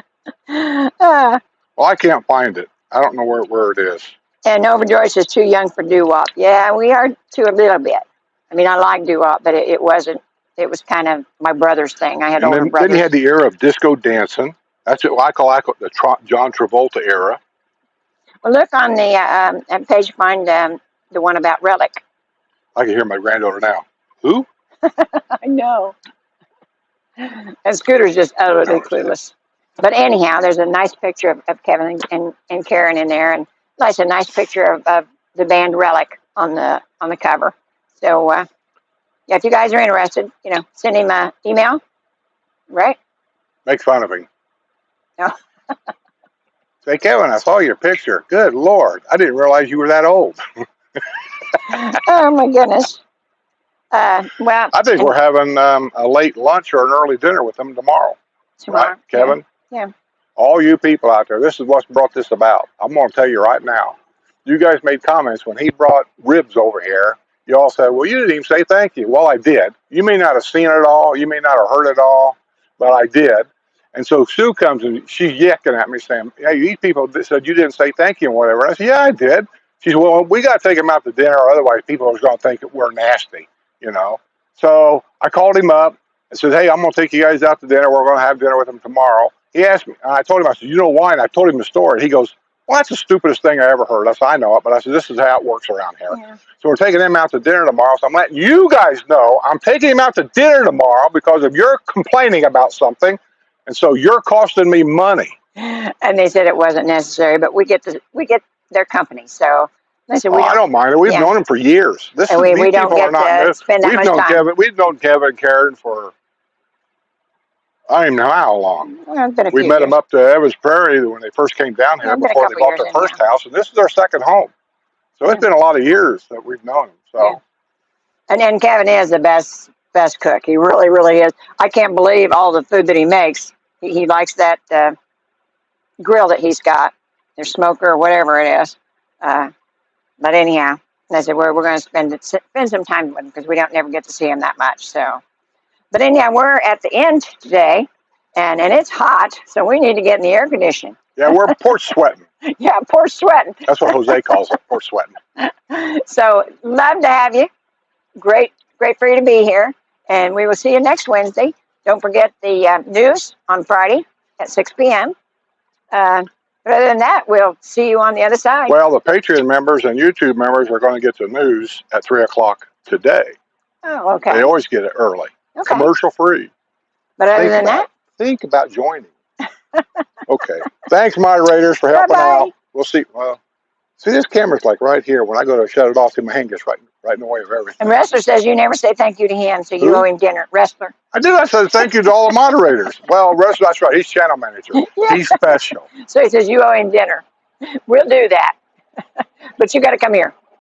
Well, I can't find it. I don't know where it is. And Overjoyed says too young for doo-wop. Yeah, we are too a little bit. I mean, I like doo-wop, but it wasn't. It was kind of my brother's thing. I had older brothers. Then you had the era of disco dancing. That's what I call the John Travolta era. Well, look on the page, find the one about Relic. I can hear my granddaughter now. Who? I know. And Scooter's just utterly clueless. But anyhow, there's a nice picture of Kevin and Karen in there, and a nice picture of the band Relic on the cover. So, yeah, if you guys are interested, send him an email, right? Make fun of him. No. Say, Kevin, I saw your picture. Good Lord, I didn't realize you were that old. Oh my goodness. Well, I think we're having a late lunch or an early dinner with them tomorrow. Right, Kevin? Yeah. All you people out there, this is what's brought this about. I'm going to tell you right now. You guys made comments when he brought ribs over here. You all said, well, you didn't even say thank you. Well, I did. You may not have seen it all. You may not have heard it all, but I did. And so Sue comes and she's yakking at me saying, hey, these people said you didn't say thank you and whatever. I said, yeah, I did. She said, well, we got to take them out to dinner, or otherwise people are going to think that we're nasty, So I called him up and said, hey, I'm going to take you guys out to dinner. We're going to have dinner with him tomorrow. He asked me, and I told him, I said, you know why? And I told him the story. He goes, well, that's the stupidest thing I ever heard. I said, I know it, but I said, this is how it works around here. Yeah. So we're taking him out to dinner tomorrow. So I'm letting you guys know I'm taking him out to dinner tomorrow because of your complaining about something. And so you're costing me money. And they said it wasn't necessary, but we get their company. So I said, I don't mind it. We've known him for years. We don't get to spend that much time. We've known Kevin and Karen for, I don't even know how long. We met them up to Evans Prairie when they first came down here before they bought their first house. And this is their second home. So it's been a lot of years that we've known him. So. Yeah. And then Kevin is the best cook. He really, really is. I can't believe all the food that he makes. He likes that grill that he's got, their smoker or whatever it is. But anyhow, I said we're going to spend some time with him because we don't never get to see him that much. So, but anyhow, we're at the end today, and it's hot, so we need to get in the air conditioning. Yeah, we're porch sweating. Yeah, porch sweating. That's what Jose calls it, porch sweating. So love to have you. Great for you to be here, and we will see you next Wednesday. Don't forget the news on Friday at 6 p.m. But other than that, we'll see you on the other side. Well, the Patreon members and YouTube members are going to get the news at 3 o'clock today. Oh, okay. They always get it early. Okay. Commercial free. But other than that? Think about joining. Okay. Thanks, moderators, for helping out. We'll see. Well, see, this camera's like right here. When I go to shut it off, see, my hand gets right in the way of everything. And Wrestler says you never say thank you to him, so you Who? owe him dinner. Wrestler. I did. I said thank you to all the moderators. Well, Russell, that's right. He's channel manager. Yeah. He's special. So he says you owe him dinner. We'll do that. But you got to come here.